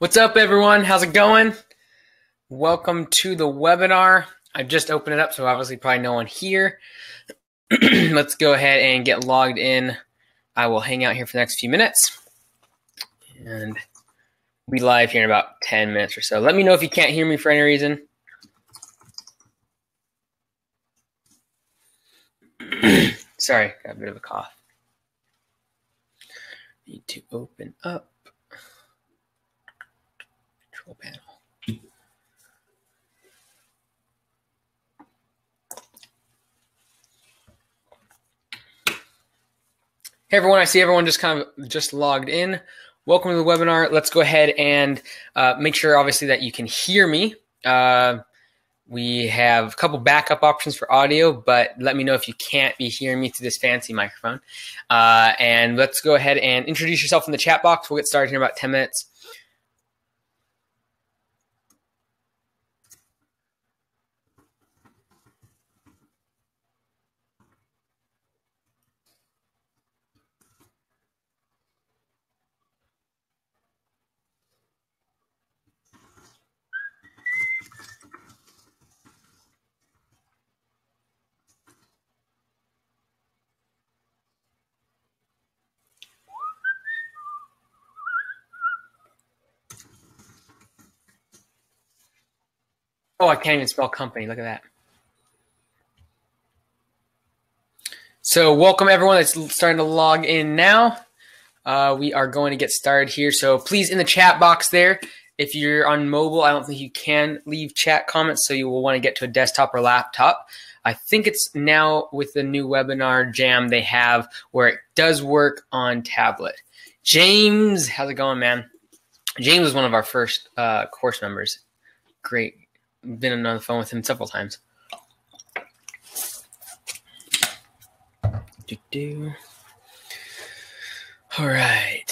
What's up, everyone? How's it going? Welcome to the webinar. I just opened it up, so obviously probably no one here. Let's go ahead and get logged in. I will hang out here for the next few minutes. And we'll be live here in about 10 minutes or so. Let me know if you can't hear me for any reason. Sorry, got a bit of a cough. Need to open up control panel. Hey everyone, I see everyone just logged in. Welcome to the webinar. Let's go ahead and make sure obviously that you can hear me. We have a couple backup options for audio, but let me know if you can't be hearing me through this fancy microphone. And let's go ahead and introduce yourself in the chat box. We'll get started here in about 10 minutes. Oh, I can't even spell company. Look at that. So welcome everyone that's starting to log in now. We are going to get started here. So please, in the chat box there, if you're on mobile, I don't think you can leave chat comments, so you will want to get to a desktop or laptop. I think it's now with the new webinar jam they have where it does work on tablet. James, how's it going, man? James was one of our first course members. Great. Been on the phone with him several times. All right,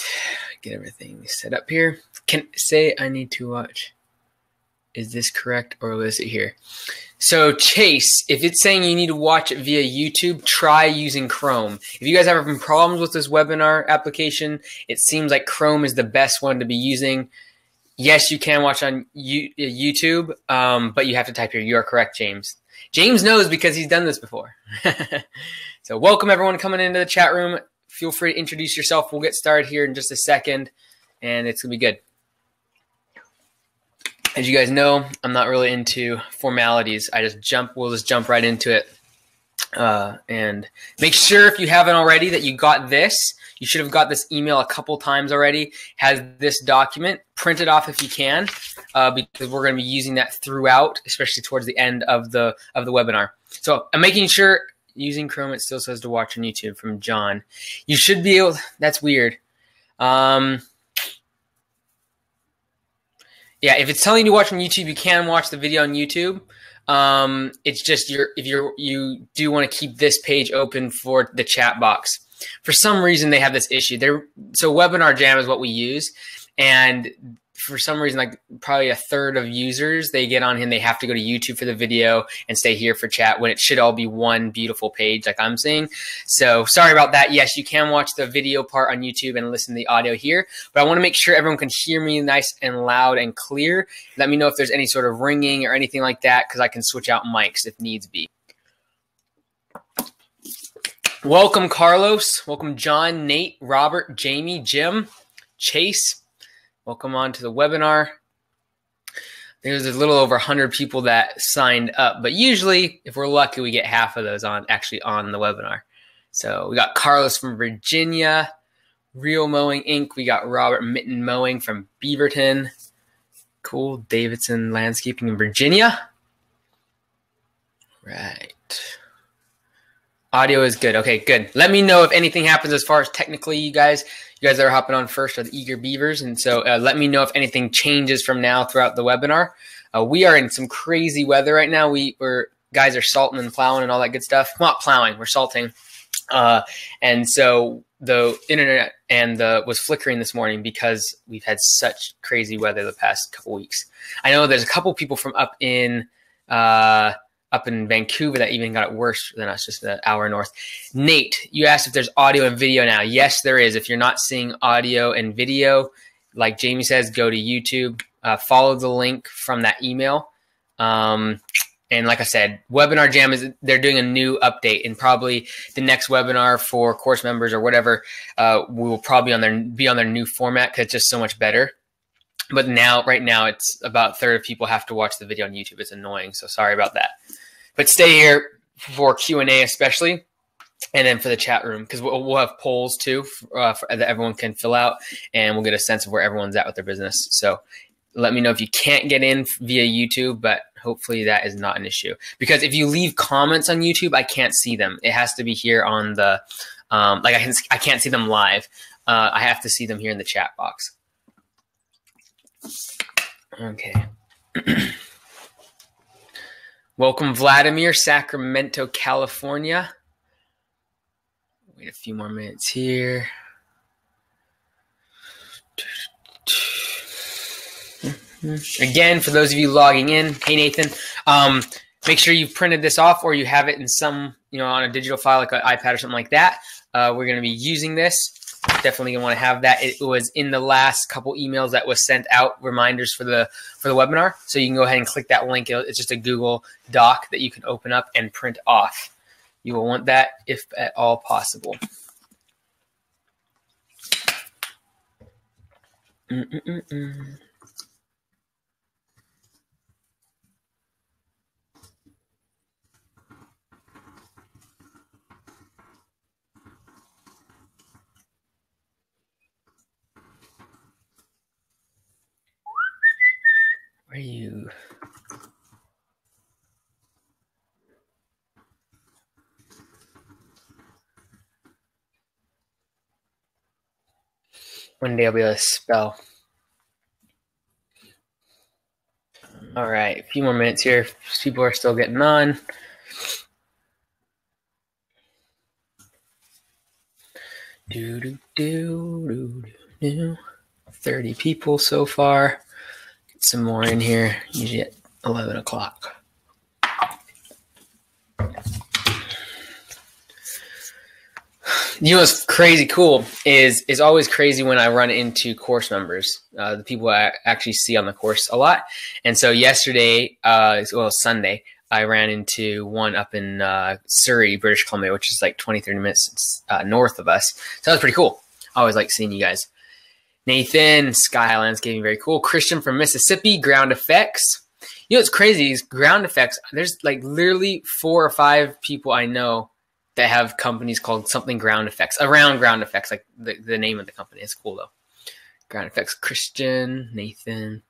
get everything set up here. Can say I need to watch. Is this correct or was it here? So Chase, if it's saying you need to watch it via YouTube, try using Chrome. If you guys are having problems with this webinar application, it seems like Chrome is the best one to be using. Yes, you can watch on YouTube, but you have to type here. You are correct, James. James knows because he's done this before. So welcome everyone coming into the chat room. Feel free to introduce yourself. We'll get started here in just a second, and it's going to be good. As you guys know, I'm not really into formalities. We'll just jump right into it. And make sure if you haven't already that you got this. You should have got this email a couple times already. Has this document. Print it off if you can, because we're going to be using that throughout, especially towards the end of the webinar. So I'm making sure using Chrome. It still says to watch on YouTube from John. You should be able. That's weird. Yeah, if it's telling you to watch on YouTube, you can watch the video on YouTube. It's just you do want to keep this page open for the chat box. For some reason, they have this issue. So Webinar Jam is what we use, and for some reason, like probably a third of users, they get on here and they have to go to YouTube for the video and stay here for chat when it should all be one beautiful page like I'm seeing. So sorry about that. Yes, you can watch the video part on YouTube and listen to the audio here, but I want to make sure everyone can hear me nice and loud and clear. Let me know if there's any sort of ringing or anything like that, because I can switch out mics if needs be. Welcome, Carlos. Welcome, John, Nate, Robert, Jamie, Jim, Chase. Welcome on to the webinar. There's a little over 100 people that signed up, but usually, if we're lucky, we get half of those actually on the webinar. So we got Carlos from Virginia, Real Mowing Inc. We got Robert Mitten Mowing from Beaverton. Cool. Davidson Landscaping in Virginia. Right. Audio is good. Okay, good. Let me know if anything happens as far as technically, you guys that are hopping on first are the eager beavers. And so let me know if anything changes from now throughout the webinar. We are in some crazy weather right now. Guys are salting and plowing and all that good stuff. Not plowing, we're salting. And so the internet was flickering this morning because we've had such crazy weather the past couple weeks. I know there's a couple people from up in Vancouver that even got it worse than us, just an hour north. Nate, you asked if there's audio and video now. Yes, there is. If you're not seeing audio and video, like Jamie says, go to YouTube, follow the link from that email. And like I said, Webinar Jam they're doing a new update, and probably the next webinar for course members or whatever, we will probably be on their new format because it's just so much better. But right now, it's about a third of people have to watch the video on YouTube. It's annoying, so sorry about that. But stay here for Q&A especially, and then for the chat room, because we'll have polls too that everyone can fill out, and we'll get a sense of where everyone's at with their business. So let me know if you can't get in via YouTube, but hopefully that is not an issue. Because if you leave comments on YouTube, I can't see them. It has to be here on the, I can't see them live. I have to see them here in the chat box. Okay. Welcome, Vladimir, Sacramento, California. Wait a few more minutes here. Again, for those of you logging in, hey Nathan, make sure you've printed this off or you have it in some, on a digital file like an iPad or something like that. We're going to be using this. Definitely going to want to have that. It was in the last couple emails that was sent out, reminders for the webinar. So you can go ahead and click that link. It's just a Google Doc that you can open up and print off. You will want that if at all possible. Where are you? One day I'll be able to spell. All right, a few more minutes here. People are still getting on. Do 30 people so far. Get some more in here. Usually at 11 o'clock. What's crazy cool is always crazy when I run into course members, the people I actually see on the course a lot. And so yesterday, Sunday, I ran into one up in Surrey, British Columbia, which is like 20, 30 minutes north of us. So that was pretty cool. I always like seeing you guys. Nathan, Sky Landscaping, very cool. Christian from Mississippi, Ground Effects. What's crazy is Ground Effects, there's like literally 4 or 5 people I know that have companies called something Ground Effects, around Ground Effects, like the name of the company. It's cool though. Ground Effects, Christian, Nathan.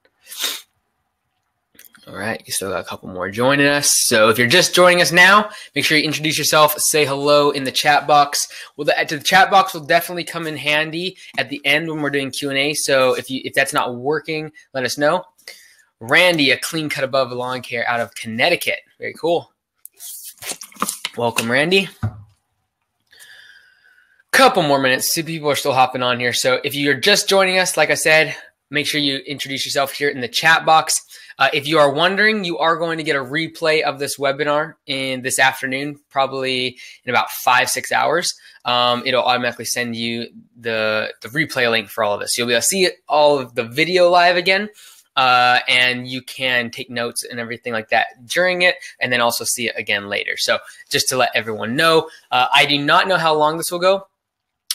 All right, you still got a couple more joining us. So if you're just joining us now, make sure you introduce yourself, say hello in the chat box. Well, the chat box will definitely come in handy at the end when we're doing Q&A. So if that's not working, let us know. Randy, a clean cut above lawn care out of Connecticut. Very cool. Welcome, Randy. Couple more minutes. See, people are still hopping on here. So if you're just joining us, like I said, make sure you introduce yourself here in the chat box. If you are wondering, you are going to get a replay of this webinar in this afternoon, probably in about 5-6 hours. It'll automatically send you the replay link for all of this. You'll be able to see all of the video live again. And you can take notes and everything like that during it, and then also see it again later. So just to let everyone know, I do not know how long this will go.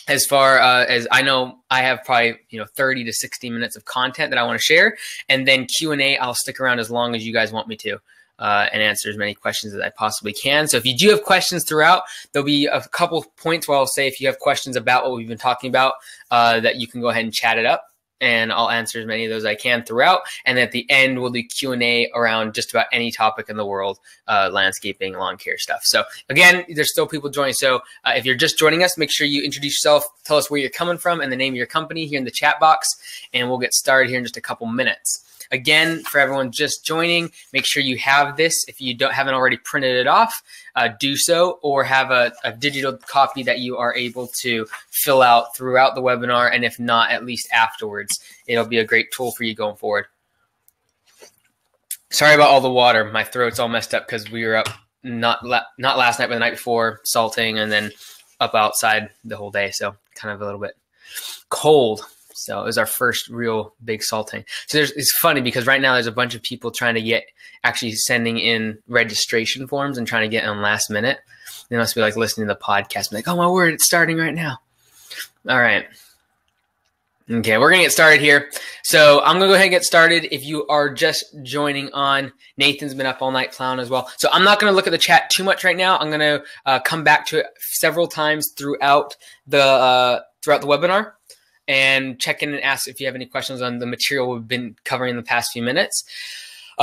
As far as I know, I have probably 30 to 60 minutes of content that I want to share, and then Q&A. I'll stick around as long as you guys want me to, and answer as many questions as I possibly can. So if you do have questions throughout, there'll be a couple points where I'll say if you have questions about what we've been talking about, that you can go ahead and chat it up. And I'll answer as many of those I can throughout. And at the end, we'll do Q&A around just about any topic in the world, landscaping, lawn care stuff. So again, there's still people joining. So if you're just joining us, make sure you introduce yourself, tell us where you're coming from and the name of your company here in the chat box. And we'll get started here in just a couple minutes. Again, for everyone just joining, make sure you have this. If you haven't already printed it off, do so, or have a digital copy that you are able to fill out throughout the webinar, and if not, at least afterwards. It'll be a great tool for you going forward. Sorry about all the water. My throat's all messed up because we were up not last night, but the night before, salting, and then up outside the whole day, so kind of a little bit cold. So it was our first real big salting. So it's funny because right now there's a bunch of people trying to get actually sending in registration forms and trying to get in last minute. They must be like listening to the podcast, like, oh my word, it's starting right now. All right. Okay, we're going to get started here. So I'm going to go ahead and get started. If you are just joining on, Nathan's been up all night plowing as well. So I'm not going to look at the chat too much right now. I'm going to come back to it several times throughout the webinar and check in and ask if you have any questions on the material we've been covering in the past few minutes.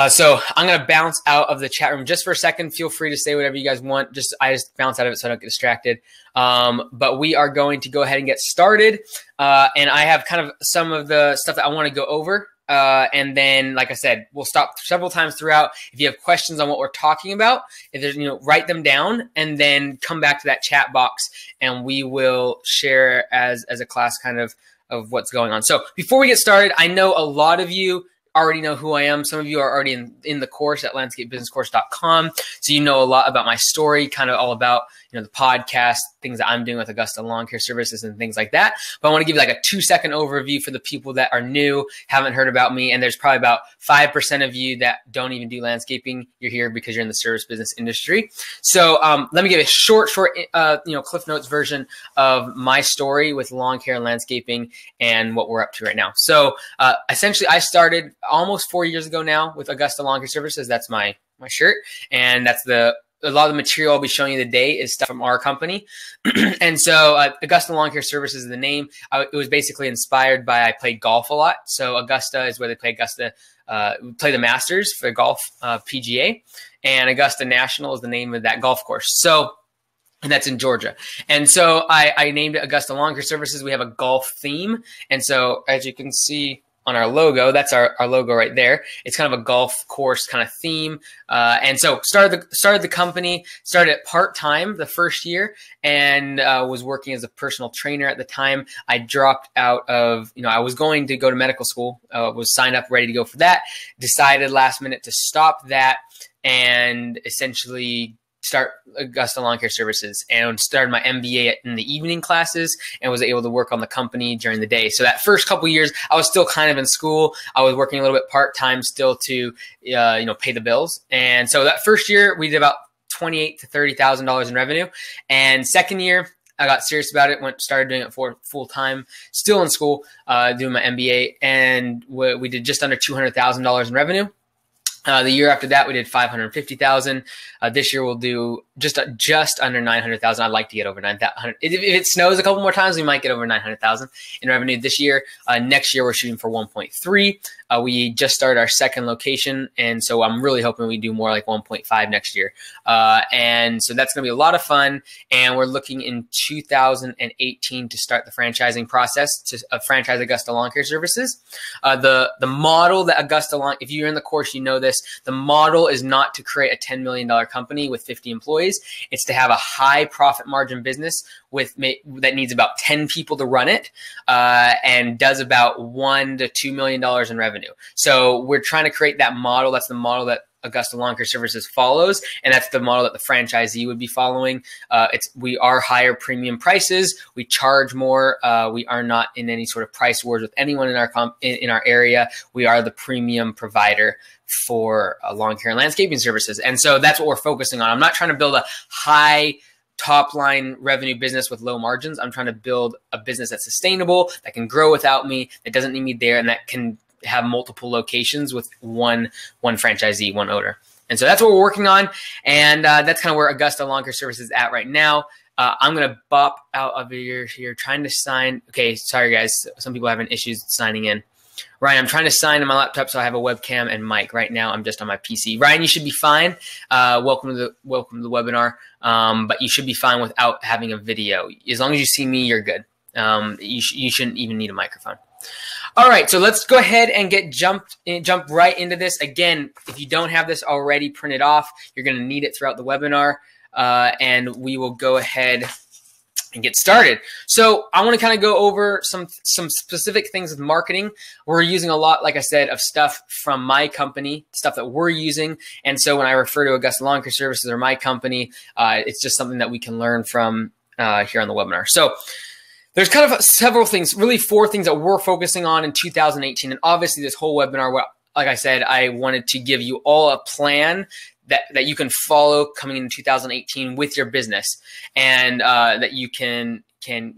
So I'm going to bounce out of the chat room just for a second. Feel free to say whatever you guys want. I just bounce out of it so I don't get distracted. But we are going to go ahead and get started. And I have kind of some of the stuff that I want to go over. And then, like I said, we'll stop several times throughout. If you have questions on what we're talking about, if there's, write them down and then come back to that chat box and we will share as a class kind of what's going on. So before we get started, I know a lot of you already know who I am. Some of you are already in the course at landscapebusinesscourse.com. So you know a lot about my story, kind of all about, the podcast, things that I'm doing with Augusta Lawn Care Services and things like that. But I want to give you like a 2-second overview for the people that are new, haven't heard about me. And there's probably about 5% of you that don't even do landscaping. You're here because you're in the service business industry. So let me give a short, Cliff Notes version of my story with lawn care and landscaping and what we're up to right now. So essentially I started almost 4 years ago now with Augusta Lawn Care Services. That's my shirt. And that's a lot of the material I'll be showing you today is stuff from our company. And so Augusta Lawn Care Services is the name. It was basically inspired by I played golf a lot. So Augusta is where they play play the Masters for golf PGA. And Augusta National is the name of that golf course. So, and that's in Georgia. And so I named it Augusta Lawn Care Services. We have a golf theme. And so as you can see on our logo, that's our logo right there. It's kind of a golf course kind of theme. And so started the company, started it part-time the first year and was working as a personal trainer at the time. I dropped out of, I was going to go to medical school, was signed up, ready to go for that, decided last minute to stop that and essentially start Augusta Lawn Care Services and started my MBA in the evening classes and was able to work on the company during the day. So that first couple of years, I was still kind of in school. I was working a little bit part-time still to, pay the bills. And so that first year we did about $28,000 to $30,000 in revenue. And second year, I got serious about it, started doing it for full-time, still in school, doing my MBA. And we did just under $200,000 in revenue. The year after that, we did 550,000. This year we'll do just under 900,000. I'd like to get over 900,000. If it snows a couple more times, we might get over 900,000 in revenue this year. Next year we're shooting for 1.3. We just started our second location, and so I'm really hoping we do more like 1.5 next year. And so that's going to be a lot of fun. And we're looking in 2018 to start the franchising process to franchise Augusta Lawn Care Services. The model that Augusta Lawn, if you're in the course, you know this. The model is not to create a $10 million company with 50 employees. It's to have a high profit margin business that needs about 10 people to run it and does about $1 to $2 million in revenue. So we're trying to create that model. That's the model that Augusta Lawn Care Services follows, and that's the model that the franchisee would be following. We are higher premium prices. We charge more. We are not in any sort of price wars with anyone in our area. We are the premium provider for lawn care and landscaping services, and so that's what we're focusing on. I'm not trying to build a high top line revenue business with low margins. I'm trying to build a business that's sustainable, that can grow without me, that doesn't need me there, and that can have multiple locations with one franchisee, one owner. And so that's what we're working on. And that's kind of where Augusta Lawn Care Services is at right now. I'm going to bop out of here trying to sign. Okay, sorry guys. Some people are having issues signing in. Ryan, I'm trying to sign on my laptop so I have a webcam and mic. Right now, I'm just on my PC. Ryan, you should be fine. Welcome to the webinar. But you should be fine without having a video. As long as you see me, you're good. You shouldn't even need a microphone. All right, so let's go ahead and jump right into this. Again, if you don't have this already printed off, you're going to need it throughout the webinar, and we will go ahead and get started. So I want to kind of go over some specific things with marketing. We're using a lot, like I said, of stuff from my company, stuff that we're using. And so when I refer to Augusta Lawn Care Services or my company, it's just something that we can learn from here on the webinar. So there's kind of several things, really 4 things that we're focusing on in 2018. And obviously this whole webinar, like I said, I wanted to give you all a plan that you can follow coming in 2018 with your business, and that you can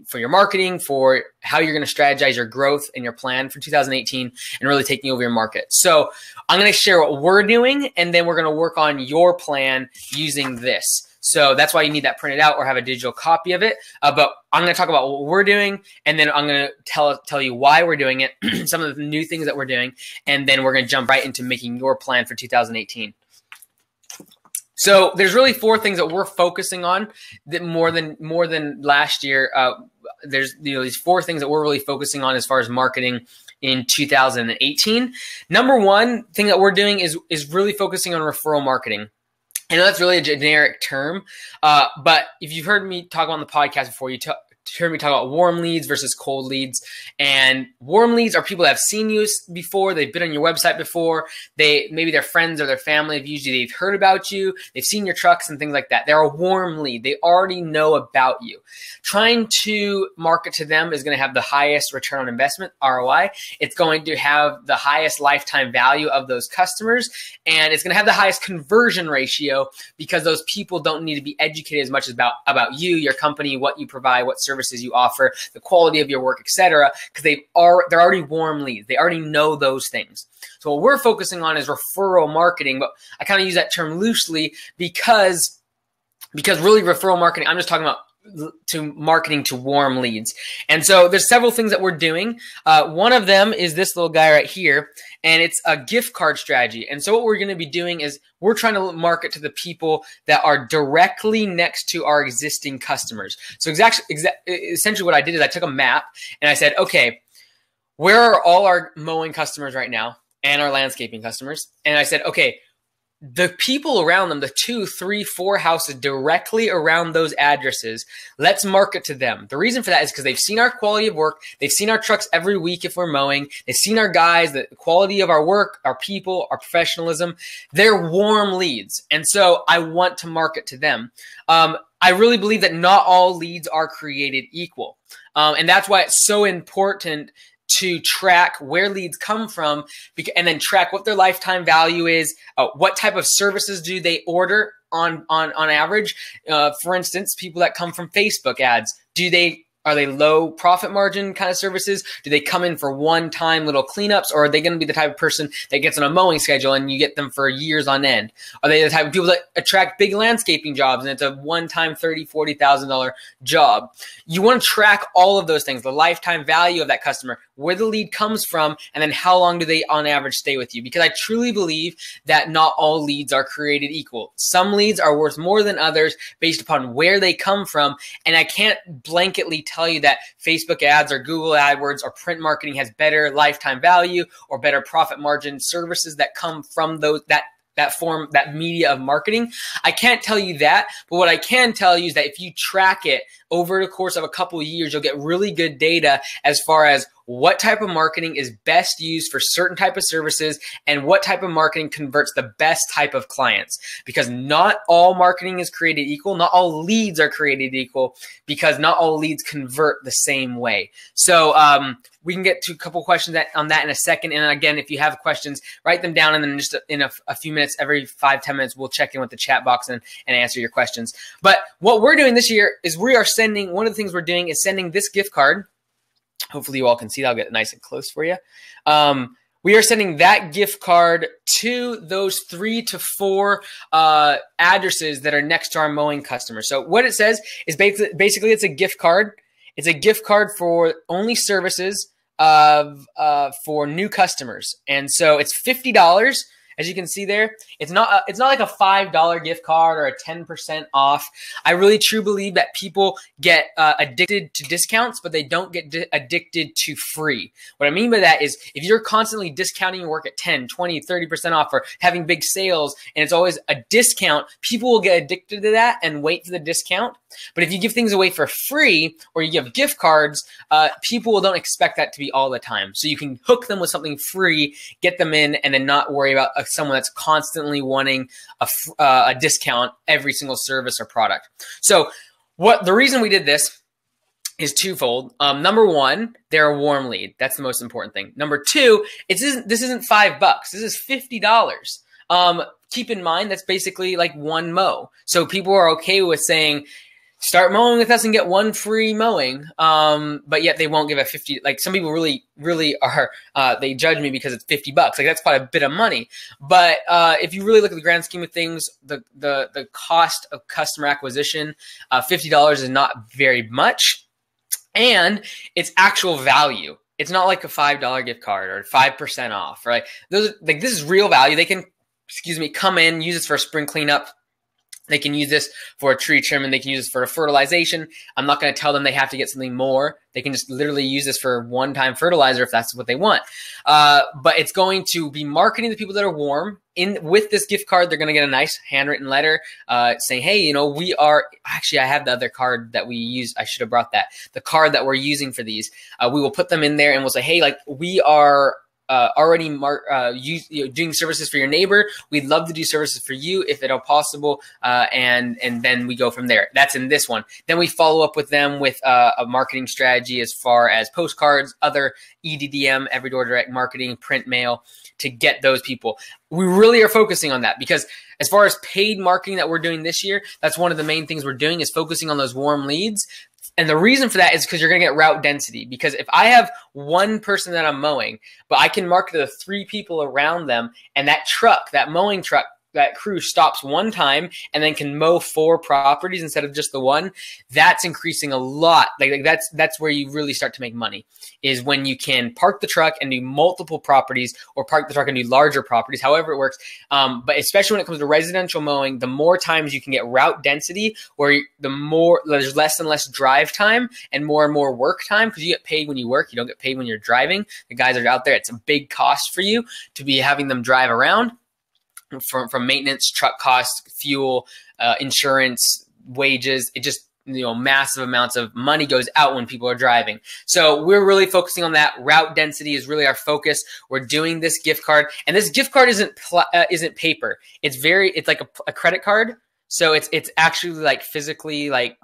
for your marketing, for how you're going to strategize your growth and your plan for 2018 and really taking over your market. So I'm going to share what we're doing, and then we're going to work on your plan using this. So that's why you need that printed out or have a digital copy of it. But I'm going to talk about what we're doing, and then I'm going to tell you why we're doing it, some of the new things that we're doing, and then we're going to jump right into making your plan for 2018. So there's really 4 things that we're focusing on that more than last year. There's these 4 things that we're really focusing on as far as marketing in 2018. Number 1 thing that we're doing is really focusing on referral marketing. I know that's really a generic term, but if you've heard me talk on the podcast before, you heard me talk about warm leads versus cold leads. And warm leads are people that have seen you before, they've been on your website before, maybe their friends or their family have used you, they've heard about you, they've seen your trucks and things like that. They're a warm lead. They already know about you. Trying to market to them is going to have the highest return on investment, ROI. It's going to have the highest lifetime value of those customers, and it's going to have the highest conversion ratio because those people don't need to be educated as much about you, your company, what you provide, what services you offer, the quality of your work, etc., because they're already warm leads. They already know those things. So what we're focusing on is referral marketing, but I kind of use that term loosely because really referral marketing, I'm just talking about to marketing to warm leads. And so there's several things that we're doing. One of them is this little guy right here, and it's a gift card strategy. And so what we're going to be doing is we're trying to market to the people that are directly next to our existing customers. So essentially what I did is I took a map and I said, okay, where are all our mowing customers right now and our landscaping customers? And I said, okay, the people around them, the 2, 3, 4 houses directly around those addresses, let's market to them. The reason for that is because they've seen our quality of work. They've seen our trucks every week if we're mowing. They've seen our guys, the quality of our work, our people, our professionalism. They're warm leads. And so I want to market to them. I really believe that not all leads are created equal. And that's why it's so important to track where leads come from and then track what their lifetime value is, what type of services do they order on average. For instance, people that come from Facebook ads, are they low profit margin kind of services? Do they come in for one-time little cleanups, or are they going to be the type of person that gets on a mowing schedule and you get them for years on end? Are they the type of people that attract big landscaping jobs and it's a one-time $30,000, $40,000 job? You want to track all of those things, the lifetime value of that customer, where the lead comes from, and then how long do they on average stay with you? Because I truly believe that not all leads are created equal. Some leads are worth more than others based upon where they come from, and I can't blanketly tell you that Facebook ads or Google AdWords or print marketing has better lifetime value or better profit margin services that come from that media of marketing. I can't tell you that, but what I can tell you is that if you track it over the course of a couple of years, you'll get really good data as far as what type of marketing is best used for certain type of services and what type of marketing converts the best type of clients. Because not all marketing is created equal. Not all leads are created equal because not all leads convert the same way. So we can get to a couple questions on that in a second. And again, if you have questions, write them down, and then just in a few minutes, every 5-10 minutes, we'll check in with the chat box and answer your questions. But what we're doing this year is one of the things we're doing is sending this gift card. Hopefully you all can see that. I'll get it nice and close for you. We are sending that gift card to those 3 to 4 addresses that are next to our mowing customers. So what it says is basically it's a gift card. It's a gift card for only services for new customers. And so it's $50. As you can see there, it's not like a $5 gift card or a 10% off. I really truly believe that people get addicted to discounts, but they don't get addicted to free. What I mean by that is if you're constantly discounting your work at 10, 20, 30% off or having big sales and it's always a discount, people will get addicted to that and wait for the discount. But if you give things away for free or you give gift cards, people don't expect that to be all the time. So you can hook them with something free, get them in, and then not worry about someone that's constantly wanting a discount every single service or product. So the reason we did this is twofold. Number one, they're a warm lead. That's the most important thing. Number two, this isn't $5. This is $50. Keep in mind that's basically like one mow. So people are okay with saying, start mowing with us and get one free mowing. But yet they won't give a 50. Like some people really are, they judge me because it's $50. Like that's quite a bit of money. But, if you really look at the grand scheme of things, the cost of customer acquisition, $50 is not very much. And it's actual value. It's not like a $5 gift card or 5% off, right? This is real value. They can, come in, use this for a spring cleanup. They can use this for a tree trim, and they can use this for a fertilization. I'm not going to tell them they have to get something more. They can just literally use this for one-time fertilizer if that's what they want. But it's going to be marketing to people that are warm. With this gift card, they're going to get a nice handwritten letter saying, hey, we are – actually, I have the other card that we use. I should have brought that. The card that we're using for these. We will put them in there, and we'll say, hey, like we are – already doing services for your neighbor. We'd love to do services for you if at all possible, and then we go from there. That's in this one. Then we follow up with them with a marketing strategy as far as postcards, other EDDM, every door direct marketing, print mail to get those people. We really are focusing on that because as far as paid marketing that we're doing this year, that's one of the main things we're doing is focusing on those warm leads. And the reason for that is because you're going to get route density. Because if I have one person that I'm mowing, but I can market to the 3 people around them, and that truck, that mowing truck, that crew stops one time and then can mow 4 properties instead of just the one, that's increasing a lot. Like that's where you really start to make money, is when you can park the truck and do multiple properties, or park the truck and do larger properties, however it works. But especially when it comes to residential mowing, the more times you can get route density, where the more there's less and less drive time and more work time, because you get paid when you work. You don't get paid when you're driving. The guys are out there. It's a big cost for you to be having them drive around. From maintenance, truck costs, fuel, insurance, wages, it just, massive amounts of money goes out when people are driving. So we're really focusing on that. Route density is really our focus. We're doing this gift card, and this gift card isn't paper. It's like a credit card. So it's actually like physically like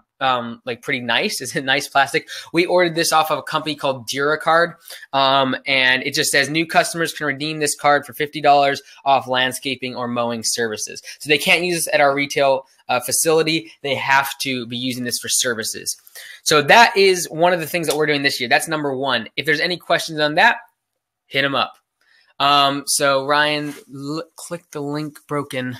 pretty nice. It's a nice plastic. We ordered this off of a company called DuraCard. And it just says new customers can redeem this card for $50 off landscaping or mowing services. So they can't use this at our retail facility. They have to be using this for services. So that is one of the things that we're doing this year. That's number one. If there's any questions on that, hit them up. So Ryan, click the link broken.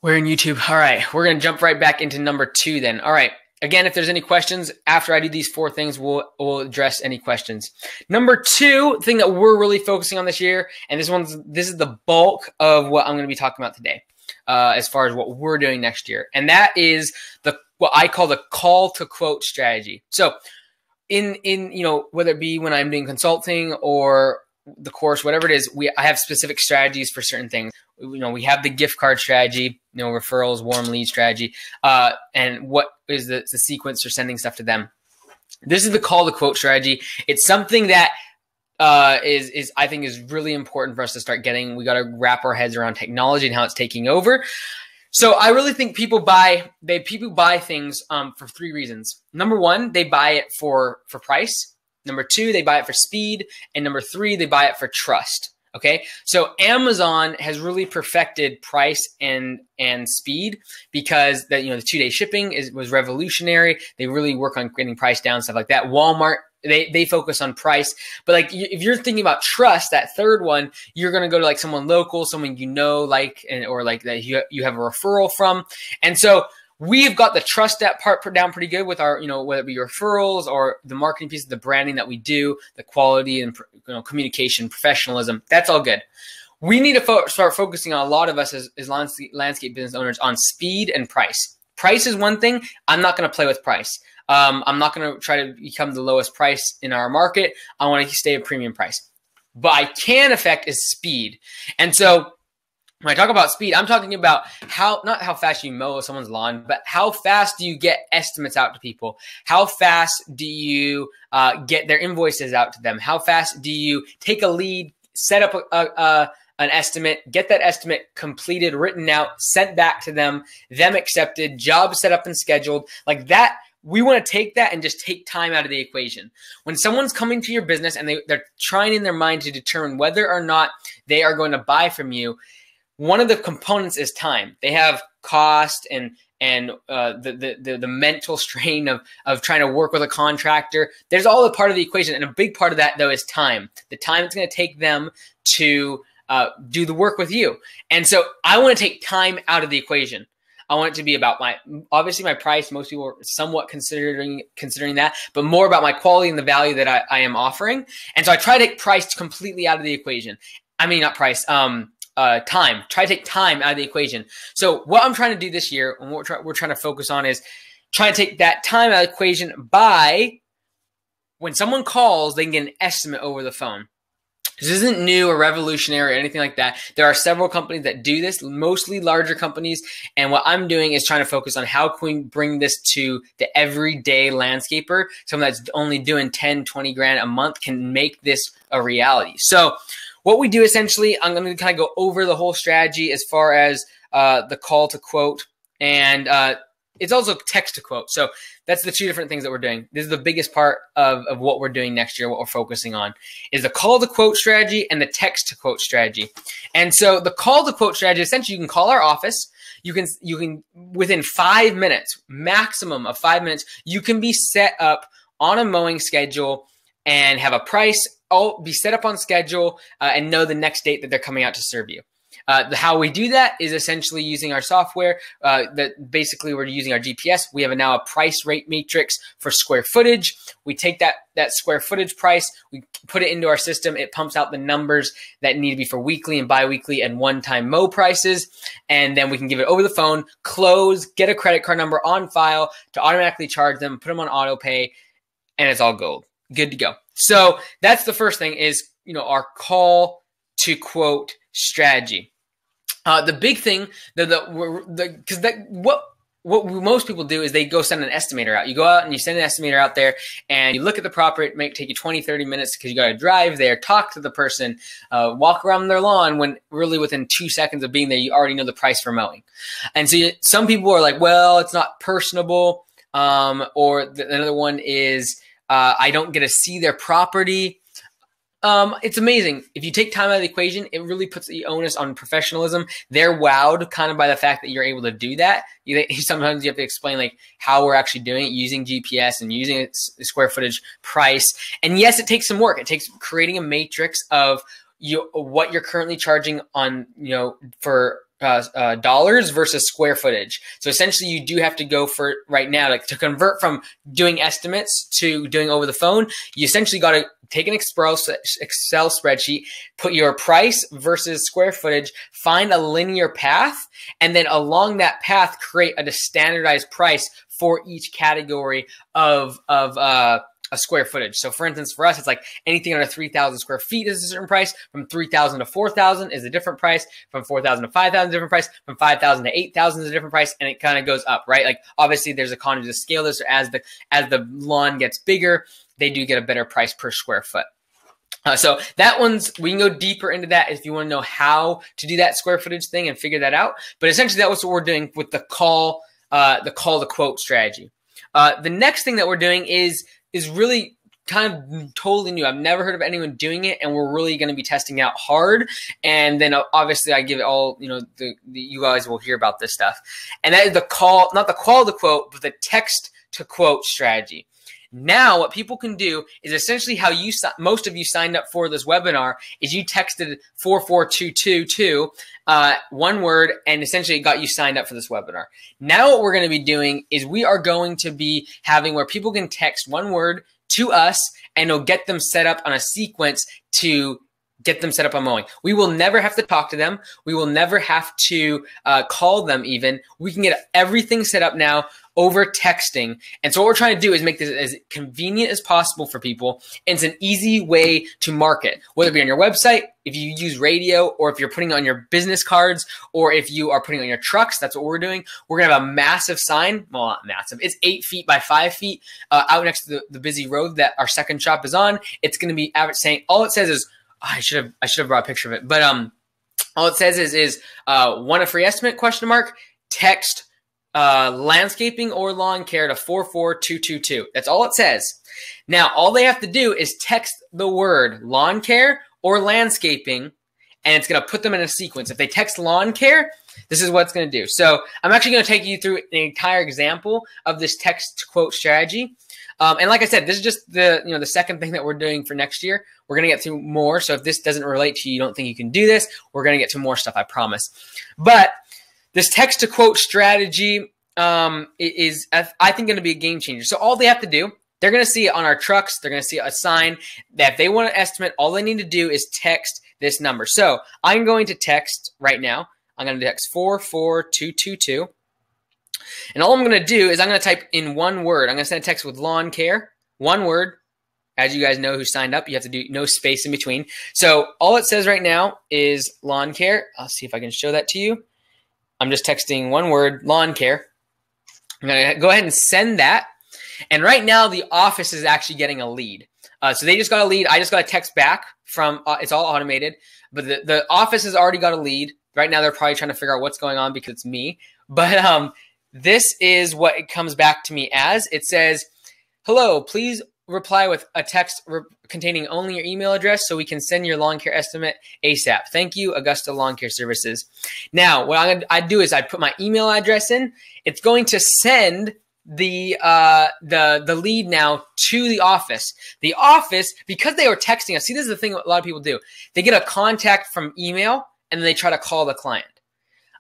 We're in YouTube. All right. We're going to jump right back into number 2 then. All right. Again, if there's any questions after I do these 4 things, we'll address any questions. Number 2 thing that we're really focusing on this year, and this is the bulk of what I'm going to be talking about today, as far as what we're doing next year. And that is what I call the call to quote strategy. So in whether it be when I'm doing consulting or the course, whatever it is, I have specific strategies for certain things. We have the gift card strategy, referrals, warm lead strategy, and what is the sequence for sending stuff to them. This is the call to quote strategy. It's something that I think is really important for us to start getting. We got to wrap our heads around technology and how it's taking over. So I really think people buy things for 3 reasons. Number 1, they buy it for price. Number 2, they buy it for speed. And number 3, they buy it for trust. Okay. So Amazon has really perfected price and speed, because the 2-day shipping was revolutionary. They really work on getting price down, stuff like that. Walmart, they focus on price, but like if you're thinking about trust, that third one, you're going to go to like someone local, someone or like that you have a referral from. And so we've got the trust that part down pretty good with our, whether it be referrals or the marketing piece, the branding that we do, the quality and communication, professionalism. That's all good. We need to start focusing on, a lot of us as landscape business owners, on speed and price. Price is one thing. I'm not going to play with price. I'm not going to try to become the lowest price in our market. I want to stay a premium price. But I can affect is speed. And so when I talk about speed, I'm talking about not how fast you mow someone's lawn, but how fast do you get estimates out to people? How fast do you get their invoices out to them? How fast do you take a lead, set up an estimate, get that estimate completed, written out, sent back to them accepted, job set up and scheduled? Like that we want to take that and just take time out of the equation. When someone's coming to your business and they're trying in their mind to determine whether or not they are going to buy from you, one of the components is time. They have cost and the mental strain of trying to work with a contractor. There's all a part of the equation, and a big part of that though is time. The time it's going to take them to do the work with you. And so I want to take time out of the equation. I want it to be about obviously my price. Most people are somewhat considering that, but more about my quality and the value that I am offering. And so I try to take price completely out of the equation. I mean, not price, time. Try to take time out of the equation. So what I'm trying to do this year, and what we're trying to focus on, is trying to take that time out of the equation by when someone calls, they can get an estimate over the phone. This isn't new or revolutionary or anything like that. There are several companies that do this, mostly larger companies. And what I'm doing is trying to focus on how can we bring this to the everyday landscaper. Someone that's only doing 10, 20 grand a month can make this a reality. So what we do essentially, I'm going to kind of go over the whole strategy as far as the call to quote, and it's also text to quote. So that's the two different things that we're doing. This is the biggest part of what we're doing next year, what we're focusing on, is the call to quote strategy and the text to quote strategy. And so the call to quote strategy, essentially you can call our office. You can within 5 minutes, maximum of 5 minutes, you can be set up on a mowing schedule and have a price, be set up on schedule, and know the next date that they're coming out to serve you. How we do that is essentially using our software. That basically we're using our GPS. We have now a price rate matrix for square footage. We take that square footage price, we put it into our system. It pumps out the numbers that need to be for weekly and biweekly and one-time mow prices. And then we can give it over the phone, close, get a credit card number on file to automatically charge them, put them on auto pay, and it's all gold. Good to go. So that's the first thing is, our call to quote strategy. The big thing what most people do is they go send an estimator out. You go out and you send an estimator out there and you look at the property. It might take you 20, 30 minutes because you got to drive there, talk to the person, walk around their lawn, when really within 2 seconds of being there, you already know the price for mowing. And so some people are like, well, it's not personable. Another one is, I don't get to see their property. It's amazing. If you take time out of the equation, it really puts the onus on professionalism. They're wowed kind of by the fact that you're able to do that. Sometimes you have to explain like how we're actually doing it using GPS and using a square footage price. And yes, it takes some work. It takes creating a matrix of what you're currently charging on, for dollars versus square footage. So essentially you do have to go for right now, like to convert from doing estimates to doing over the phone, you essentially got to take an Excel spreadsheet, put your price versus square footage, find a linear path, and then along that path, create a standardized price for each category of a square footage. So for instance, for us, it's like anything under 3,000 square feet is a certain price. From 3,000 to 4,000 is a different price. From 4,000 to 5,000 is a different price. From 5,000 to 8,000 is a different price. And it kind of goes up, right? Like obviously there's economies of scale. So as the lawn gets bigger, they do get a better price per square foot. So that we can go deeper into that if you want to know how to do that square footage thing and figure that out. But essentially that was what we're doing with the call to quote strategy. The next thing that we're doing is really kind of totally new. I've never heard of anyone doing it, and we're really going to be testing out hard. And then obviously I give it all, you guys will hear about this stuff. And that is not the call to quote, but the text to quote strategy. Now what people can do is essentially how most of you signed up for this webinar is you texted 44222, one word, and essentially it got you signed up for this webinar. Now what we're going to be doing is we are going to be having where people can text one word to us and it'll get them set up on a sequence to get them set up on mowing. We will never have to talk to them. We will never have to call them even. We can get everything set up now over texting. And so what we're trying to do is make this as convenient as possible for people. And it's an easy way to market, whether it be on your website, if you use radio, or if you're putting it on your business cards, or if you are putting it on your trucks. That's what we're doing. We're going to have a massive sign. Well, not massive. It's 8 feet by 5 feet out next to the busy road that our second shop is on. It's going to be saying, all it says is, I should have brought a picture of it, but all it says is want a free estimate, ? Text landscaping or lawn care to 44222. That's all it says. Now, all they have to do is text the word lawn care or landscaping, and it's going to put them in a sequence. If they text lawn care, this is what it's going to do. So I'm actually going to take you through an entire example of this text to quote strategy. And like I said, this is just the second thing that we're doing for next year. We're going to get through more. So if this doesn't relate to you, you don't think you can do this, we're going to get to more stuff, I promise. But this text to quote strategy is, I think, going to be a game changer. So all they have to do, they're going to see it on our trucks. They're going to see a sign that if they want an estimate, all they need to do is text this number. So I'm going to text right now. I'm going to text 44222. And all I'm going to do is I'm going to type in one word. I'm going to send a text with lawn care, one word. As you guys know who signed up, you have to do no space in between. So all it says right now is lawn care. I'll see if I can show that to you. I'm just texting one word, lawn care. I'm going to go ahead and send that. And right now, the office is actually getting a lead. So they just got a lead. I just got a text back from, it's all automated. But the office has already got a lead. Right now, they're probably trying to figure out what's going on because it's me. But this is what it comes back to me as. It says, hello, please reply with a text containing only your email address so we can send your lawn care estimate ASAP. Thank you, Augusta Lawn Care Services. Now, what I do is I put my email address in. It's going to send the lead now to the office. The office, because they were texting us, see, this is the thing a lot of people do. They get a contact from email and then they try to call the client.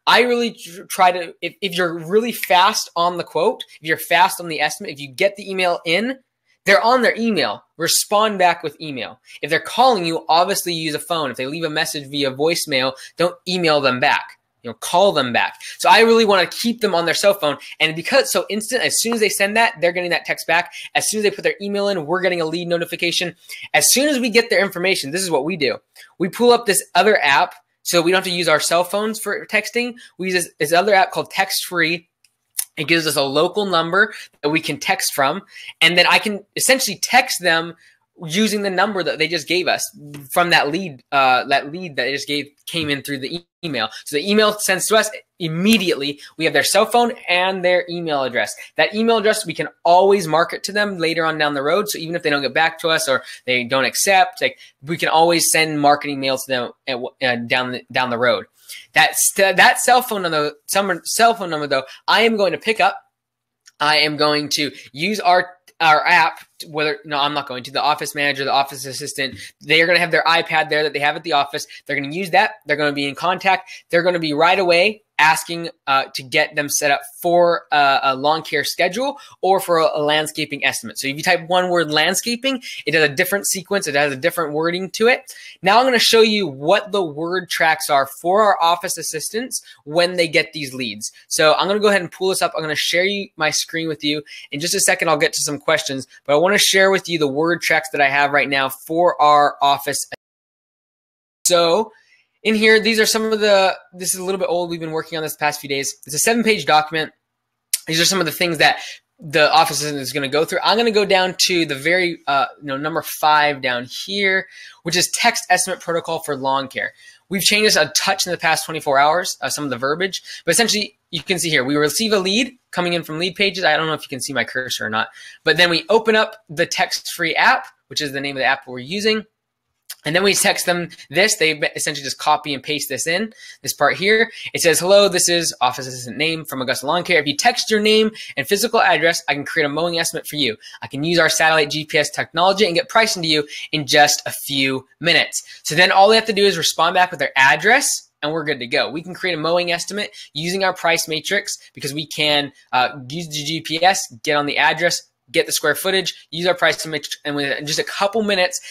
I really try to, if you're really fast on the quote, if you're fast on the estimate, if you get the email in, they're on their email. Respond back with email. If they're calling you, obviously use a phone. If they leave a message via voicemail, don't email them back. Call them back. So I really want to keep them on their cell phone. And because it's so instant, as soon as they send that, they're getting that text back. As soon as they put their email in, we're getting a lead notification. As soon as we get their information, this is what we do. We pull up this other app so we don't have to use our cell phones for texting. We use this other app called Text Free. It gives us a local number that we can text from, and then I can essentially text them using the number that they just gave us from that lead that they just came in through the email. So the email sends to us immediately. We have their cell phone and their email address. That email address, we can always market to them later on down the road. So even if they don't get back to us or they don't accept, we can always send marketing mails to them down the road. That cell phone number, though, I am going to pick up. I am going to use our app. I'm not going to. The office manager, the office assistant, they are going to have their iPad there that they have at the office. They're going to use that. They're going to be in contact. They're going to be right away asking to get them set up for a lawn care schedule or for a landscaping estimate. So if you type one word landscaping, it has a different sequence. It has a different wording to it. Now I'm going to show you what the word tracks are for our office assistants when they get these leads. So I'm going to go ahead and pull this up. I'm going to share my screen with you. In just a second, I'll get to some questions, but I want to share with you the word tracks that I have right now for our office. So in here, these are some of this is a little bit old. We've been working on this the past few days. It's a 7-page document. These are some of the things that the office assistant is going to go through. I'm going to go down to the very, number 5 down here, which is text estimate protocol for lawn care. We've changed this a touch in the past 24 hours, some of the verbiage, but essentially you can see here, we receive a lead coming in from lead pages. I don't know if you can see my cursor or not, but then we open up the text-free app, which is the name of the app we're using. And then we text them this. They essentially just copy and paste this in, this part here. It says, hello, this is office assistant name from Augusta Lawn Care. If you text your name and physical address, I can create a mowing estimate for you. I can use our satellite GPS technology and get pricing to you in just a few minutes. So then all they have to do is respond back with their address, and we're good to go. We can create a mowing estimate using our price matrix because we can use the GPS, get on the address, get the square footage, use our price matrix, and within just a couple minutes,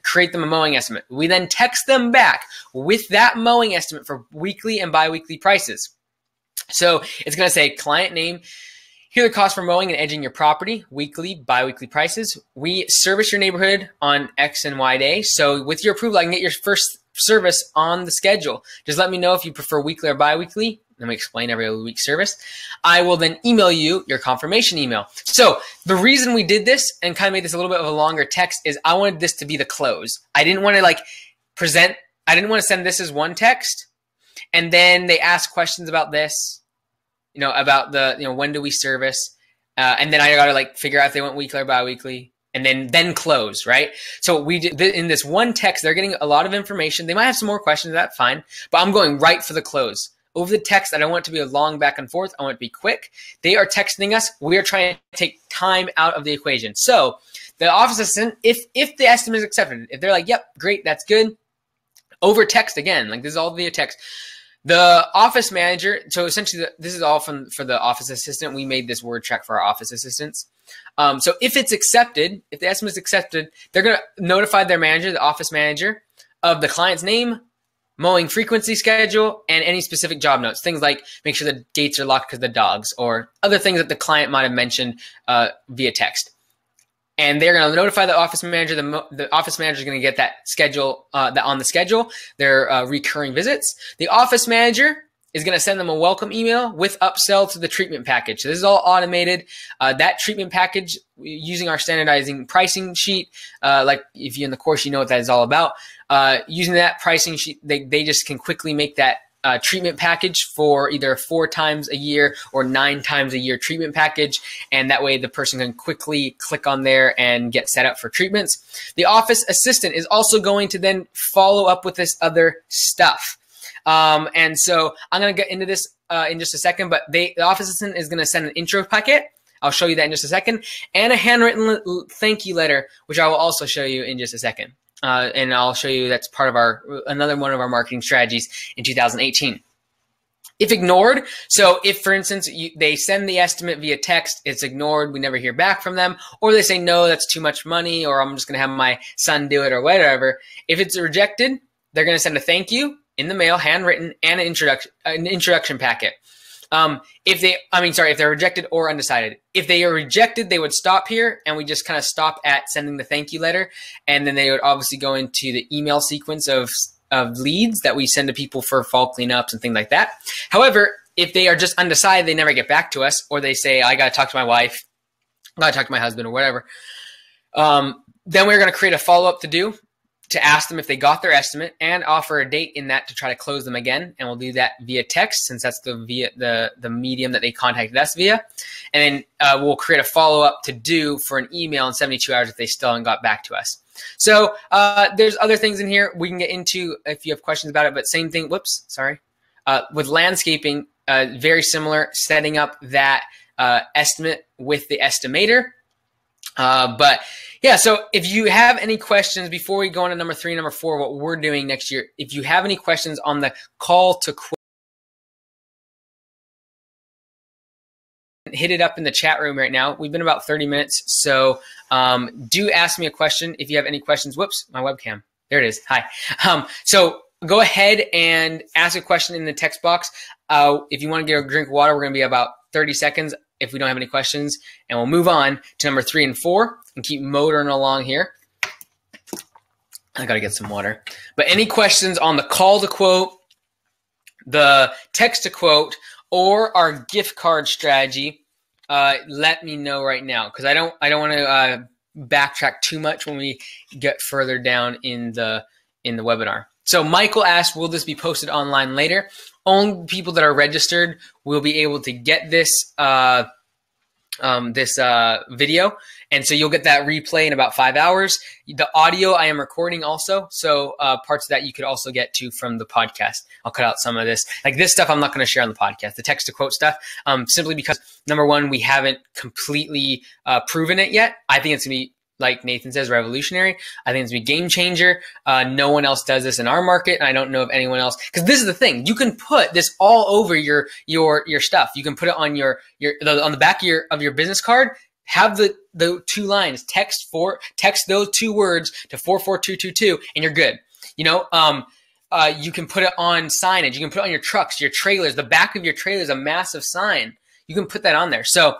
create them a mowing estimate. We then text them back with that mowing estimate for weekly and biweekly prices. So it's going to say client name, here are the costs for mowing and edging your property, weekly, biweekly prices. We service your neighborhood on X and Y day. So with your approval, I can get your first service on the schedule. Just let me know if you prefer weekly or biweekly. Let me explain every other week service. I will then email you your confirmation email. So the reason we did this and kind of made this a little bit of a longer text is I wanted this to be the close. I didn't want to I didn't want to send this as one text and then they ask questions about this. about the, when do we service? And then I got to like figure out if they went weekly or biweekly, and then close, right? So we did in this one text, they're getting a lot of information. They might have some more questions, that's fine, but I'm going right for the close. Over the text, I don't want it to be a long back and forth. I want it to be quick. They are texting us. We are trying to take time out of the equation. So the office assistant, if the estimate is accepted, if they're like, yep, great, that's good, over text again, like this is all via text. The office manager, so essentially this is all for the office assistant. We made this word track for our office assistants. So if it's accepted, if the estimate is accepted, they're going to notify their manager, the office manager, of the client's name, mowing frequency schedule, and any specific job notes. Things like make sure the gates are locked because of the dogs, or other things that the client might have mentioned via text. And they're going to notify the office manager. The office manager is going to get that schedule on the schedule, their recurring visits. The office manager is going to send them a welcome email with upsell to the treatment package. So this is all automated. That treatment package, using our standardizing pricing sheet, like if you're in the course, you know what that is all about. Using that pricing sheet, they just can quickly make that treatment package for either 4 times a year or 9 times a year treatment package. And that way the person can quickly click on there and get set up for treatments. The office assistant is also going to then follow up with this other stuff. And so I'm going to get into this in just a second, but the office assistant is going to send an intro packet. I'll show you that in just a second, and a handwritten thank you letter, which I will also show you in just a second. And I'll show you that's part of another one of our marketing strategies in 2018. If ignored, so if, for instance, they send the estimate via text, it's ignored, we never hear back from them, or they say, no, that's too much money, or I'm just going to have my son do it, or whatever. If it's rejected, they're going to send a thank you in the mail, handwritten, and an introduction packet. If they're rejected or undecided. If they are rejected, they would stop here, and we just kind of stop at sending the thank you letter, and then they would obviously go into the email sequence of leads that we send to people for fall cleanups and things like that. However, if they are just undecided, they never get back to us, or they say, I got to talk to my wife, I got to talk to my husband, or whatever, then we're going to create a follow-up to ask them if they got their estimate and offer a date in that to try to close them again. And we'll do that via text, since that's the medium that they contacted us via. And then we'll create a follow-up for an email in 72 hours if they still haven't got back to us. So there's other things in here we can get into if you have questions about it, but same thing. Whoops, sorry. With landscaping, very similar, setting up that estimate with the estimator. But yeah, so if you have any questions before we go on to number 3 and number 4, what we're doing next year, if you have any questions on the call to quote, hit it up in the chat room right now. We've been about 30 minutes, so do ask me a question if you have any questions. Whoops, my webcam. There it is. Hi. So go ahead and ask a question in the text box. If you want to get a drink of water, we're going to be about 30 seconds if we don't have any questions, and we'll move on to number 3 and 4 and keep motoring along here. I got to get some water. But any questions on the call to quote, the text to quote, or our gift card strategy, let me know right now, because I don't want to backtrack too much when we get further down in the webinar. So Michael asked, will this be posted online later? Only people that are registered will be able to get this video. And so you'll get that replay in about 5 hours. The audio I am recording also. So parts of that you could also get to from the podcast. I'll cut out some of this. Like this stuff I'm not going to share on the podcast, the text to quote stuff, simply because, number one, we haven't completely proven it yet. I think it's going to be, like Nathan says, revolutionary. I think it's going to be a game changer. No one else does this in our market, and I don't know of anyone else. Because this is the thing. You can put this all over your stuff. You can put it on on the back of your business card. Have the 2 lines, text those 2 words to 44222, and you're good. You can put it on signage. You can put it on your trucks, your trailers. The back of your trailer is a massive sign. You can put that on there. So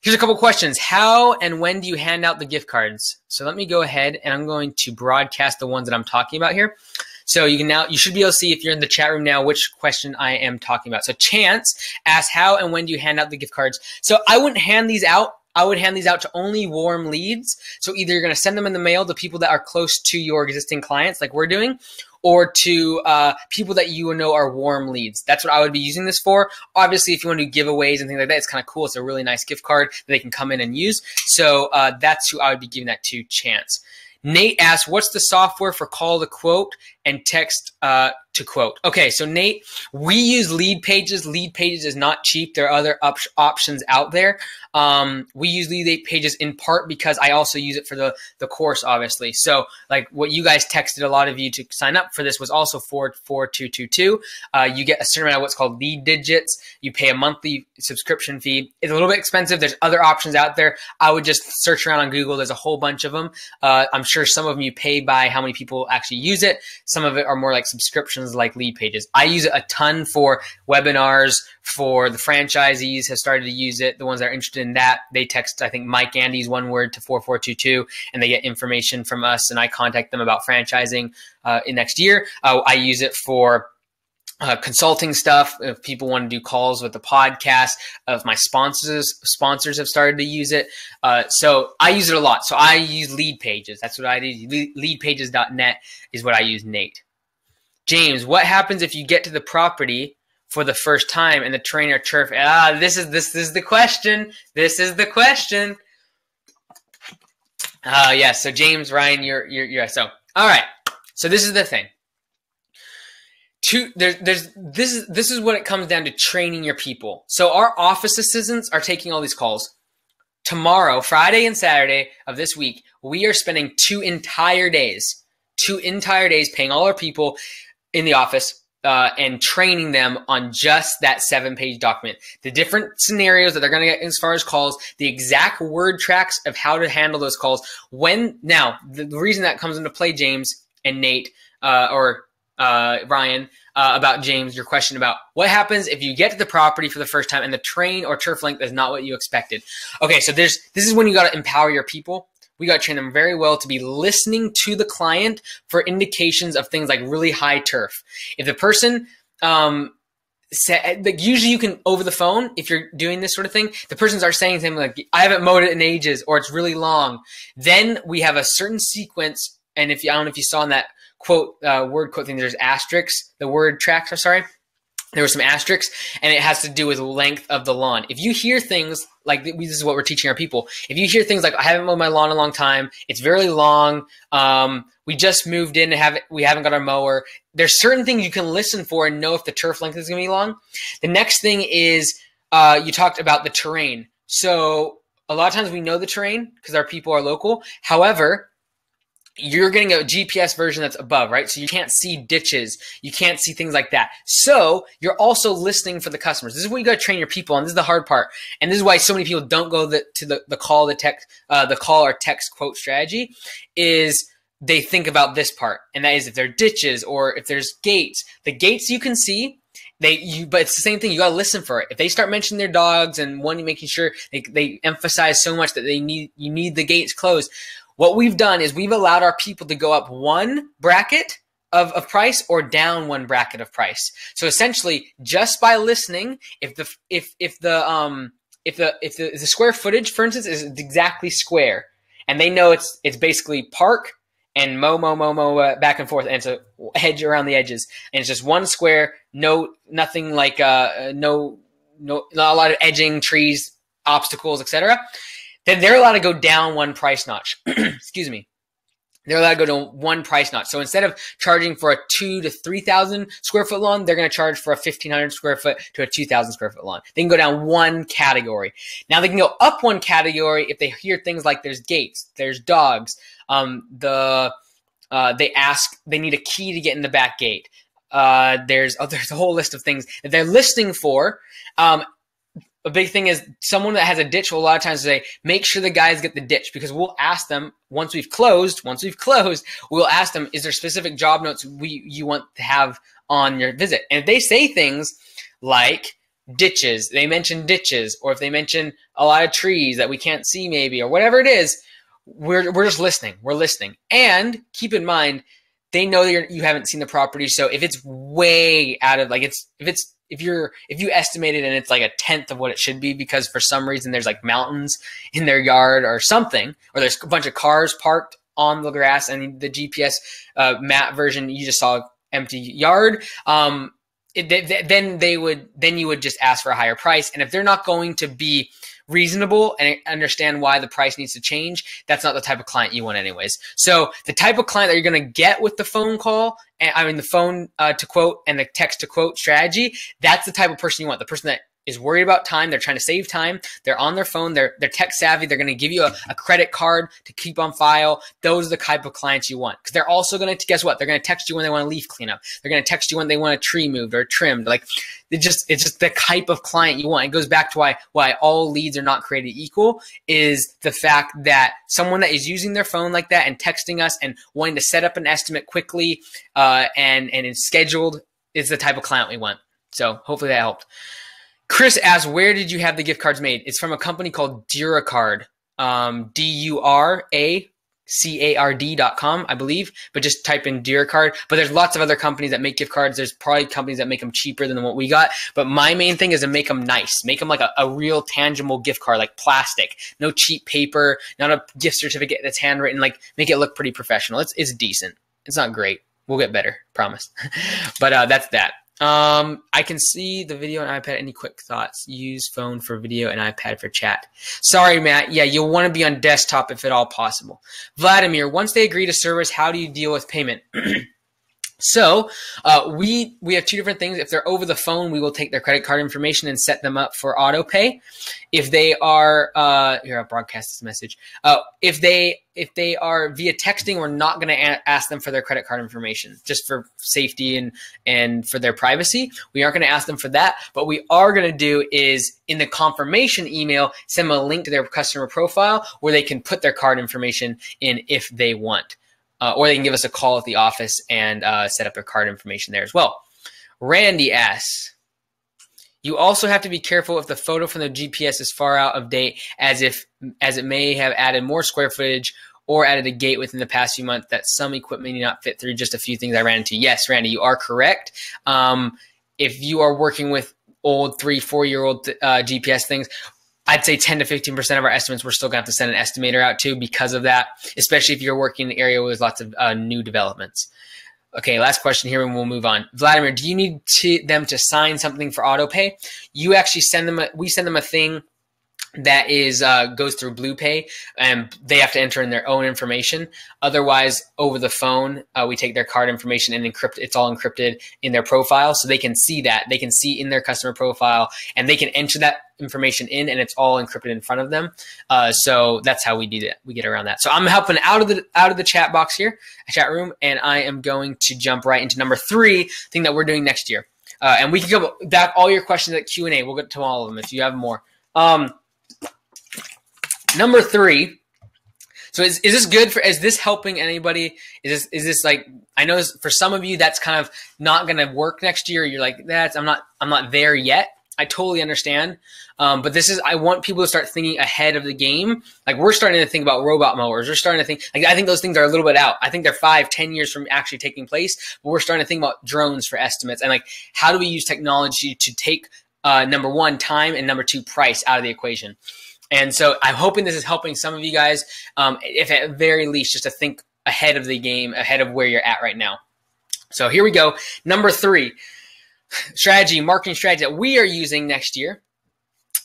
here's a couple questions. How and when do you hand out the gift cards? So let me go ahead, and I'm going to broadcast the ones that I'm talking about here. So you should be able to see, if you're in the chat room now, which question I am talking about. So Chance asked, how and when do you hand out the gift cards? So I wouldn't hand these out. I would hand these out to only warm leads. So either you're going to send them in the mail to people that are close to your existing clients, like we're doing, or to people that you know are warm leads. That's what I would be using this for. Obviously, if you want to do giveaways and things like that, it's kind of cool. It's a really nice gift card that they can come in and use. So that's who I would be giving that to, Chance. Nate asks, what's the software for call to quote and text to quote? Okay, so Nate, we use Lead Pages. Lead Pages is not cheap. There are other options out there. We use Lead Pages in part because I also use it for the course, obviously. So like what you guys texted, a lot of you to sign up for this was also 44222. You get a certain amount of what's called lead digits. You pay a monthly subscription fee. It's a little bit expensive. There's other options out there. I would just search around on Google. There's a whole bunch of them. I'm sure some of them you pay by how many people actually use it. Some of it are more like subscriptions like Lead Pages. I use it a ton for webinars, for the franchisees have started to use it. The ones that are interested in that, they text, I think, Mike Andes one word to 4422, and they get information from us, and I contact them about franchising in next year. I use it for consulting stuff. If people want to do calls with the podcast, of my sponsors have started to use it. So I use it a lot. So I use Lead Pages. That's what I do. Leadpages.net is what I use, Nate. James, what happens if you get to the property for the first time and the trainer turf? This is the question. This is the question. Yeah. So James, Ryan, you're so all right. So this is the thing. This is what it comes down to, training your people. So our office assistants are taking all these calls. Tomorrow, Friday and Saturday of this week, we are spending 2 entire days paying all our people in the office and training them on just that 7-page document. The different scenarios that they're going to get as far as calls, the exact word tracks of how to handle those calls. Now, the reason that comes into play, James and Nate, or Ryan, about James, your question about what happens if you get to the property for the first time and the terrain or turf length is not what you expected. Okay, so this is when you got to empower your people. We got to train them very well to be listening to the client for indications of things like really high turf. If the person usually you can, over the phone, if you're doing this sort of thing, the persons are saying something like, I haven't mowed it in ages, or it's really long. Then we have a certain sequence, and I don't know if you saw in that quote, word quote thing, there's asterisks, the word tracks, there were some asterisks, and it has to do with length of the lawn. If you hear things like, this is what we're teaching our people. If you hear things like, I haven't mowed my lawn in a long time, it's very long, we just moved in and we haven't got our mower, there's certain things you can listen for and know if the turf length is going to be long. The next thing is, you talked about the terrain. So a lot of times we know the terrain because our people are local. However, you're getting a GPS version that's above, right? So you can't see ditches. You can't see things like that. So you're also listening for the customers. This is what you got to train your people on. This is the hard part. And this is why so many people don't go to the call or text quote strategy, is they think about this part. And that is if there are ditches or if there's gates. The gates you can see, but it's the same thing. You got to listen for it. If they start mentioning their dogs and making sure they emphasize so much that you need the gates closed. What we've done is we've allowed our people to go up one bracket of price or down one bracket of price. So essentially, just by listening, if the square footage, for instance, is exactly square, and they know it's basically park and mow back and forth, and it's a hedge around the edges, and it's just one square, nothing like not a lot of edging, trees, obstacles, etc. Then they're allowed to go down one price notch. Excuse me. They're allowed to go to one price notch. So instead of charging for a 2,000 to 3,000 square foot lawn, they're going to charge for a 1,500 square foot to a 2,000 square foot lawn. They can go down one category. Now they can go up one category if they hear things like there's gates, there's dogs. They need a key to get in the back gate. There's a whole list of things that they're listening for. A big thing is someone that has a ditch will a lot of times say, make sure the guys get the ditch, because we'll ask them once we've closed, we'll ask them, is there specific job notes you want to have on your visit? And if they say things like ditches, they mention ditches, or if they mention a lot of trees that we can't see maybe, or whatever it is, we're just listening. We're listening. And keep in mind, they know that you haven't seen the property. So if it's way out of if you estimate it and it's like a tenth of what it should be because for some reason there's like mountains in their yard or something, or there's a bunch of cars parked on the grass, and the GPS map version you just saw empty yard, then you would just ask for a higher price. And if they're not going to be reasonable and understand why the price needs to change, that's not the type of client you want anyways. So the type of client that you're going to get with the phone call, the phone to quote and the text to quote strategy, that's the type of person you want. The person that is worried about time. They're trying to save time. They're on their phone. They're tech savvy. They're going to give you a credit card to keep on file. Those are the type of clients you want. Because they're also going to, guess what? They're going to text you when they want a leaf cleanup. They're going to text you when they want a tree moved or trimmed. Like it's just the type of client you want. It goes back to why all leads are not created equal, is the fact that someone that is using their phone like that and texting us and wanting to set up an estimate quickly and is scheduled is the type of client we want. So hopefully that helped. Chris asked, where did you have the gift cards made? It's from a company called Duracard, DURACARD.com, I believe, but just type in Duracard. But there's lots of other companies that make gift cards. There's probably companies that make them cheaper than what we got. But my main thing is to make them nice. Make them like a real tangible gift card, like plastic. No cheap paper, not a gift certificate that's handwritten. Like make it look pretty professional. It's decent. It's not great. We'll get better, promise. But that's that. I can see the video on iPad. Any quick thoughts? Use phone for video and iPad for chat. Sorry, Matt. Yeah, you'll want to be on desktop if at all possible. Vladimir, once they agree to service, how do you deal with payment? So we have two different things. If they're over the phone, we will take their credit card information and set them up for auto pay. If they are here, I'll broadcast this message. If they are via texting, we're not going to ask them for their credit card information, just for safety and for their privacy. We aren't going to ask them for that. But we are going to do is in the confirmation email, send them a link to their customer profile where they can put their card information in if they want. Or they can give us a call at the office and set up their card information there as well. Randy asks, you also have to be careful if the photo from the GPS is far out of date, as it may have added more square footage or added a gate within the past few months that some equipment may not fit through. Just a few things I ran into. Yes, Randy, you are correct. If you are working with old 3-4-year-old GPS things, I'd say 10 to 15% of our estimates we're still going to have to send an estimator out to because of that, especially if you're working in an area where there's lots of new developments. Okay, last question here and we'll move on. Vladimir, do you need them to sign something for auto pay? You actually send them we send them a thing that is goes through BluePay, and they have to enter in their own information. Otherwise, over the phone, we take their card information and encrypt. It's all encrypted in their profile, so they can see that. They can see in their customer profile, and they can enter that information in, and it's all encrypted in front of them. So that's how we do that. We get around that. So I'm helping out of the chat box here, chat room, and I am going to jump right into number 3 thing that we're doing next year. And we can go back all your questions at Q&A. We'll get to all of them if you have more. Number 3. So is this good is this helping anybody? Is this like, I know for some of you that's kind of not going to work next year. You're like, I'm not there yet. I totally understand. But I want people to start thinking ahead of the game. Like we're starting to think about robot mowers. We're starting to think, like, I think those things are a little bit out. I think they're 5-10 years from actually taking place, but we're starting to think about drones for estimates. And like, how do we use technology to take, number 1, time, and number 2, price out of the equation? And so I'm hoping this is helping some of you guys, if at very least, just to think ahead of the game, ahead of where you're at right now. So here we go. Number 3, marketing strategy that we are using next year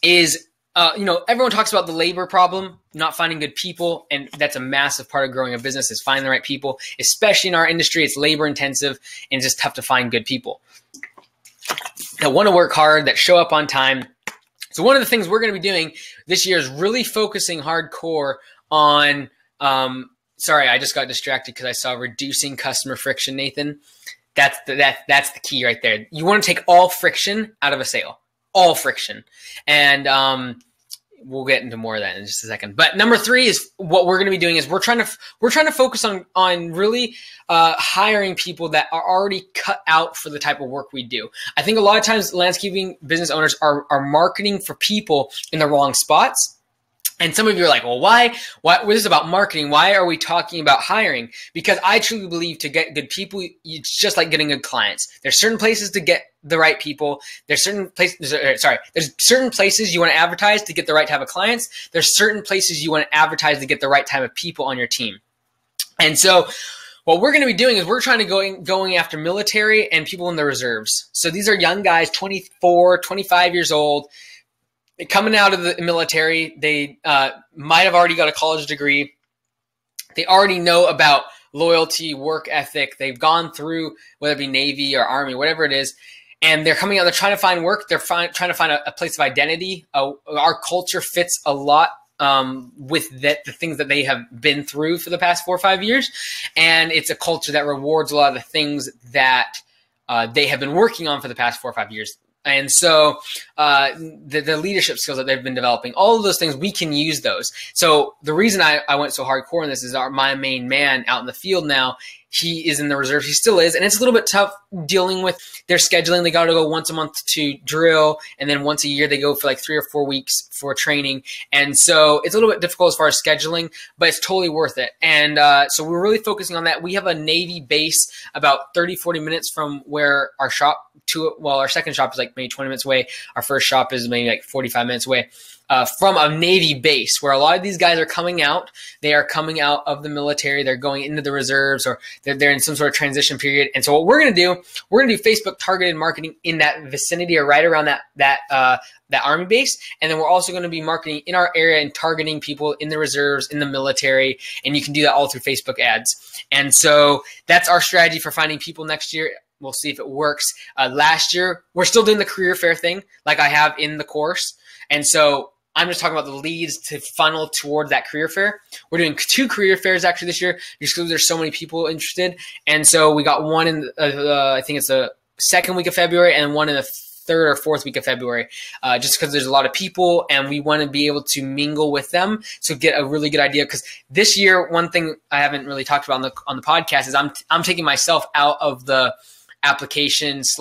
is, everyone talks about the labor problem, not finding good people. And that's a massive part of growing a business, is finding the right people, especially in our industry. It's labor intensive and it's just tough to find good people that want to work hard, that show up on time. So one of the things we're going to be doing this year is really focusing hardcore on, sorry, I just got distracted because I saw reducing customer friction, Nathan. That's the key right there. You want to take all friction out of a sale, all friction. And we'll get into more of that in just a second. But number 3 is what we're going to be doing is we're trying to focus on really hiring people that are already cut out for the type of work we do. I think a lot of times landscaping business owners are marketing for people in the wrong spots. And some of you are like, well, why? This is about marketing. Why are we talking about hiring? Because I truly believe to get good people, it's just like getting good clients. There's certain places to get the right people. There's certain places you want to advertise to get the right type of clients. There's certain places you want to advertise to get the right type of people on your team. And so what we're going to be doing is we're trying to going after military and people in the reserves. So these are young guys, 24, 25 years old, coming out of the military. They might have already got a college degree. They already know about loyalty, work ethic. They've gone through, whether it be Navy or Army, whatever it is, and they're coming out. They're trying to find work. They're trying to find a place of identity. Our culture fits a lot with the things that they have been through for the past 4 or 5 years, and it's a culture that rewards a lot of the things that they have been working on for the past 4 or 5 years. And so the leadership skills that they've been developing, all of those things, we can use those. So the reason I went so hardcore in this is my main man out in the field now, he is in the reserves. He still is. And it's a little bit tough dealing with their scheduling. They got to go once a month to drill. And then once a year, they go for like 3 or 4 weeks for training. And so it's a little bit difficult as far as scheduling, but it's totally worth it. And so we're really focusing on that. We have a Navy base about 30, 40 minutes from where our shop our second shop is like maybe 20 minutes away. Our first shop is maybe like 45 minutes away. From a Navy base where a lot of these guys are coming out. They are coming out of the military. They're going into the reserves, or they're in some sort of transition period. And so what we're going to do Facebook targeted marketing in that vicinity or right around that Army base. And then we're also going to be marketing in our area and targeting people in the reserves, in the military. And you can do that all through Facebook ads. And so that's our strategy for finding people next year. We'll see if it works. Last year, we're still doing the career fair thing like I have in the course. And so I'm just talking about the leads to funnel toward that career fair. We're doing 2 career fairs actually this year just because there's so many people interested. And so we got one in, I think it's the second week of February, and one in the 3rd or 4th week of February, just because there's a lot of people and we want to be able to mingle with them. So get a really good idea. Because this year, one thing I haven't really talked about on the podcast is I'm taking myself out of the application /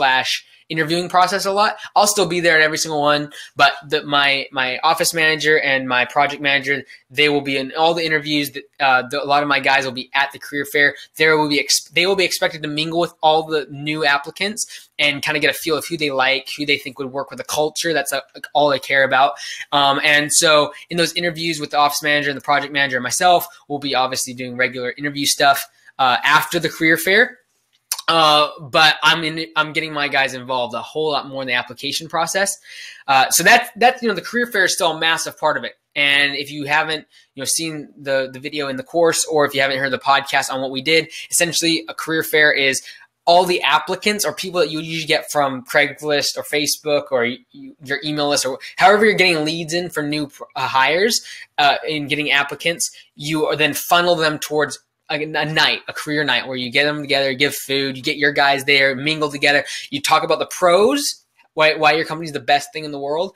interviewing process a lot. I'll still be there at every single one, but my office manager and my project manager, they will be in all the interviews. A lot of my guys will be at the career fair. They will be expected to mingle with all the new applicants and kind of get a feel of who they like, who they think would work with the culture. That's all they care about. And so in those interviews with the office manager and the project manager and myself, we'll be obviously doing regular interview stuff after the career fair. But I'm getting my guys involved a whole lot more in the application process. So that's the career fair is still a massive part of it. And if you haven't seen the video in the course, or if you haven't heard the podcast on what we did, essentially a career fair is all the applicants or people that you usually get from Craigslist or Facebook or your email list, or however you're getting leads in for new hires in getting applicants. You are then funnel them towards a career night where you get them together, give food, you get your guys there, mingle together. You talk about the pros, why your company is the best thing in the world.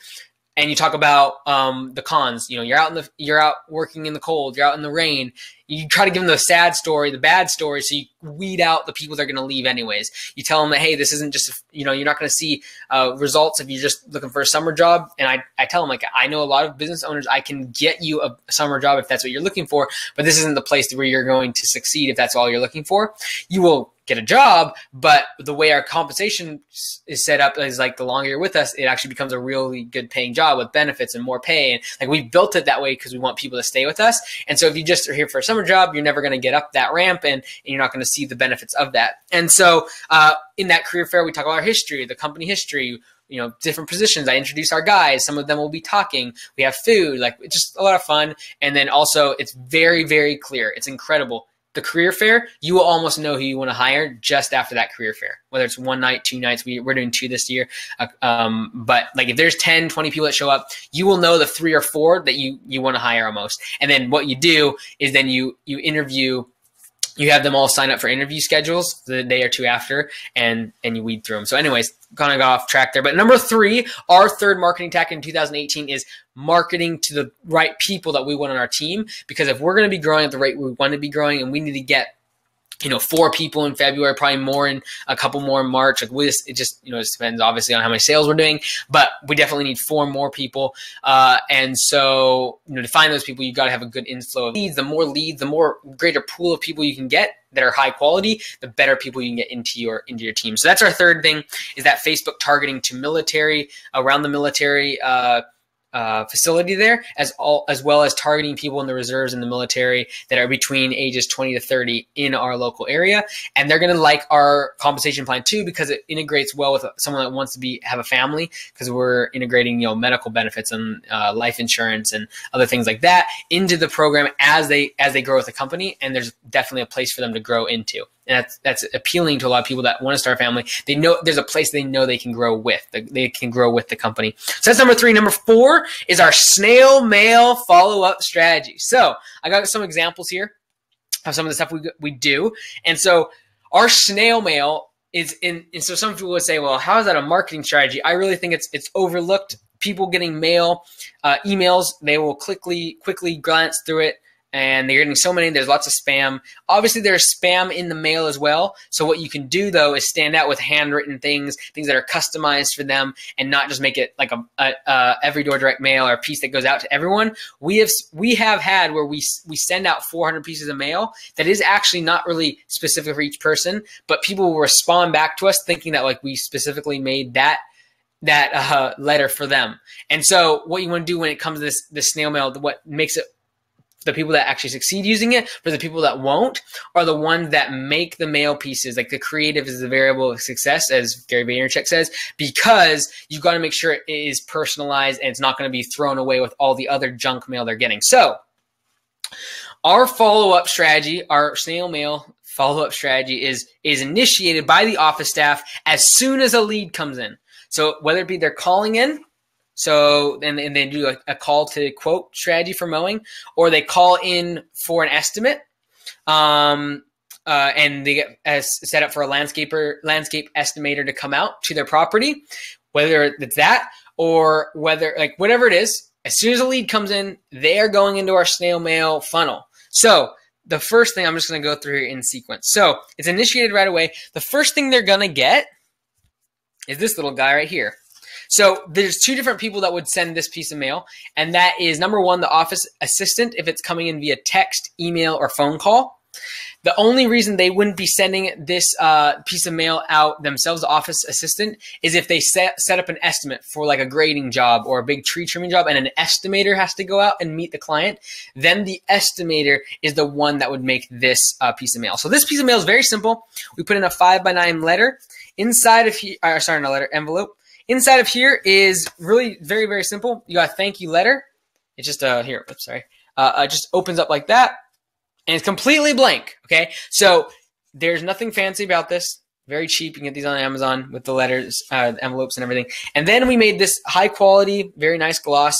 And you talk about the cons. You're out working in the cold, you're out in the rain. You try to give them the sad story, the bad story, so you weed out the people that are going to leave anyways. You tell them that, hey, this isn't just, you're not going to see results if you're just looking for a summer job. And I tell them, like, I know a lot of business owners, I can get you a summer job if that's what you're looking for, but this isn't the place where you're going to succeed if that's all you're looking for. You will get a job, but the way our compensation is set up is like the longer you're with us, it actually becomes a really good paying job with benefits and more pay. And like we built it that way because we want people to stay with us. And so if you just are here for a summer job, you're never going to get up that ramp and you're not going to see the benefits of that. And so in that career fair, we talk about our history, the company history, different positions. I introduce our guys. Some of them will be talking. We have food, like it's just a lot of fun. And then also it's very, very clear. It's incredible. The career fair, you will almost know who you want to hire just after that career fair, whether it's 1 night, 2 nights. We're doing 2 this year. But like if there's 10, 20 people that show up, you will know the 3 or 4 that you want to hire almost. And then what you do is then you interview. You have them all sign up for interview schedules the day or 2 after, and you weed through them. So anyways, kind of got off track there. But number 3, our third marketing tactic in 2018 is marketing to the right people that we want on our team. Because if we're going to be growing at the rate we want to be growing, and we need to get 4 people in February, probably more in a couple more in March. Like it just it depends obviously on how many sales we're doing, but we definitely need 4 more people. And so to find those people, you got to have a good inflow of leads. The more leads, the more greater pool of people you can get that are high quality, the better people you can get into your team. So that's our third thing, is that Facebook targeting to military, around the military facility there, as well as targeting people in the reserves and the military that are between ages 20 to 30 in our local area. And they're going to like our compensation plan too, because it integrates well with someone that wants to have a family, because we're integrating, medical benefits and life insurance and other things like that into the program as they grow with the company. And there's definitely a place for them to grow into. And that's appealing to a lot of people that want to start a family. They know there's a place they know they can grow with. They can grow with the company. So that's number 3. Number 4 is our snail mail follow-up strategy. So I got some examples here of some of the stuff we do. And so our snail mail is in. And so some people would say, well, how is that a marketing strategy? I really think it's overlooked. People getting mail, emails, they will quickly glance through it. And they're getting so many, there's lots of spam. Obviously, there's spam in the mail as well. So what you can do, though, is stand out with handwritten things that are customized for them, and not just make it like a every door direct mail or a piece that goes out to everyone. We have had where we send out 400 pieces of mail that is actually not really specific for each person, but people will respond back to us thinking that like we specifically made that letter for them. And so what you want to do when it comes to this snail mail, what makes it the people that actually succeed using it, for the people that won't, are the ones that make the mail pieces. Like the creative is the variable of success, as Gary Vaynerchuk says, because you've got to make sure it is personalized and it's not going to be thrown away with all the other junk mail they're getting. So our follow-up strategy, our snail mail follow-up strategy is initiated by the office staff as soon as a lead comes in. So whether it be they're calling in, so and they do a call to quote strategy for mowing, or they call in for an estimate, and they get set up for a landscape estimator to come out to their property, whether it's that or whatever it is. As soon as a lead comes in, they are going into our snail mail funnel. So the first thing, I'm just going to go through here in sequence. So it's initiated right away. The first thing they're going to get is this little guy right here. So there's 2 different people that would send this piece of mail, and that is number 1, the office assistant, if it's coming in via text, email, or phone call. The only reason they wouldn't be sending this piece of mail out themselves, the office assistant, is if they set up an estimate for like a grading job or a big tree trimming job, and an estimator has to go out and meet the client. Then the estimator is the one that would make this piece of mail. So this piece of mail is very simple. We put in a 5x9 letter inside of here. Sorry, not letter, envelope. Inside of here is really very, very simple. You got a thank you letter. It's just here. Oops, sorry. It just opens up like that, and it's completely blank. Okay, so there's nothing fancy about this. Very cheap. You can get these on Amazon with the letters, envelopes, and everything. And then we made this high quality, very nice gloss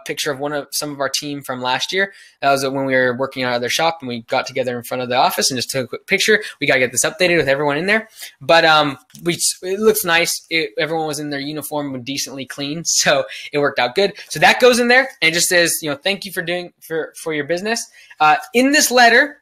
picture of some of our team from last year. That was when we were working on their shop, and we got together in front of the office and just took a quick picture. We got to get this updated with everyone in there, but it looks nice. Everyone was in their uniform and decently clean, so it worked out good. So that goes in there, and it just says, thank you for your business. In this letter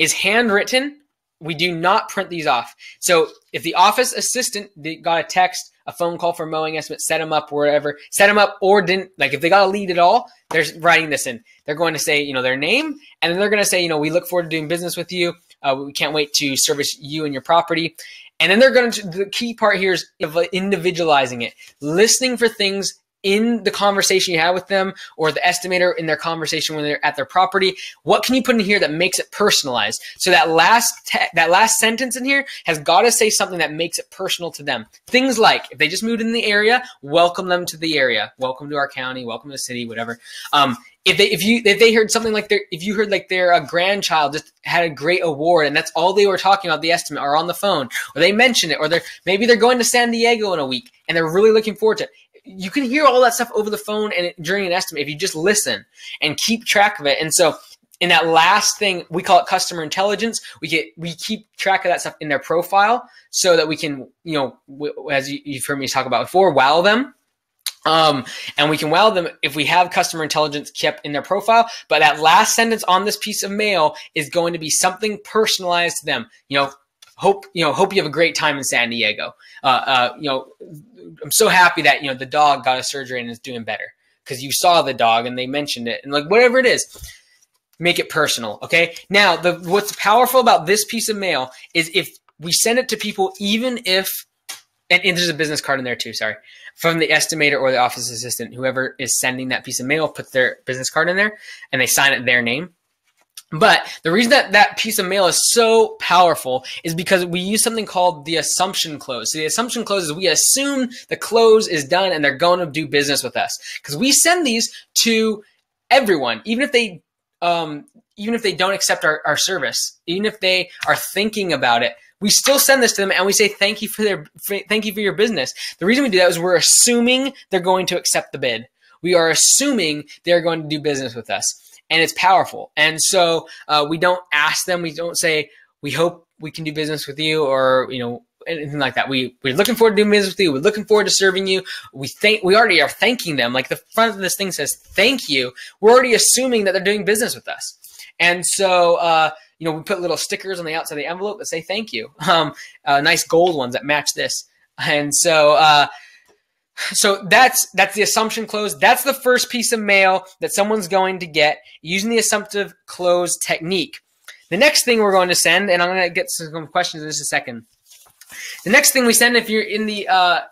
is handwritten. We do not print these off. So if the office assistant got a text, a phone call for mowing estimate, set them up wherever, set them up or didn't, like if they got a lead at all, they're writing this in. They're going to say, their name, and then they're going to say, we look forward to doing business with you. We can't wait to service you and your property. And then the key part here is individualizing it, listening for things in the conversation you have with them, or the estimator in their conversation when they're at their property. What can you put in here that makes it personalized? So that last sentence in here has got to say something that makes it personal to them. Things like, if they just moved in the area, welcome them to the area. Welcome to our county, welcome to the city, whatever. If they heard something like their grandchild just had a great award, and that's all they were talking about, the estimate, or on the phone, or they mentioned it, or maybe they're going to San Diego in a week and they're really looking forward to it. You can hear all that stuff over the phone and during an estimate if you just listen and keep track of it. And so in that last thing, we call it customer intelligence. We keep track of that stuff in their profile so that we can, as you've heard me talk about before, wow them. And we can wow them if we have customer intelligence kept in their profile. But that last sentence on this piece of mail is going to be something personalized to them. Hope you have a great time in San Diego. I'm so happy that the dog got a surgery and is doing better because you saw the dog and they mentioned it, and like whatever it is, make it personal. Okay. Now what's powerful about this piece of mail is if we send it to people, even if and there's a business card in there too, sorry, from the estimator or the office assistant. Whoever is sending that piece of mail puts their business card in there, and they sign it their name. But the reason that that piece of mail is so powerful is because we use something called the assumption close. So the assumption close is we assume the close is done and they're going to do business with us, because we send these to everyone, even if they don't accept our service, even if they are thinking about it. We still send this to them and we say thank you for your business. The reason we do that is we're assuming they're going to accept the bid. We are assuming they're going to do business with us. And it's powerful. And so we don't ask them. We don't say, we hope we can do business with you, or, you know, anything like that. We're looking forward to doing business with you. We're looking forward to serving you. We already are thanking them. Like the front of this thing says, thank you. We're already assuming that they're doing business with us. And so, you know, we put little stickers on the outside of the envelope that say thank you. Nice gold ones that match this. And so, so that's the assumption close. That's the first piece of mail that someone's going to get using the assumptive close technique. The next thing we're going to send, and I'm going to get some questions in just a second. The next thing we send, if you're in the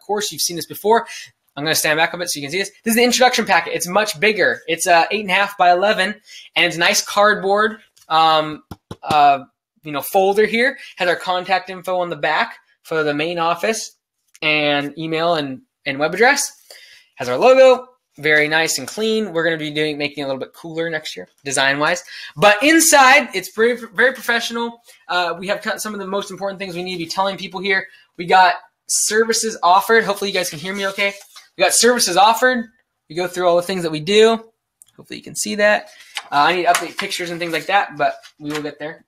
course, you've seen this before. I'm going to stand back a bit so you can see this. This is the introduction packet. It's much bigger. It's 8.5 by 11, and it's a nice cardboard, you know, folder here. Has our contact info on the back for the main office, and email and web address. Has our logo, very nice and clean. We're going to be making it a little bit cooler next year, design-wise. But inside, it's very, very professional. We have some of the most important things we need to be telling people here. We got services offered. Hopefully, you guys can hear me okay. We got services offered. We go through all the things that we do. Hopefully, you can see that. I need to update pictures and things like that, but we will get there.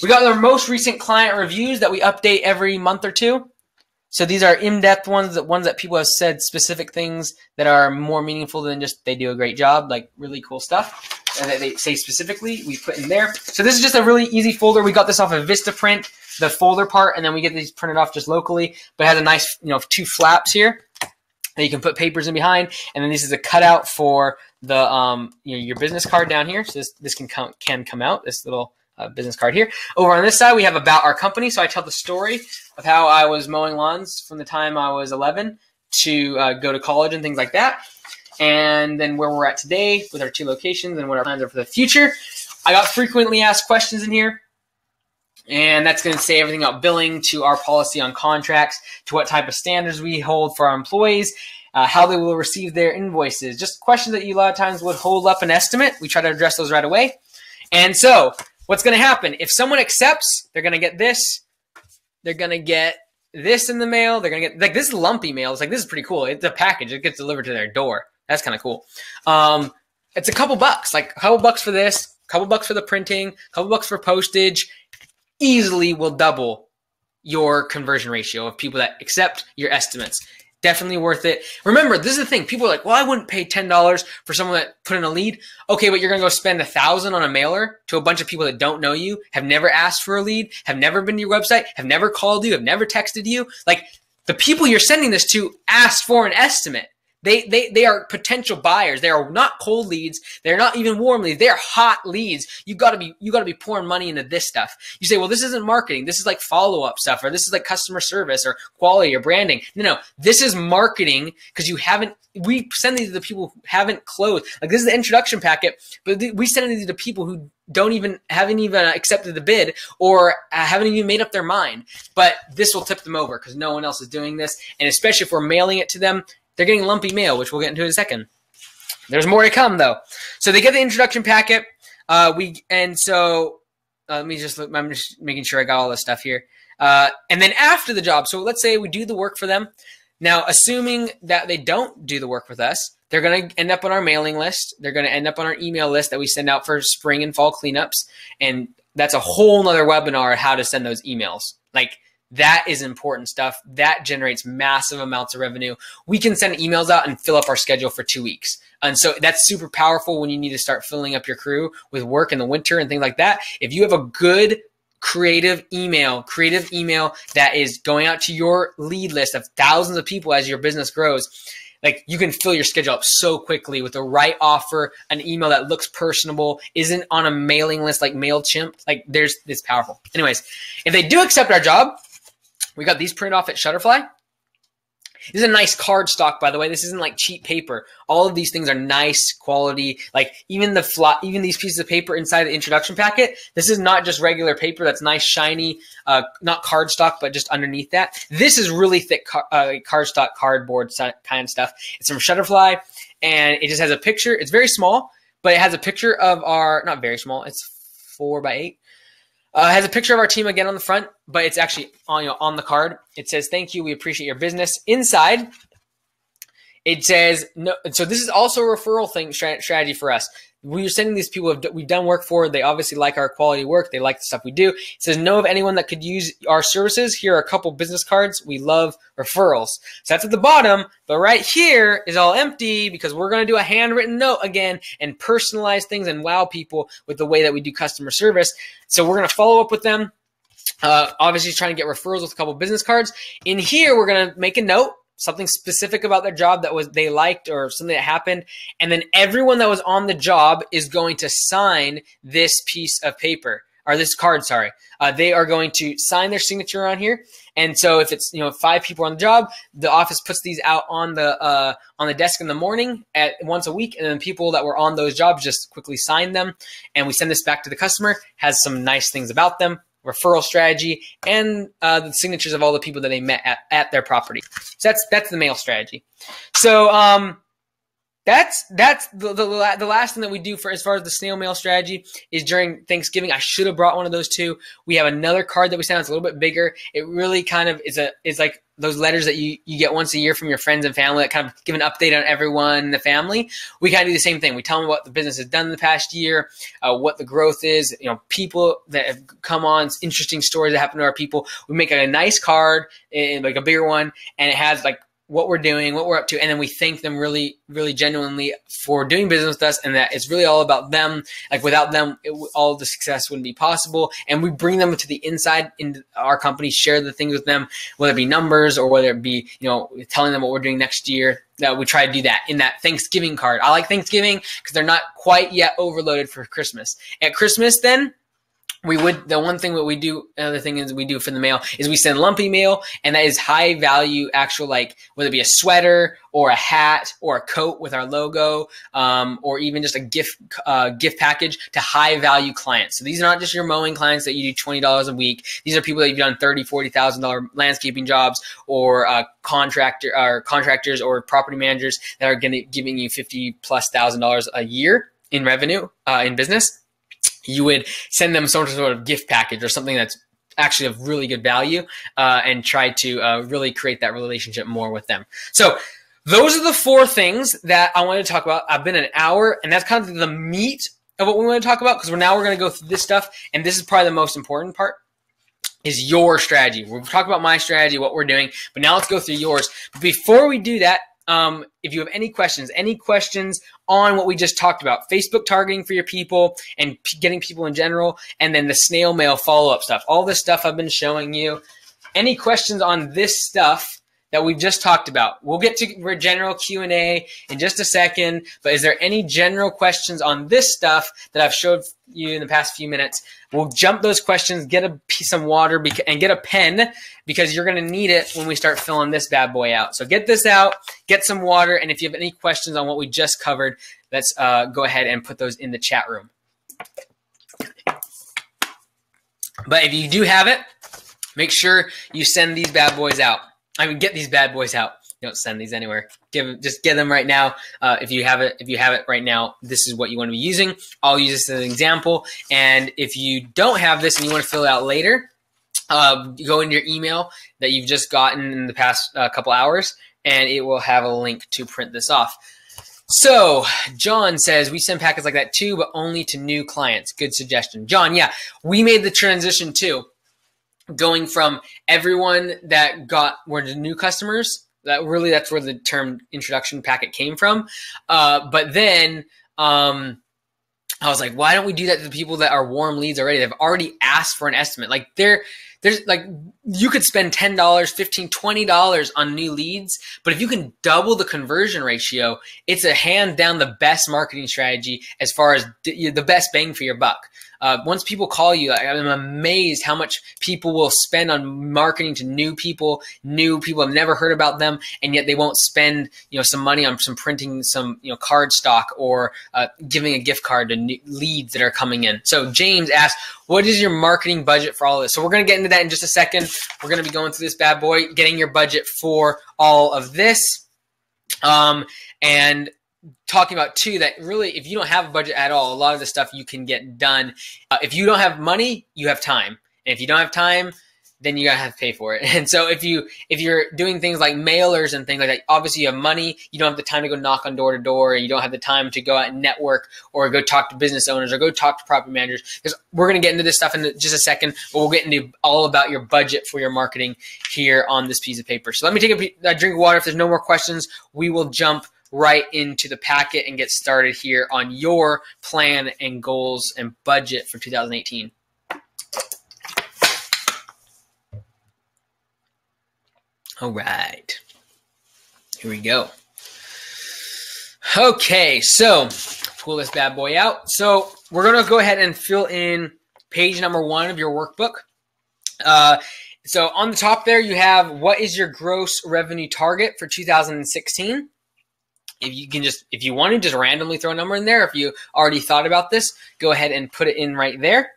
We got our most recent client reviews that we update every month or two. So these are in-depth ones that people have said specific things that are more meaningful than just they do a great job, like really cool stuff that they say specifically, we put in there. So this is just a really easy folder. We got this off of Vistaprint, the folder part, and then we get these printed off just locally. But it has a nice, you know, 2 flaps here that you can put papers in behind, and then this is a cutout for the you know, your business card down here. So this can come out, this little business card here. Over on this side, we have about our company. So I tell the story of how I was mowing lawns from the time I was 11 to go to college and things like that. And then where we're at today with our 2 locations and what our plans are for the future. I got frequently asked questions in here. And that's going to say everything about billing, to our policy on contracts, to what type of standards we hold for our employees, how they will receive their invoices. Just questions that you a lot of times would hold up an estimate. We try to address those right away. And so what's going to happen? If someone accepts, they're going to get this. They're going to get this in the mail. They're going to get, like, this is lumpy mail. It's like, this is pretty cool. It's a package. It gets delivered to their door. That's kind of cool. It's a couple bucks, like a couple bucks for this, a couple bucks for the printing, a couple bucks for postage. Easily will double your conversion ratio of people that accept your estimates. Definitely worth it. Remember, this is the thing. People are like, well, I wouldn't pay $10 for someone that put in a lead. Okay, but you're going to go spend $1,000 on a mailer to a bunch of people that don't know you, have never asked for a lead, have never been to your website, have never called you, have never texted you. Like, the people you're sending this to asked for an estimate. They are potential buyers. They are not cold leads. They're not even warm leads. They're hot leads. You gotta be pouring money into this stuff. You say, well, this isn't marketing. This is like follow-up stuff, or this is like customer service or quality or branding. No, this is marketing, because we send these to the people who haven't closed. Like, this is the introduction packet, but we send these to people who haven't even accepted the bid, or haven't even made up their mind. But this will tip them over because no one else is doing this. And especially if we're mailing it to them, they're getting lumpy mail, which we'll get into in a second. There's more to come, though. So they get the introduction packet. Let me just look. I'm just making sure I got all this stuff here. And then after the job, so let's say we do the work for them. Now, assuming that they don't do the work with us, they're going to end up on our mailing list. They're going to end up on our email list that we send out for spring and fall cleanups. And that's a whole nother webinar how to send those emails. Like, that is important stuff. That generates massive amounts of revenue. We can send emails out and fill up our schedule for 2 weeks. And so that's super powerful when you need to start filling up your crew with work in the winter and things like that. If you have a good creative email that is going out to your lead list of thousands of people as your business grows, like, you can fill your schedule up so quickly with the right offer, an email that looks personable, isn't on a mailing list like MailChimp. Like, it's powerful. Anyways, if they do accept our job, We got these printed off at Shutterfly. This is a nice card stock, by the way. This isn't like cheap paper. All of these things are nice quality. Like even these pieces of paper inside the introduction packet, this is not just regular paper that's nice, shiny, not card stock, but just underneath that. This is really thick card stock, cardboard kind of stuff. It's from Shutterfly, and it just has a picture. It's very small, but it has a picture of our, not very small, it's 4x8. It has a picture of our team again on the front, but it's actually on the card. It says, "Thank you. We appreciate your business." Inside, it says, "No." So this is also a referral strategy for us. We're sending these people we've done work for. They obviously like our quality work. They like the stuff we do. It says, "Know of anyone that could use our services? Here are a couple business cards. We love referrals." So that's at the bottom, but right here is all empty because we're going to do a handwritten note again and personalize things and wow people with the way that we do customer service. So we're going to follow up with them. Obviously trying to get referrals with a couple business cards. In here, we're going to make a note, something specific about their job that they liked or something that happened. And then everyone that was on the job is going to sign this piece of paper, or this card, sorry. They are going to sign their signature on here. And so if it's 5 people on the job, the office puts these out on the desk in the morning at once a week, and then people that were on those jobs just quickly sign them, and we send this back to the customer. Has some nice things about them, referral strategy, and the signatures of all the people that they met at their property. So that's the mail strategy. So that's the last thing that we do for as far as the snail mail strategy is during Thanksgiving. I should have brought one of those too. We have another card that we send. It's a little bit bigger. It really kind of is like those letters that you get once a year from your friends and family that kind of give an update on everyone in the family. We kind of do the same thing. We tell them what the business has done in the past year, what the growth is, people that have come on, interesting stories that happen to our people. We make a nice card, like a bigger one, and it has like what we're doing, what we're up to, and then we thank them really, really genuinely for doing business with us, and that it's really all about them. Like without them, all of the success wouldn't be possible. And we bring them to the inside into our company, share the things with them, whether it be numbers or whether it be, telling them what we're doing next year. We try to do that in that Thanksgiving card. I like Thanksgiving because they're not quite yet overloaded for Christmas. At Christmas, then, the one thing that we do, another thing is we do for the mail is we send lumpy mail, and that is high value, actual, like whether it be a sweater or a hat or a coat with our logo, or even just a gift package to high value clients. So these are not just your mowing clients that you do $20 a week. These are people that you've done $30,000, $40,000 landscaping jobs, or contractors or property managers that are giving you $50,000+ a year in revenue in business. You would send them some sort of gift package or something that's actually of really good value, and try to really create that relationship more with them. So those are the 4 things that I wanted to talk about. I've been an hour, and that's kind of the meat of what we want to talk about, because now we're going to go through this stuff, and this is probably the most important part, is your strategy. We'll talk about my strategy, what we're doing, but now let's go through yours. But before we do that, if you have any questions on what we just talked about, Facebook targeting for your people and getting people in general, and then the snail mail follow-up stuff, all this stuff I've been showing you, any questions on this stuff that we've just talked about? We'll get to general Q&A in just a second, but is there any general questions on this stuff that I've showed you in the past few minutes? We'll jump those questions, get some water, and get a pen, because you're going to need it when we start filling this bad boy out. So get this out, get some water, and if you have any questions on what we just covered, let's go ahead and put those in the chat room. But if you do have it, make sure you send these bad boys out. Get these bad boys out. Don't send these anywhere. Just get them right now. If you have it right now, this is what you want to be using. I'll use this as an example. And if you don't have this and you want to fill it out later, go into your email that you've just gotten in the past couple hours, and it will have a link to print this off. So John says, we send packets like that too, but only to new clients. Good suggestion. John, yeah, we made the transition too. Going from everyone that were the new customers, that's where the term introduction packet came from. But then I was like, why don't we do that to the people that are warm leads already? They've already asked for an estimate. Like there's like you could spend $10, $15, $20 on new leads, but if you can double the conversion ratio, it's a hand down the best marketing strategy as far as the best bang for your buck. Once people call you, I'm amazed how much people will spend on marketing to new people have never heard about them, and yet they won't spend, some money on some printing some, card stock or giving a gift card to new leads that are coming in. So James asked, what is your marketing budget for all of this? So we're going to get into that in just a second. We're going to be going through this bad boy, getting your budget for all of this. And talking about too, that really, if you don't have a budget at all, a lot of the stuff you can get done. If you don't have money, you have time. And if you don't have time, then you gotta have to pay for it. And so if you're doing things like mailers and things like that, obviously you have money, you don't have the time to go knock on door to door, and you don't have the time to go out and network or go talk to business owners or go talk to property managers. Because we're gonna get into this stuff in just a second, but we'll get into all about your budget for your marketing here on this piece of paper. So let me take a drink of water. If there's no more questions, we will jump right into the packet and get started here on your plan and goals and budget for 2018. All right, here we go. Okay, so pull this bad boy out. So we're going to go ahead and fill in page number 1 of your workbook. So on the top there, you have what is your gross revenue target for 2016. If you want to just randomly throw a number in there, if you already thought about this, go ahead and put it in right there.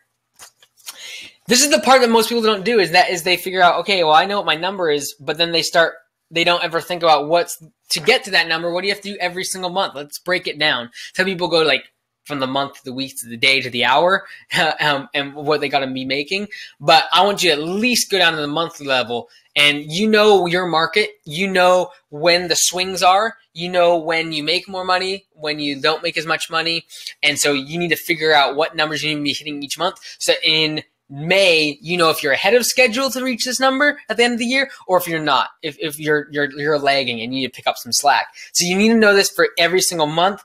This is the part that most people don't do, is they figure out, okay, well, I know what my number is, but then they don't ever think about what's to get to that number. What do you have to do every single month? Let's break it down. Some people go like from the month to the week to the day to the hour, and what they got to be making. But I want you to at least go down to the monthly level, and you know your market. You know when the swings are. You know when you make more money, when you don't make as much money. And so you need to figure out what numbers you need to be hitting each month. So in May, if you're ahead of schedule to reach this number at the end of the year, or if you're not, if you're lagging and you need to pick up some slack. So you need to know this for every single month.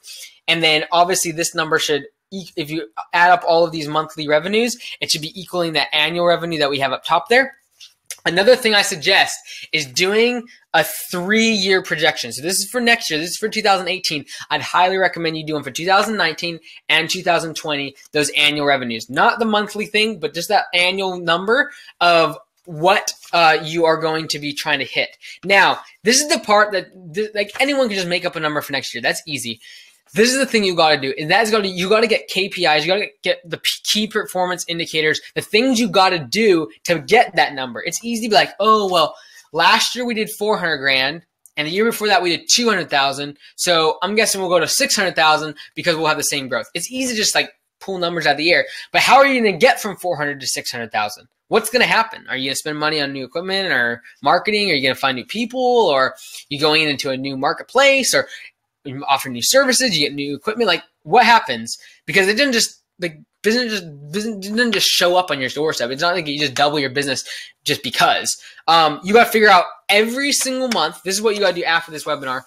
And then obviously this number should, if you add up all of these monthly revenues, it should be equaling that annual revenue that we have up top there. Another thing I suggest is doing a 3-year projection. So this is for next year. This is for 2018. I'd highly recommend you do them for 2019 and 2020, those annual revenues. Not the monthly thing, but just that annual number of what you are going to be trying to hit. Now, this is the part that like anyone can just make up a number for next year. That's easy. This is the thing you got to do, and that's you got to get KPIs. You got to get the key performance indicators, the things you got to do to get that number. It's easy to be like, oh, well, last year we did 400 grand, and the year before that we did 200,000. So I'm guessing we'll go to 600,000 because we'll have the same growth. It's easy to just like pull numbers out of the air. But how are you going to get from 400 to 600,000? What's going to happen? Are you going to spend money on new equipment or marketing? Are you going to find new people, or are you going into a new marketplace, or you offer new services, you get new equipment? Like, what happens? Because it didn't just, like, business didn't just show up on your doorstep. It's not like you just double your business just because. You got to figure out every single month. This is what you got to do after this webinar.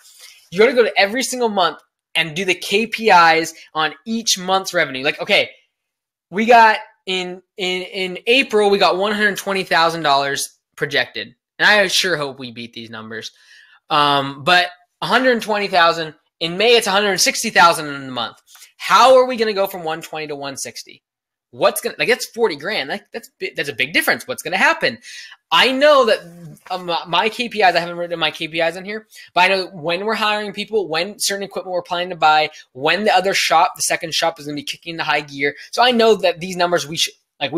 You got to go to every single month and do the KPIs on each month's revenue. Like, okay, we got in April, we got $120,000 projected, and I sure hope we beat these numbers. But 120,000. In May, it's 160,000 in a month. How are we going to go from 120 to 160? What's going to, like, that's 40 grand. That's a big difference. What's going to happen? I know that my KPIs, I haven't written my KPIs in here, but I know when we're hiring people, when certain equipment we're planning to buy, when the other shop, the second shop, is going to be kicking into high gear. So I know that these numbers, we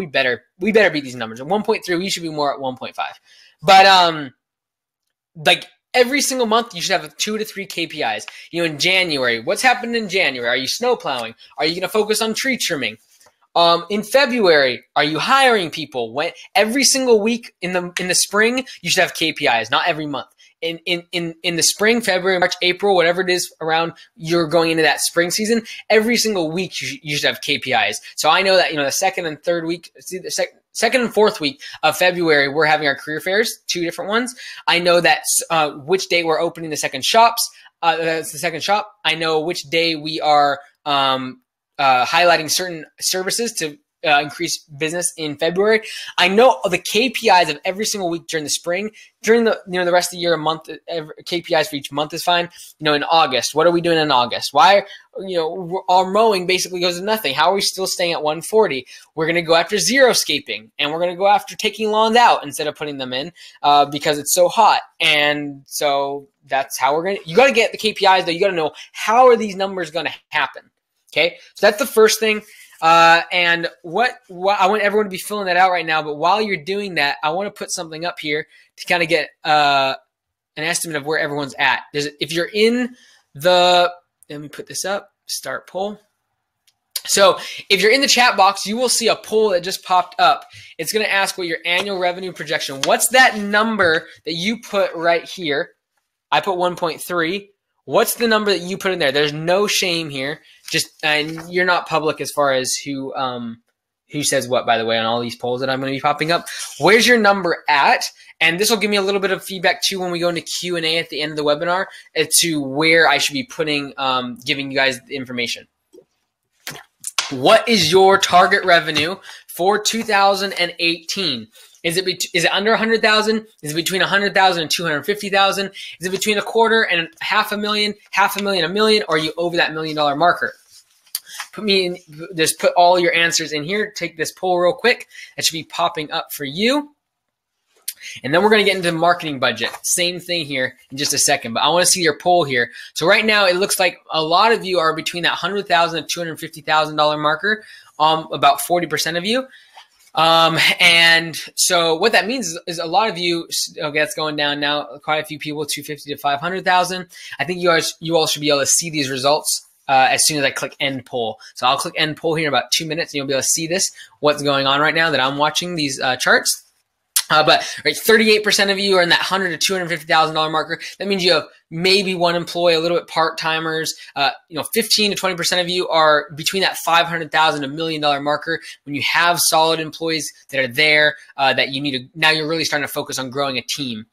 better beat these numbers. At 1.3, we should be more at 1.5. But, like, every single month, you should have 2 to 3 KPIs. In January, what's happened in January? Are you snow plowing? Are you going to focus on tree trimming? In February, are you hiring people? Every single week in the spring, you should have KPIs, not every month. In the spring, February, March, April, whatever it is around you're going into that spring season, every single week you should have KPIs. So I know that, the second and third week, second and fourth week of February, we're having our career fairs, 2 different ones. I know that which day we're opening the second shops. That's the second shop. I know which day we are highlighting certain services to increase business in February. I know the KPIs of every single week during the spring. During the the rest of the year, a month, KPIs for each month is fine. In August, what are we doing in August? Why our mowing basically goes to nothing. How are we still staying at 140? We're going to go after xeriscaping, and we're going to go after taking lawns out instead of putting them in because it's so hot. And so that's how we're going to. You got to get the KPIs though. You got to know how are these numbers going to happen. Okay, so that's the first thing. And what I want everyone to be filling that out right now. But while you're doing that, I want to put something up here to kind of get an estimate of where everyone's at. If you're in the, let me put this up, start poll. So if you're in the chat box, you will see a poll that just popped up. It's going to ask what your annual revenue projection. What's that number that you put right here? I put 1.3. What's the number that you put in there? There's no shame here. And you're not public as far as who says what, by the way, on all these polls that I'm going to be popping up. Where's your number at? And this will give me a little bit of feedback too when we go into Q&A at the end of the webinar as to where I should be putting, giving you guys the information. What is your target revenue for 2018? Is it under 100,000? Is it between 100,000 and 250,000? Is it between a quarter and $500,000, $500,000, $1 million, or are you over that $1 million marker? Just put all your answers in here. Take this poll real quick. That should be popping up for you. And then we're going to get into marketing budget. Same thing here in just a second, but I want to see your poll here. So right now it looks like a lot of you are between that $100,000 and $250,000 marker. About 40% of you. And so what that means is a lot of you, okay, that's going down now. Quite a few people, 250 to 500,000. I think you all should be able to see these results as soon as I click end poll. So I'll click end poll here in about 2 minutes, and you'll be able to see what's going on right now that I'm watching these charts. But 38% of you are in that $100,000 to $250,000 marker. That means you have maybe one employee, a little bit part-timers. 15 to 20% of you are between that $500,000 to $1 million marker. When you have solid employees that are there, that you need to, now you're really starting to focus on growing a team.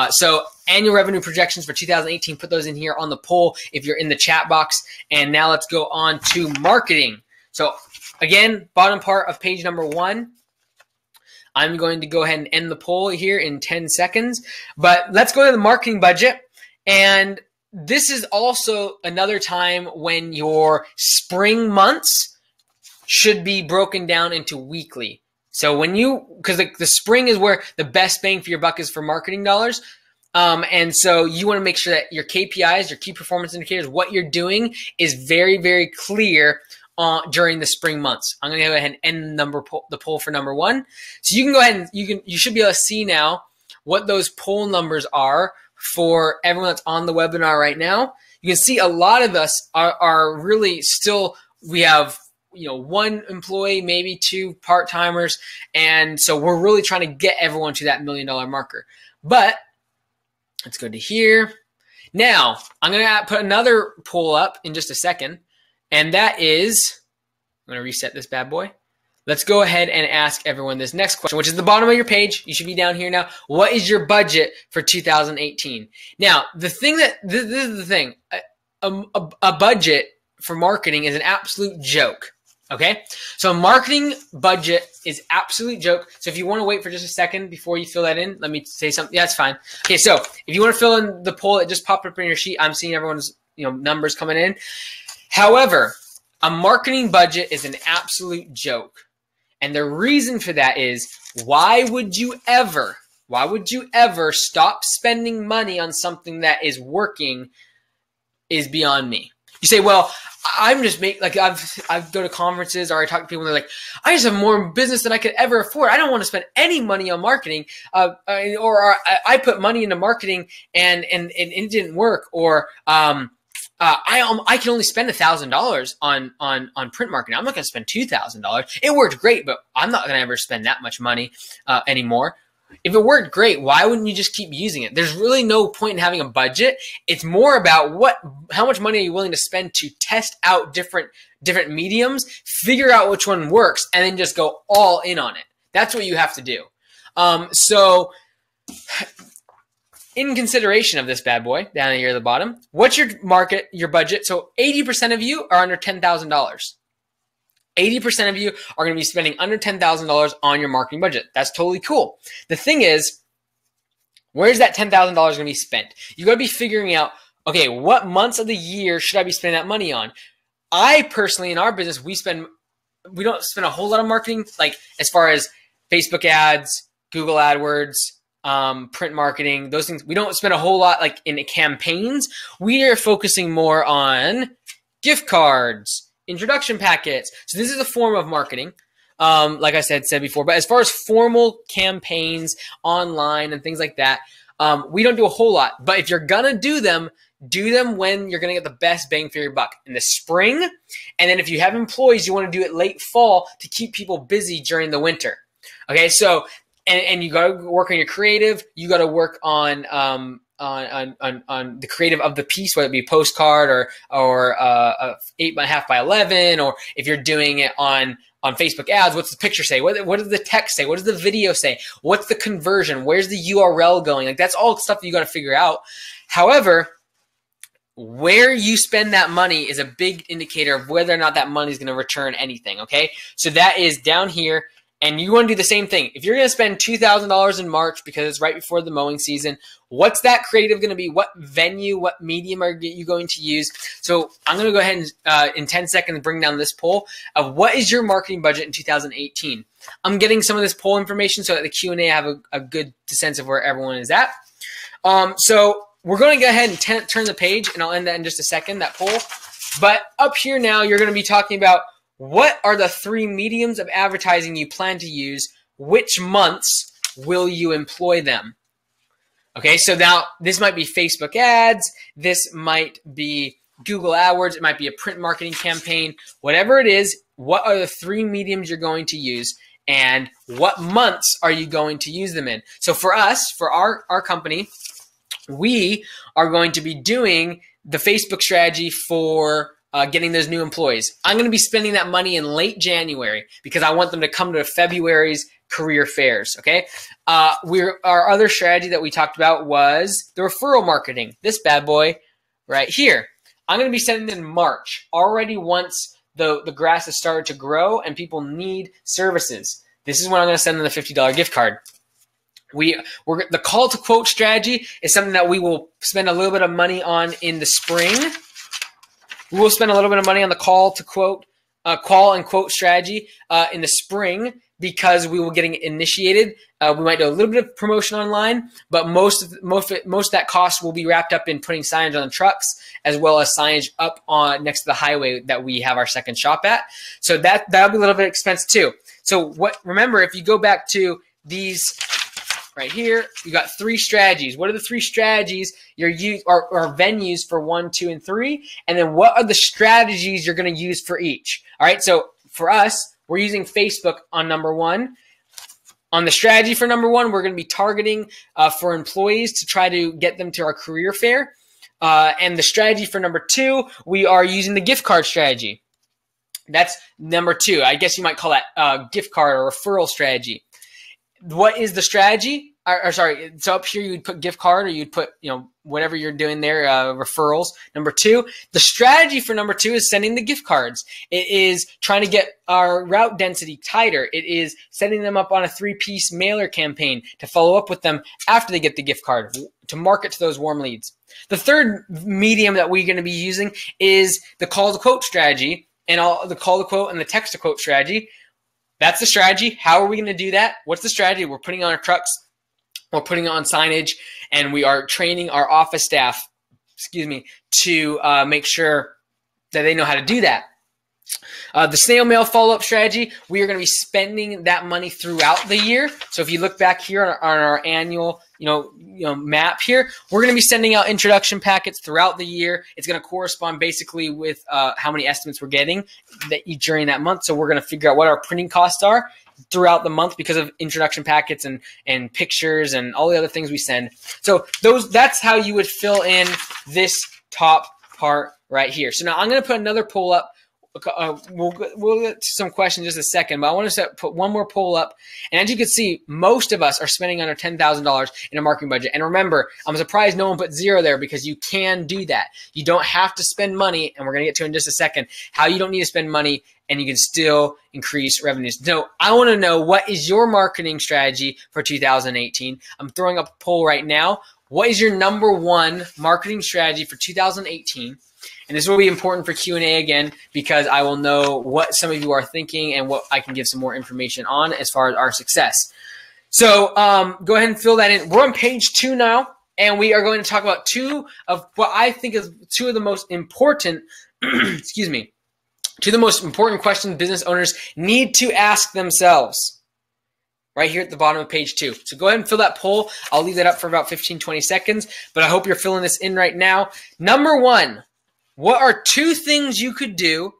So annual revenue projections for 2018, put those in here on the poll if you're in the chat box. And now let's go on to marketing. So again, bottom part of page number 1. I'm going to go ahead and end the poll here in 10 seconds. But let's go to the marketing budget. And this is also another time when your spring months should be broken down into weekly. So because the spring is where the best bang for your buck is for marketing dollars. And so you want to make sure that your KPIs, your key performance indicators, what you're doing is very, very clear during the spring months. I'm going to go ahead and end the poll for number 1. So you can go ahead and you should be able to see now what those poll numbers are for everyone that's on the webinar right now. You can see a lot of us are really still, we have one employee, maybe 2 part-timers, and so we're really trying to get everyone to that $1 million marker. But let's go to here. Now, I'm going to put another poll up in just a second. And that is, I'm going to reset this bad boy. Let's go ahead and ask everyone this next question, which is the bottom of your page. You should be down here now. What is your budget for 2018? Now, this is the thing. A budget for marketing is an absolute joke. Okay? So a marketing budget is absolute joke. So if you want to wait for just a second before you fill that in, let me say something. Yeah, that's fine. Okay, so if you want to fill in the poll that just popped up in your sheet, I'm seeing everyone's numbers coming in. However, a marketing budget is an absolute joke. And the reason for that is, why would you ever stop spending money on something that is working is beyond me. You say, well, I'm just I go to conferences or I talk to people and they're like, I just have more business than I could ever afford. I don't want to spend any money on marketing. Or I put money into marketing and it didn't work. Or, I can only spend $1,000 on print marketing. I'm not going to spend $2,000. It worked great, but I'm not going to ever spend that much money anymore. If it worked great, why wouldn't you just keep using it? There's really no point in having a budget. It's more about how much money are you willing to spend to test out different mediums, figure out which one works, and then just go all in on it. That's what you have to do. So in consideration of this bad boy down here at the bottom, what's your budget? So 80% of you are under $10,000. 80% of you are going to be spending under $10,000 on your marketing budget. That's totally cool. The thing is, where's that $10,000 going to be spent? You got to be figuring out, okay, what months of the year should I be spending that money on? I personally, in our business, we don't spend a whole lot of marketing, like as far as Facebook ads, Google AdWords, print marketing, those things. We don't spend a whole lot like in campaigns. We are focusing more on gift cards, introduction packets. So this is a form of marketing, like I said before. But as far as formal campaigns online and things like that, we don't do a whole lot. But if you're gonna do them when you're gonna get the best bang for your buck, in the spring. And then if you have employees, you want to do it late fall to keep people busy during the winter. Okay, so and you got to work on your creative. You got to work on the creative of the piece, whether it be a postcard or a 8.5 by 11, or if you're doing it on Facebook ads, what's the picture say? What does the text say? What does the video say? What's the conversion? Where's the URL going? Like, that's all stuff that you got to figure out. However, where you spend that money is a big indicator of whether or not that money is going to return anything. Okay, so that is down here. And you want to do the same thing. If you're going to spend $2,000 in March because it's right before the mowing season, what's that creative going to be? What venue, what medium are you going to use? So I'm going to go ahead and in 10 seconds bring down this poll of what is your marketing budget in 2018. I'm getting some of this poll information so that the Q&A I have a good sense of where everyone is at. So we're going to go ahead and turn the page, and I'll end that in just a second, that poll. But up here now, you're going to be talking about what are the 3 mediums of advertising you plan to use? Which months will you employ them? Okay, so now this might be Facebook ads. This might be Google AdWords. It might be a print marketing campaign. Whatever it is, what are the 3 mediums you're going to use? And what months are you going to use them in? So for us, for our company, we are going to be doing the Facebook strategy for getting those new employees. I'm going to be spending that money in late January because I want them to come to February's career fairs. Okay. Our other strategy that we talked about was the referral marketing. This bad boy right here. I'm going to be sending it in March, already once the grass has started to grow and people need services. This is when I'm going to send them the $50 gift card. The call to quote strategy is something that we will spend a little bit of money on in the spring. We will spend a little bit of money on the call and quote strategy in the spring because we will getting initiated. We might do a little bit of promotion online, but most of that cost will be wrapped up in putting signage on the trucks as well as signage up on next to the highway that we have our second shop at. So that'll be a little bit expensive too. So remember, if you go back to these right here, you got 3 strategies. What are the 3 strategies or venues for 1, 2, and 3? And then what are the strategies you're going to use for each? All right. So for us, we're using Facebook on number 1. On the strategy for number 1, we're going to be targeting for employees to try to get them to our career fair. And the strategy for number 2, we are using the gift card strategy. That's number 2. I guess you might call that gift card or referral strategy. What is the strategy? Sorry, so up here you'd put gift card, or you'd put, whatever you're doing there, referrals. Number 2, the strategy for number 2 is sending the gift cards. It is trying to get our route density tighter. It is setting them up on a 3-piece mailer campaign to follow up with them after they get the gift card, to market to those warm leads. The third medium that we're going to be using is the call to quote strategy, and the call to quote and the text to quote strategy. That's the strategy. How are we going to do that? What's the strategy? We're putting on our trucks, we're putting on signage, and we are training our office staff, to make sure that they know how to do that. The snail mail follow-up strategy, we are going to be spending that money throughout the year. So if you look back here on our annual map here, we're going to be sending out introduction packets throughout the year. It's going to correspond basically with how many estimates we're getting during that month. So we're going to figure out what our printing costs are throughout the month because of introduction packets and pictures and all the other things we send. So that's how you would fill in this top part right here. So now I'm going to put another poll up we'll get to some questions in just a second, but I want to put one more poll up. And as you can see, most of us are spending under $10,000 in a marketing budget. And remember, I'm surprised no one put zero there, because you can do that. You don't have to spend money, and we're going to get to in just a second how you don't need to spend money and you can still increase revenues. So I want to know, what is your marketing strategy for 2018? I'm throwing up a poll right now. What is your number one marketing strategy for 2018? And this will be important for Q&A again, because I will know what some of you are thinking and what I can give some more information on as far as our success. So go ahead and fill that in. We're on page 2 now, and we are going to talk about two of what I think is two of the most important, excuse me, two of the most important questions business owners need to ask themselves. Right here at the bottom of page 2. So go ahead and fill that poll. I'll leave that up for about 15, 20 seconds, but I hope you're filling this in right now. Number one, what are 2 things you could do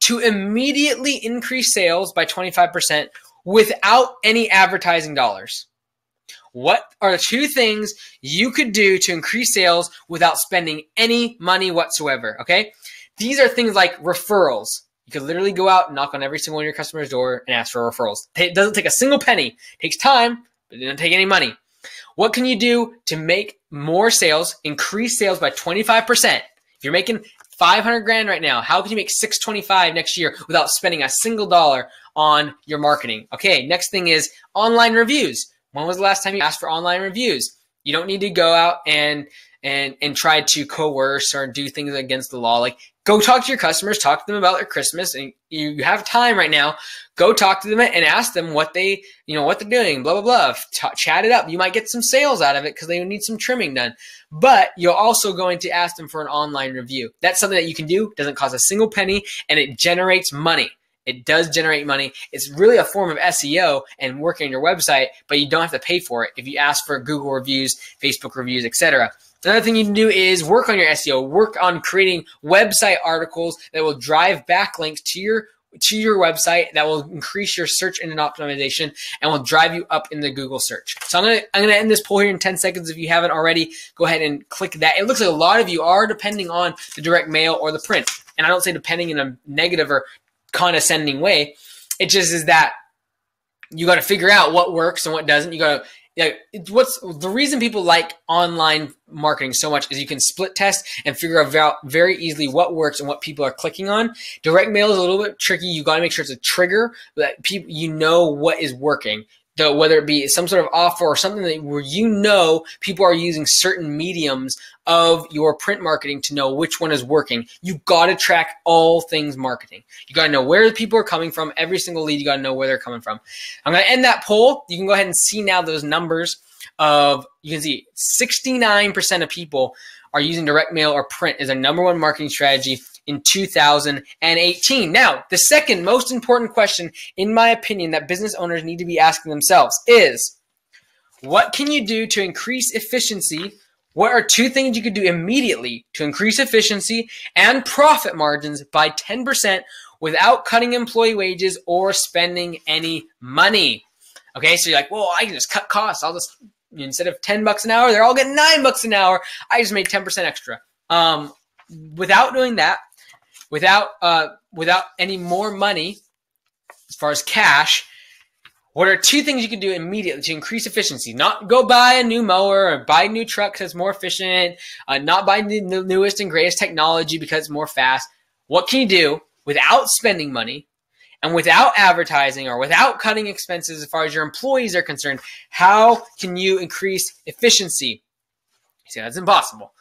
to immediately increase sales by 25% without any advertising dollars? What are the 2 things you could do to increase sales without spending any money whatsoever? Okay? These are things like referrals. You could literally go out and knock on every single one of your customers' door and ask for referrals. It doesn't take a single penny. It takes time, but it doesn't take any money. What can you do to make more sales, increase sales by 25%? If you're making 500 grand right now, how can you make 625 next year without spending a single dollar on your marketing? Okay, next thing is online reviews. When was the last time you asked for online reviews? You don't need to go out and try to coerce or do things against the law. Like, go talk to your customers, talk to them about their Christmas, and you have time right now. Go talk to them and ask them what they, what they're doing, blah, blah, blah. Chat it up. You might get some sales out of it because they need some trimming done. But you're also going to ask them for an online review. That's something that you can do. Doesn't cost a single penny, and it generates money. It does generate money. It's really a form of SEO and working on your website, but you don't have to pay for it if you ask for Google reviews, Facebook reviews, etc. Another thing you can do is work on your SEO, work on creating website articles that will drive backlinks to your website, that will increase your search engine optimization and will drive you up in the Google search. So I'm gonna end this poll here in 10 seconds. If you haven't already, go ahead and click that. It looks like a lot of you are depending on the direct mail or the print. And I don't say depending in a negative or condescending way. It just is that you got to figure out what works and what doesn't. You got to what's the reason people like online marketing so much is you can split test and figure out very easily what works and what people are clicking on. Direct mail is a little bit tricky. You got to make sure it's a trigger that people, what is working. Whether it be some sort of offer or something where people are using certain mediums of your print marketing to know which one is working. You got to track all things marketing. You got to know where the people are coming from. Every single lead, you got to know where they're coming from. I'm going to end that poll. You can go ahead and see now those numbers you can see 69% of people are using direct mail or print as their number one marketing strategy in 2018. Now, the second most important question, in my opinion, that business owners need to be asking themselves is, what can you do to increase efficiency? What are 2 things you could do immediately to increase efficiency and profit margins by 10% without cutting employee wages or spending any money? Okay, so you're like, well, I can just cut costs. I'll just, instead of $10 an hour, they're all getting $9 an hour. I just made 10% extra. Without doing that, without any more money, as far as cash, what are 2 things you can do immediately to increase efficiency? Not go buy a new mower or buy a new truck because it's more efficient, not buy the newest and greatest technology because it's more fast. What can you do without spending money and without advertising or without cutting expenses as far as your employees are concerned? How can you increase efficiency? You see, that's impossible.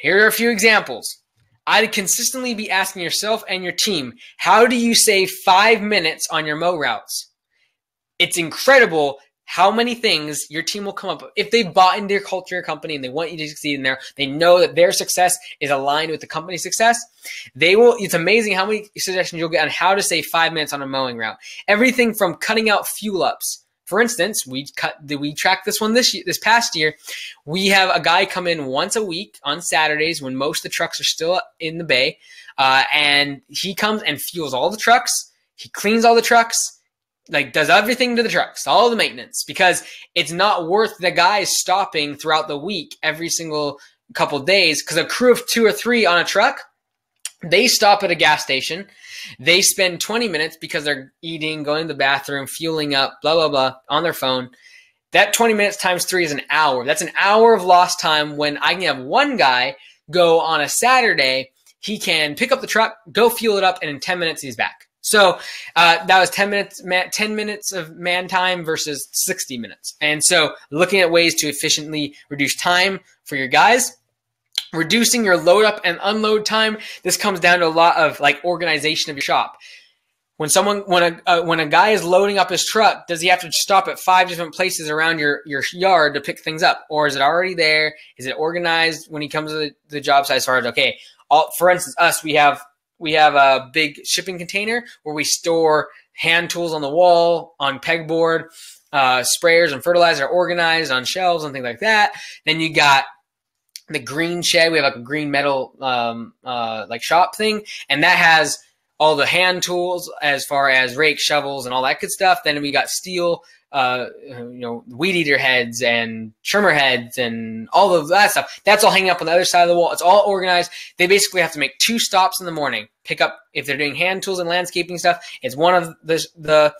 Here are a few examples. I'd consistently be asking yourself and your team, how do you save 5 minutes on your mow routes? It's incredible how many things your team will come up with. If they've bought into your culture, your company, and they want you to succeed in there, they know that their success is aligned with the company's success. It's amazing how many suggestions you'll get on how to save 5 minutes on a mowing route. Everything from cutting out fuel ups. For instance, we tracked this one this past year. We have a guy come in once a week on Saturdays when most of the trucks are still in the bay, and he comes and fuels all the trucks. He cleans all the trucks, does everything to the trucks, all the maintenance, because it's not worth the guys stopping throughout the week every single couple days, because a crew of 2 or 3 on a truck, They stop at a gas station. They spend 20 minutes because they're eating, going to the bathroom, fueling up, blah, blah, blah, on their phone. That 20 minutes times 3 is an hour. That's an hour of lost time when I can have one guy go on a Saturday. He can pick up the truck, go fuel it up, and in 10 minutes he's back. So that was 10 minutes of man time versus 60 minutes. And so looking at ways to efficiently reduce time for your guys. Reducing your load up and unload time. This comes down to a lot of like organization of your shop. When a guy is loading up his truck, does he have to stop at 5 different places around your yard to pick things up? Or is it already there? Is it organized when he comes to the job site as far as, okay, for instance, we have a big shipping container where we store hand tools on the wall, on pegboard, sprayers and fertilizer are organized on shelves and things like that. Then you got the green shed. We have like a green metal like shop thing, and that has all the hand tools as far as rakes, shovels, and all that good stuff. Then we got steel, weed eater heads and trimmer heads and all of that stuff. That's all hanging up on the other side of the wall. It's all organized. They basically have to make 2 stops in the morning. Pick up, if they're doing hand tools and landscaping stuff, it's one of the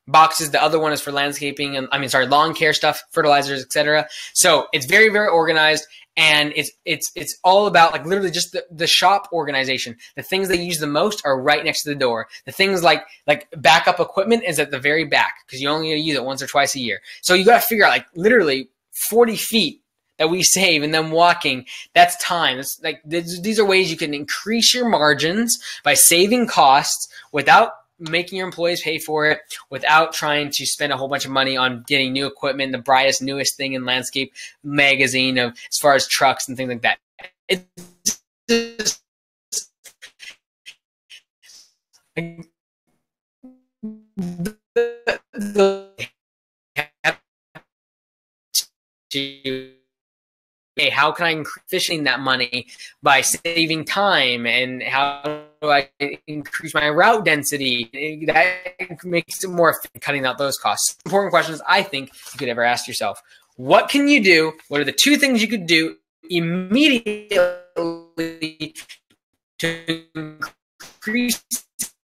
boxes. The other one is for landscaping and lawn care stuff, fertilizers, etc. So it's very, very organized, and it's all about like literally just the shop organization. The things they use the most are right next to the door. The things like backup equipment is at the very back because you only use it once or twice a year. So you got to figure out like literally 40 feet that we save and then walking. That's time. It's like these are ways you can increase your margins by saving costs without making your employees pay for it, without trying to spend a whole bunch of money on getting new equipment, the brightest, newest thing in landscape magazine of as far as trucks and things like that. It's just, hey, how can I increase that money by saving time, and how do I increase my route density? That makes it more efficient, cutting out those costs. Important questions I think you could ever ask yourself. What can you do? What are the 2 things you could do immediately to increase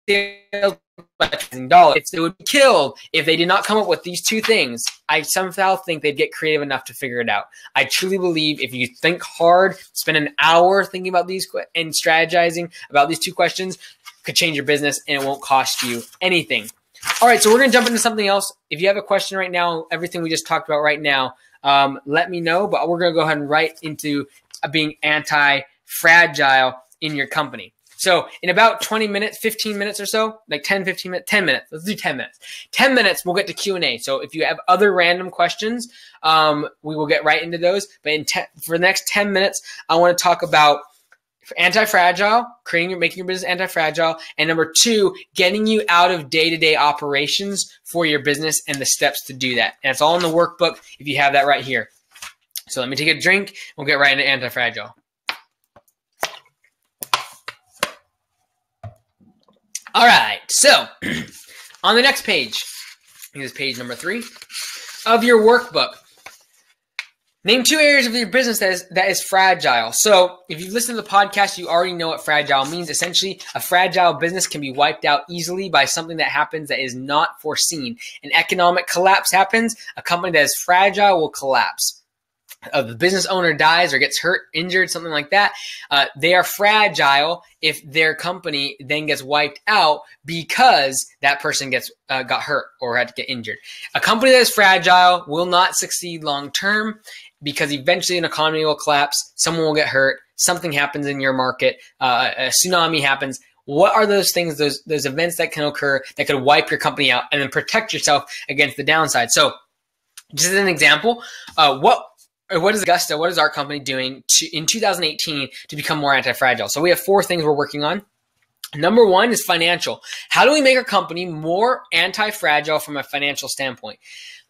sales by $1,000? If they would be killed if they did not come up with these 2 things. I somehow think they'd get creative enough to figure it out. I truly believe if you think hard, spend an hour thinking about these and strategizing about these 2 questions, could change your business and it won't cost you anything. All right, so we're going to jump into something else. If you have a question right now, everything we just talked about right now, let me know. But we're going to go ahead and right into being anti-fragile in your company. So in about 20 minutes, 15 minutes or so, like 10, 15 minutes, 10 minutes. Let's do 10 minutes. 10 minutes, we'll get to Q&A. So if you have other random questions, we will get right into those. But for the next 10 minutes, I want to talk about anti-fragile, making your business anti-fragile, and number 2, getting you out of day-to-day operations for your business and the steps to do that. And it's all in the workbook if you have that right here. So let me take a drink. We'll get right into anti-fragile. All right, so on the next page, this is page number 3 of your workbook. Name 2 areas of your business that is fragile. So if you've listened to the podcast, you already know what fragile means. Essentially, a fragile business can be wiped out easily by something that happens that is not foreseen. An economic collapse happens. A company that is fragile will collapse. The business owner dies or gets hurt, injured, something like that. They are fragile if their company then gets wiped out because that person got hurt or had to get injured. A company that is fragile will not succeed long term because eventually an economy will collapse, someone will get hurt, something happens in your market, a tsunami happens. What are those things, those events that can occur that could wipe your company out and then protect yourself against the downside? So just as an example, what is Augusta, what is our company doing in 2018 to become more anti-fragile? So we have 4 things we're working on. Number 1 is financial. How do we make our company more anti-fragile from a financial standpoint?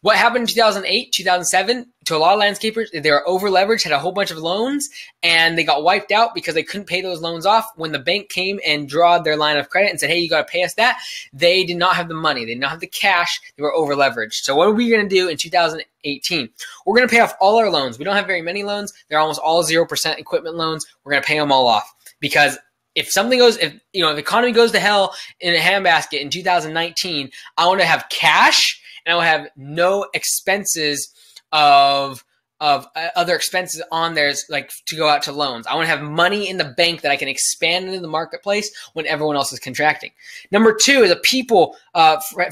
What happened in 2008, 2007 to a lot of landscapers, they were over-leveraged, had a whole bunch of loans, and they got wiped out because they couldn't pay those loans off. When the bank came and drawed their line of credit and said, hey, you got to pay us that, they did not have the money. They did not have the cash. They were over-leveraged. So what are we going to do in 2018? We're going to pay off all our loans. We don't have very many loans. They're almost all 0% equipment loans. We're going to pay them all off because if something goes, if the economy goes to hell in a handbasket in 2019, I want to have cash and I want to have no expenses of other expenses on there, like to go out to loans. I want to have money in the bank that I can expand into the marketplace when everyone else is contracting. Number two is a people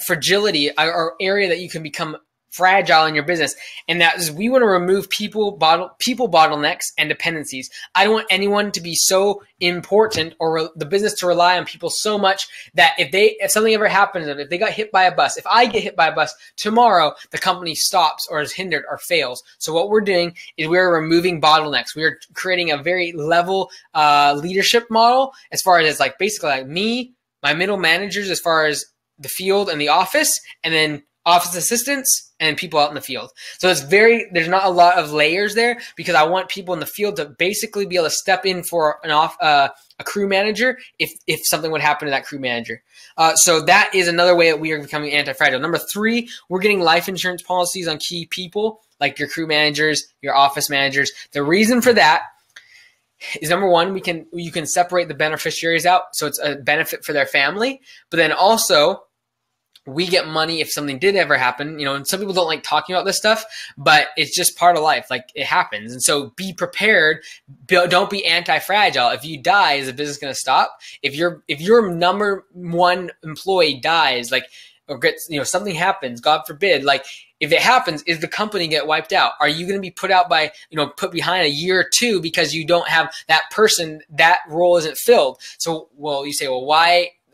fragility, or area that you can become fragile in your business, and that is we want to remove people bottlenecks and dependencies. I don't want anyone to be so important or the business to rely on people so much that if something ever happens, if they got hit by a bus, if I get hit by a bus tomorrow, the company stops or is hindered or fails. So what we're doing is we're removing bottlenecks. We are creating a very level leadership model as far as it's like basically like me, my middle managers as far as the field and the office, and then office assistants and people out in the field. So there's not a lot of layers there because I want people in the field to basically be able to step in for a crew manager if something would happen to that crew manager. So that is another way that we are becoming anti-fragile. Number three, we're getting life insurance policies on key people like your crew managers, your office managers. The reason for that is number one, you can separate the beneficiaries out so it's a benefit for their family, but then also we get money if something did ever happen, and some people don't like talking about this stuff, but it's just part of life. Like it happens. And so be prepared. Don't be anti-fragile. If you die, is the business going to stop? If your number one employee dies, or gets, something happens, God forbid, if it happens, is the company get wiped out? Are you going to be put out by, put behind a year or two because you don't have that person, that role isn't filled? So, you say,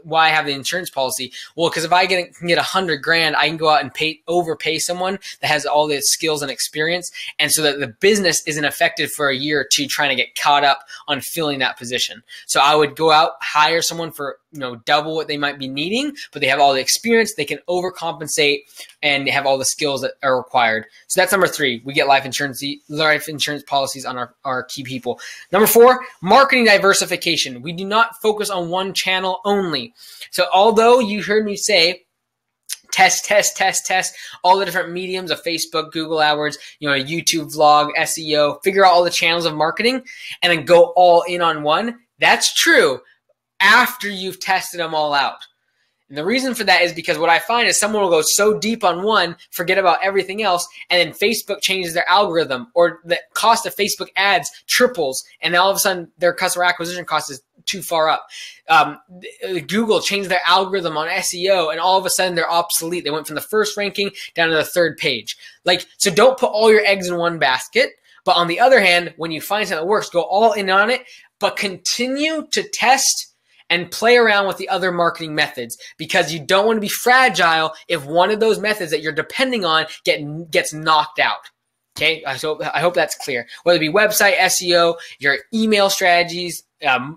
why have the insurance policy? Well, because if I can get $100,000, I can go out and overpay someone that has all the skills and experience, and so that the business isn't affected for a year or two trying to get caught up on filling that position. So I would go out, hire someone for double what they might be needing, but they have all the experience, they can overcompensate, and they have all the skills that are required. So that's number three. We get life insurance policies on our key people. Number four, marketing diversification. We do not focus on one channel only. So although you heard me say test all the different mediums of Facebook, Google AdWords, a YouTube vlog, SEO, figure out all the channels of marketing and then go all in on one. That's true after you've tested them all out. And the reason for that is because what I find is someone will go so deep on one, forget about everything else, and then Facebook changes their algorithm, or the cost of Facebook ads triples, and then all of a sudden their customer acquisition cost is too far up. Google changed their algorithm on SEO, and all of a sudden they're obsolete. They went from the first ranking down to the third page. So don't put all your eggs in one basket. But on the other hand, when you find something that works, go all in on it, but continue to test and play around with the other marketing methods, because you don't want to be fragile if one of those methods that you're depending on gets knocked out. Okay, I hope that's clear. Whether it be website, SEO, your email strategies,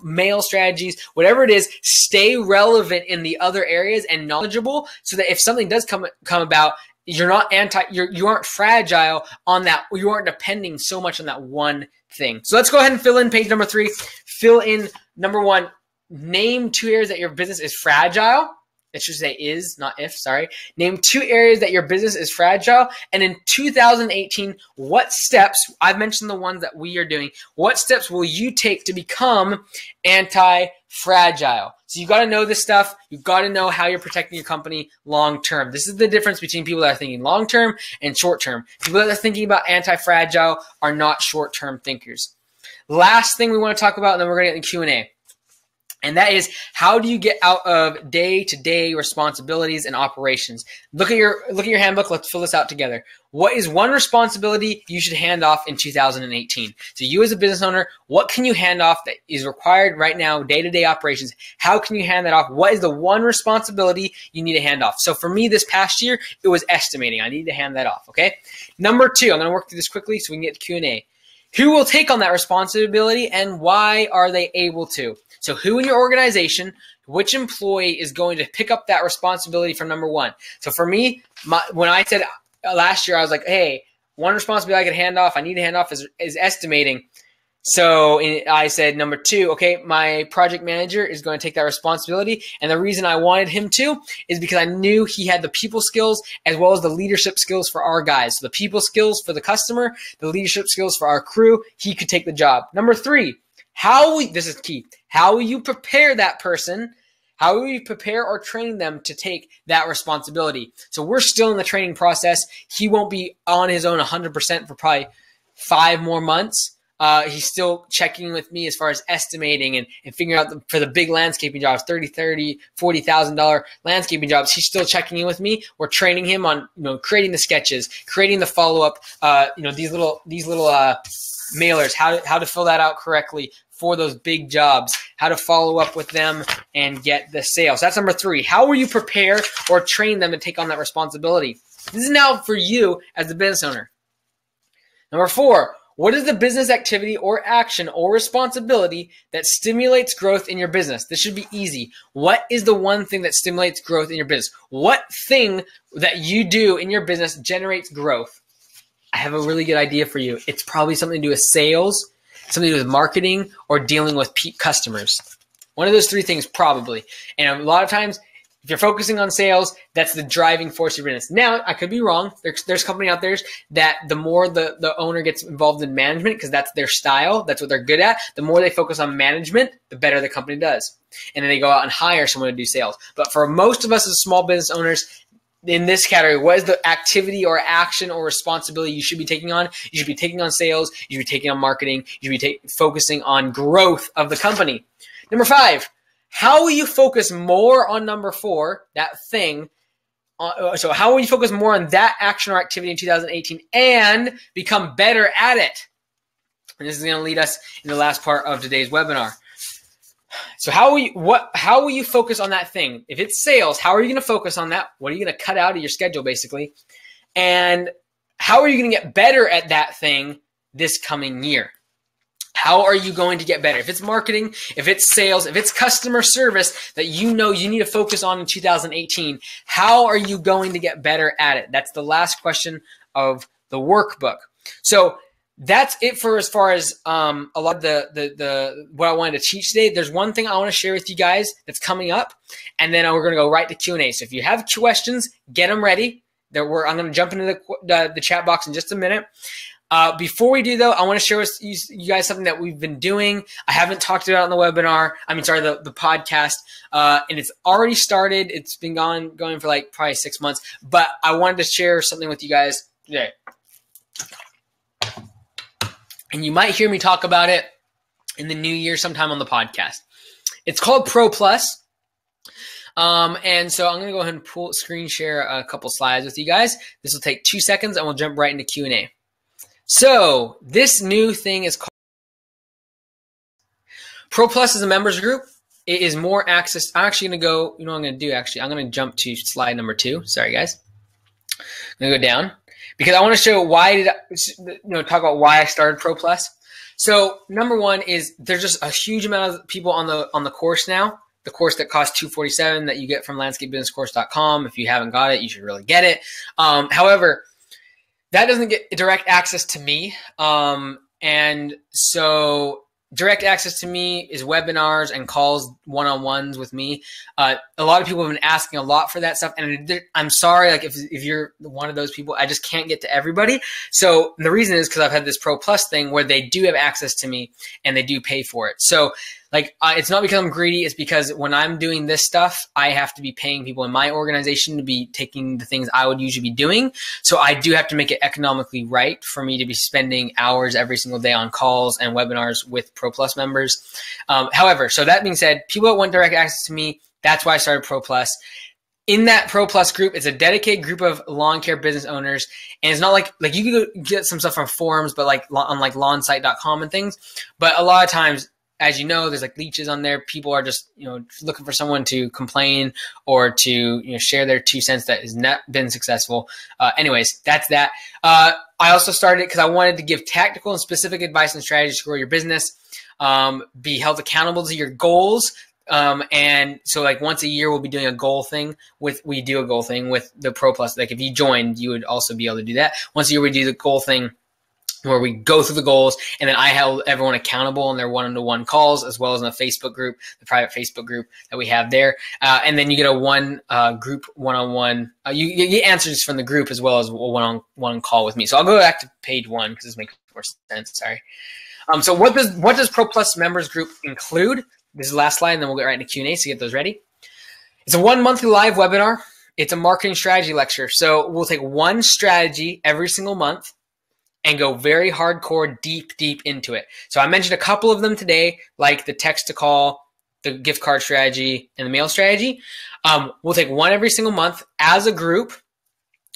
mail strategies, whatever it is, stay relevant in the other areas and knowledgeable, so that if something does come about, you aren't fragile on that. You aren't depending so much on that one thing. So let's go ahead and fill in page number 3. Fill in number 1. Name 2 areas that your business is fragile. It should say is, not if, sorry. Name 2 areas that your business is fragile. And in 2018, what steps, I've mentioned the ones that we are doing, what steps will you take to become anti-fragile? So you got to know this stuff. You've got to know how you're protecting your company long-term. This is the difference between people that are thinking long-term and short-term. People that are thinking about anti-fragile are not short-term thinkers. Last thing we want to talk about, and then we're going to get in Q&A. And that is, how do you get out of day-to-day responsibilities and operations? Look at your handbook. Let's fill this out together. What is one responsibility you should hand off in 2018? So you as a business owner, what can you hand off that is required right now, day-to-day operations? How can you hand that off? What is the one responsibility you need to hand off? So for me this past year, it was estimating. I need to hand that off, okay? Number 2, I'm going to work through this quickly so we can get to Q&A. Who will take on that responsibility and why are they able to? So who in your organization, which employee is going to pick up that responsibility for number 1? So for me, when I said last year, I was like, hey, one responsibility I could hand off, I need to hand off is estimating. So I said number 2, okay, my project manager is going to take that responsibility. And the reason I wanted him to is because I knew he had the people skills as well as the leadership skills for our guys. So the people skills for the customer, the leadership skills for our crew, he could take the job. Number 3, This is key. How will you prepare that person? How will you prepare or train them to take that responsibility? So we're still in the training process. He won't be on his own 100% for probably 5 more months. He's still checking with me as far as estimating and figuring out for the big landscaping jobs, $40,000 landscaping jobs. He's still checking in with me. We're training him on, creating the sketches, creating the follow-up, these little mailers, how to fill that out correctly for those big jobs, how to follow up with them and get the sales. That's number 3. How will you prepare or train them to take on that responsibility? This is now for you as the business owner. Number 4, what is the business activity or action or responsibility that stimulates growth in your business? This should be easy. What is the one thing that stimulates growth in your business? What thing that you do in your business generates growth? I have a really good idea for you. It's probably something to do with sales, something to do with marketing, or dealing with customers. One of those 3 things probably. And a lot of times, if you're focusing on sales, that's the driving force of your business. Now, I could be wrong. There's company out there that the more the owner gets involved in management, because that's their style, that's what they're good at, the more they focus on management, the better the company does. And then they go out and hire someone to do sales. But for most of us as small business owners, in this category, what is the activity or action or responsibility you should be taking on? You should be taking on sales. You should be taking on marketing. You should be focusing on growth of the company. Number 5, how will you focus more on number 4, that thing? So how will you focus more on that action or activity in 2018 and become better at it? And this is going to lead us in the last part of today's webinar. So how will you focus on that thing? If it's sales, how are you going to focus on that? What are you going to cut out of your schedule, basically? And how are you going to get better at that thing this coming year? How are you going to get better? If it's marketing, if it's sales, if it's customer service that you need to focus on in 2018, how are you going to get better at it? That's the last question of the workbook. So that's it for as far as a lot of the what I wanted to teach today. There's one thing I want to share with you guys that's coming up, and then we're going to go right to Q&A. So if you have questions, get them ready. I'm going to jump into the chat box in just a minute. Before we do, though, I want to share with you guys something that we've been doing. I haven't talked about it on the webinar. The podcast. And it's already started. It's been going for like probably 6 months. But I wanted to share something with you guys today. And you might hear me talk about it in the new year sometime on the podcast. It's called Pro Plus. And so I'm going to go ahead and screen share a couple slides with you guys. This will take 2 seconds and we'll jump right into Q&A. So this new thing is called Pro Plus is a members group. It is more access. I'm actually going to go, what I'm going to do actually, I'm going to jump to slide number 2. Sorry, guys. I'm going to go down because I want to show talk about why I started Pro Plus. So number 1 is there's just a huge amount of people on the course now. The course that costs $247 that you get from landscapebusinesscourse.com. If you haven't got it, you should really get it. However, that doesn't get direct access to me. And so direct access to me is webinars and calls, one-on-ones with me. A lot of people have been asking a lot for that stuff. And I'm sorry, like if you're one of those people, I just can't get to everybody. So the reason is because I've had this Pro Plus thing where they do have access to me and they do pay for it. So it's not because I'm greedy. It's because when I'm doing this stuff, I have to be paying people in my organization to be taking the things I would usually be doing. So I do have to make it economically right for me to be spending hours every single day on calls and webinars with Pro Plus members. However, so that being said, people that want direct access to me, that's why I started Pro Plus. In that Pro Plus group, it's a dedicated group of lawn care business owners. And it's not like you can go get some stuff from forums, but on lawnsite.com and things. But a lot of times, as you know, there's leeches on there. People are just, looking for someone to complain or to, share their 2 cents that has not been successful. Anyways, that's that. I also started it because I wanted to give tactical and specific advice and strategies to grow your business, be held accountable to your goals. And so once a year we'll be doing a goal thing with the Pro Plus. If you joined, you would also be able to do that. Once a year we do the goal thing where we go through the goals, and then I held everyone accountable in their one-on-one calls, as well as in the Facebook group, the private Facebook group that we have there. And then you get a group one-on-one. You get answers from the group as well as a one-on-one call with me. So I'll go back to page 1 because this makes more sense. Sorry. So what does Pro Plus members group include? This is the last slide, and then we'll get right into Q&A, so get those ready. It's a 1 monthly live webinar. It's a marketing strategy lecture. So we'll take one strategy every single month and go very hardcore, deep into it. So I mentioned a couple of them today, like the text to call, the gift card strategy, and the mail strategy. We'll take one every single month as a group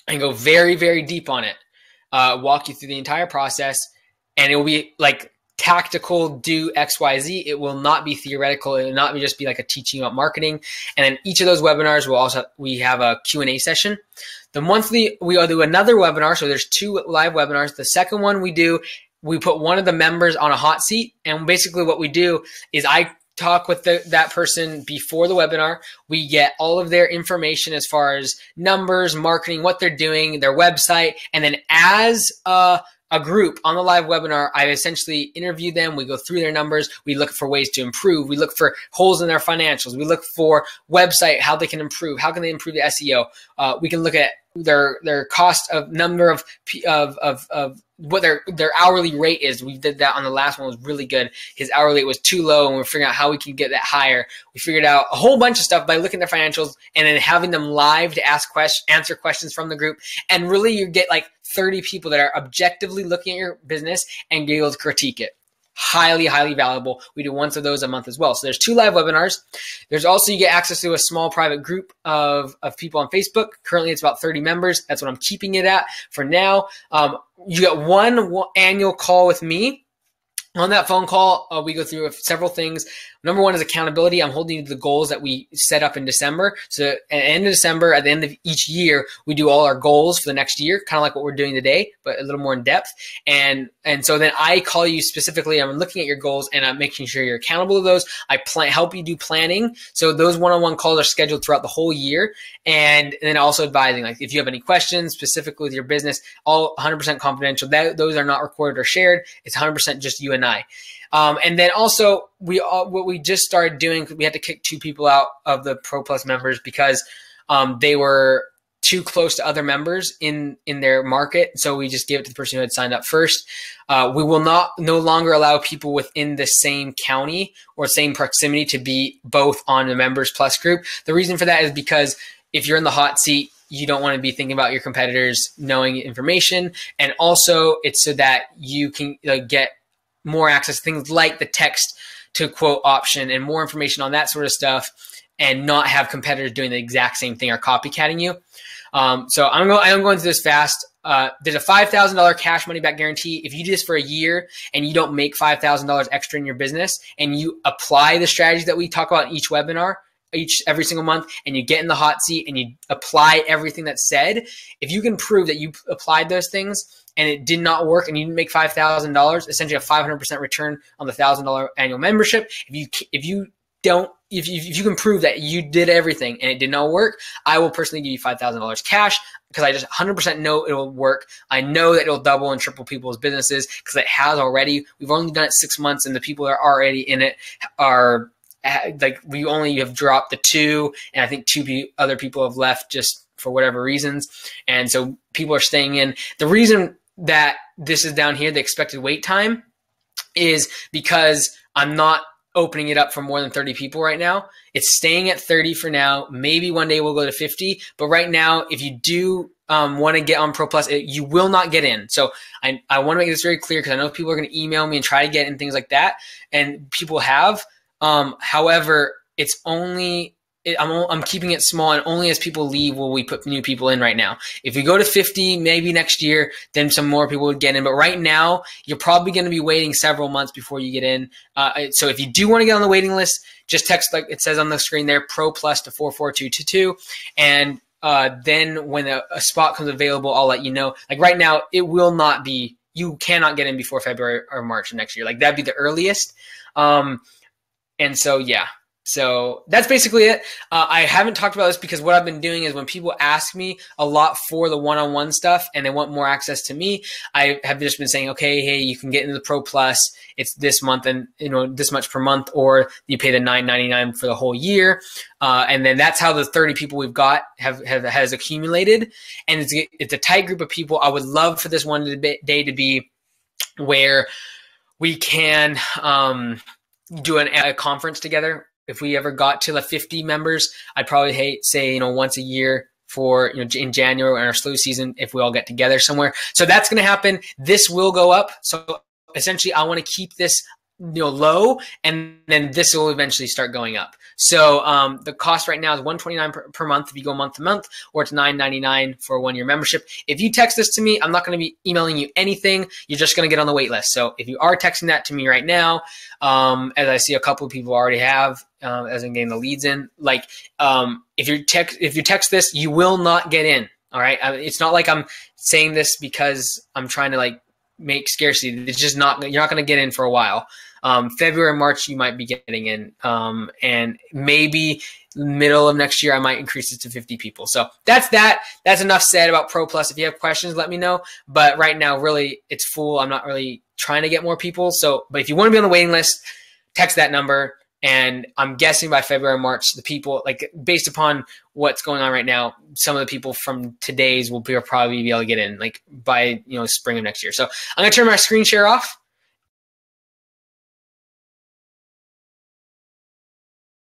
and go very deep on it. Walk you through the entire process, and it will be like tactical, do X, Y, Z. It will not be theoretical. It will not just be like a teaching about marketing. And then each of those webinars we have a Q&A session. The monthly, we'll do another webinar. So there's 2 live webinars. The second one we put one of the members on a hot seat. And basically what we do is I talk with that person before the webinar. We get all of their information as far as numbers, marketing, what they're doing, their website. And then as a group on the live webinar, I essentially interview them. We go through their numbers. We look for ways to improve. We look for holes in their financials. We look for website, how they can improve. How can they improve the SEO? We can look at their cost of number of what their hourly rate is. We did that on the last one. It was really good. His hourly rate was too low, and we're figuring out how we can get that higher. We figured out a whole bunch of stuff by looking at their financials and then having them live to answer questions from the group. And really, you get like 30 people that are objectively looking at your business and be able to critique it. Highly valuable. We do once of those a month as well. So there's 2 live webinars. There's also, you get access to a small private group of people on Facebook. Currently it's about 30 members. That's what I'm keeping it at for now. You get one annual call with me. On that phone call, we go through several things. Number 1 is accountability. I'm holding you to the goals that we set up in December. So at the end of December, at the end of each year, we do all our goals for the next year, kind of like what we're doing today, but a little more in depth. And so then I call you specifically. I'm looking at your goals and I'm making sure you're accountable to those. I help you do planning. So those one-on-one calls are scheduled throughout the whole year. And then also advising, like if you have any questions specifically with your business, all 100% confidential. Those are not recorded or shared. It's 100% just you and I. And then also what we just started doing, we had to kick 2 people out of the Pro Plus members because they were too close to other members in their market. So we just gave it to the person who had signed up first. We will no longer allow people within the same county or same proximity to be both on the Members Plus group. The reason for that is because if you're in the hot seat, you don't want to be thinking about your competitors knowing information. And also it's so that you can get more access to things like the text to quote option and more information on that sort of stuff, and not have competitors doing the exact same thing or copycatting you. So I'm going through this fast. There's a $5,000 cash money back guarantee. If you do this for a year and you don't make $5,000 extra in your business and you apply the strategy that we talk about in each webinar, every single month, and you get in the hot seat and you apply everything that's said, if you can prove that you applied those things and it did not work and you didn't make $5,000, essentially a 500% return on the $1,000 annual membership. If you can prove that you did everything and it did not work, I will personally give you $5,000 cash because I just 100% know it will work. I know that it'll double and triple people's businesses because it has already. We've only done it 6 months and the people that are already in it are like, we only have dropped the 2, and I think 2 other people have left just for whatever reasons. And so people are staying in. The reason that this is down here, the expected wait time, is because I'm not opening it up for more than 30 people right now. It's staying at 30 for now. Maybe one day we'll go to 50. But right now, if you do want to get on Pro Plus, you will not get in. So I want to make this very clear because I know people are going to email me and try to get in, things like that. And people have. However, it's only I'm keeping it small, and only as people leave will we put new people in right now. If we go to 50, maybe next year, then some more people would get in. But right now, you're probably going to be waiting several months before you get in. So if you do want to get on the waiting list, just text, like it says on the screen there, Pro Plus to 44222. And then when a spot comes available, I'll let you know. Like right now, it will not be, you cannot get in before February or March of next year. Like that'd be the earliest. And so, yeah. So that's basically it. I haven't talked about this because what I've been doing is when people ask me a lot for the one-on-one stuff and they want more access to me, I have just been saying, okay, hey, you can get into the Pro Plus. It's this month and this much per month, or you pay the $9.99 for the whole year. And then that's how the 30 people we've got has accumulated. And it's a tight group of people. I would love for this one day to be where we can do a conference together. If we ever got to the 50 members, I'd probably say, once a year for, in January in our slow season, if we all get together somewhere. So that's going to happen. This will go up. So essentially I want to keep this, low, and then this will eventually start going up. So the cost right now is $129 per month if you go month to month, or it's $9.99 for a 1-year membership. If you text this to me, I'm not going to be emailing you anything. You're just going to get on the wait list. So if you are texting that to me right now, as I see a couple of people already have, as I'm getting the leads in, like if you text this, you will not get in. All right. It's not like I'm saying this because I'm trying to make scarcity. It's just not, you're not going to get in for a while. February, March, you might be getting in. And maybe middle of next year, I might increase it to 50 people. So that's that. That's enough said about Pro Plus. If you have questions, let me know. But right now, really, it's full. I'm not really trying to get more people. So, but if you want to be on the waiting list, text that number. And I'm guessing by February, March, the people, based upon what's going on right now, some of the people from today's will probably be able to get in, by, spring of next year. So I'm going to turn my screen share off.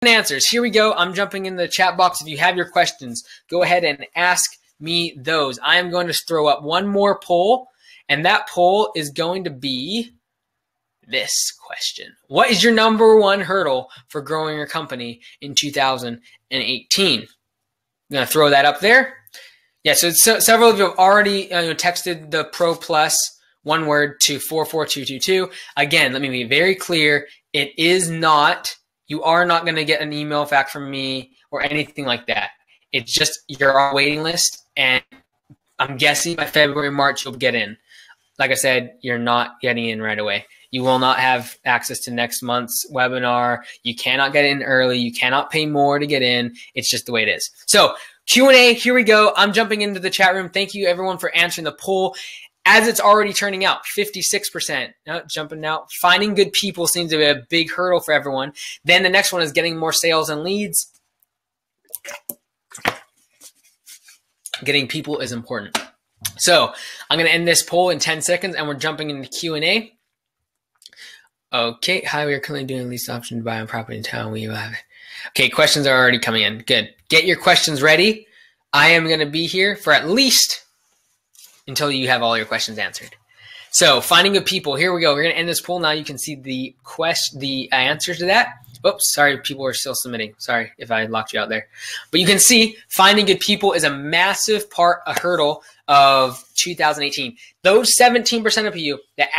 Answers. Here we go. I'm jumping in the chat box. If you have your questions, go ahead and ask me those. I am going to throw up one more poll, and that poll is going to be this question. What is your number one hurdle for growing your company in 2018? I'm going to throw that up there. Yeah, so several of you have already texted the Pro Plus one word to 44222. Again, let me be very clear. It is not, you are not going to get an email back from me or anything like that. It's just you're on a waiting list, and I'm guessing by February, March, you'll get in. Like I said, you're not getting in right away. You will not have access to next month's webinar. You cannot get in early. You cannot pay more to get in. It's just the way it is. So Q&A, here we go. I'm jumping into the chat room. Thank you, everyone, for answering the poll. As it's already turning out, 56%. Jumping out. Finding good people seems to be a big hurdle for everyone. Then the next one is getting more sales and leads. Getting people is important. So I'm going to end this poll in 10 seconds, and we're jumping into Q&A. Okay. Hi, we are currently doing a lease option to buy a property in town. We have it. Okay, questions are already coming in. Good. Get your questions ready. I am going to be here for at least until you have all your questions answered. So finding good people. Here we go. We're going to end this poll now. You can see the answers to that. Oops, sorry, people are still submitting. Sorry if I locked you out there. But you can see finding good people is a massive a hurdle of 2018. Those 17% of you that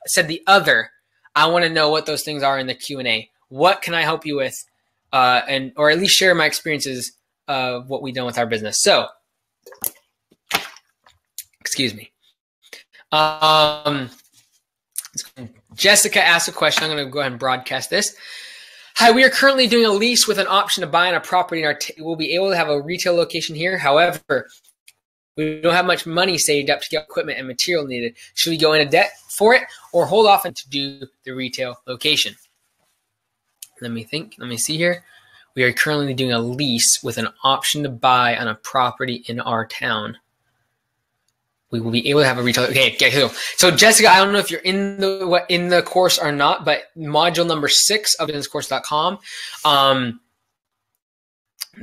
said the other, I want to know what those things are in the Q&A. What can I help you with? Or at least share my experiences of what we've done with our business. So, excuse me. Jessica asked a question. I'm going to go ahead and broadcast this. Hi, we are currently doing a lease with an option to buy on a property. We'll be able to have a retail location here. However, we don't have much money saved up to get equipment and material needed. Should we go into debt for it or hold off and to do the retail location? Let me think. Let me see here. We are currently doing a lease with an option to buy on a property in our town. We will be able to have a retail. Okay, so Jessica, I don't know if you're in the course or not, but module number 6 of businesscourse.com.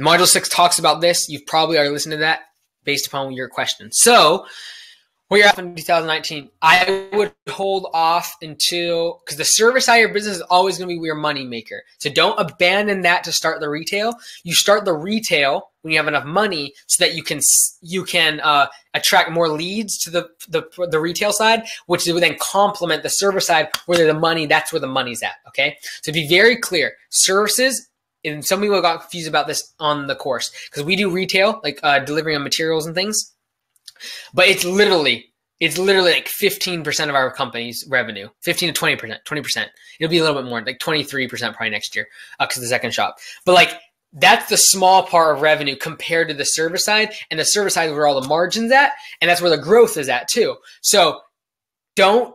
Module 6 talks about this. You've probably already listened to that based upon your question. So where you're at in 2019, I would hold off until, because the service side of your business is always going to be your money maker. So don't abandon that to start the retail. You start the retail when you have enough money so that you can attract more leads to the retail side, which would then complement the service side where that's where the money's at. Okay. So be very clear. Services, and some people got confused about this on the course because we do retail, like delivering of materials and things. But it's literally like 15% of our company's revenue, 15 to 20%. It'll be a little bit more, like 23% probably next year because the second shop. But like that's the small part of revenue compared to the service side, and the service side is where all the margin's at, and that's where the growth is at too. So don't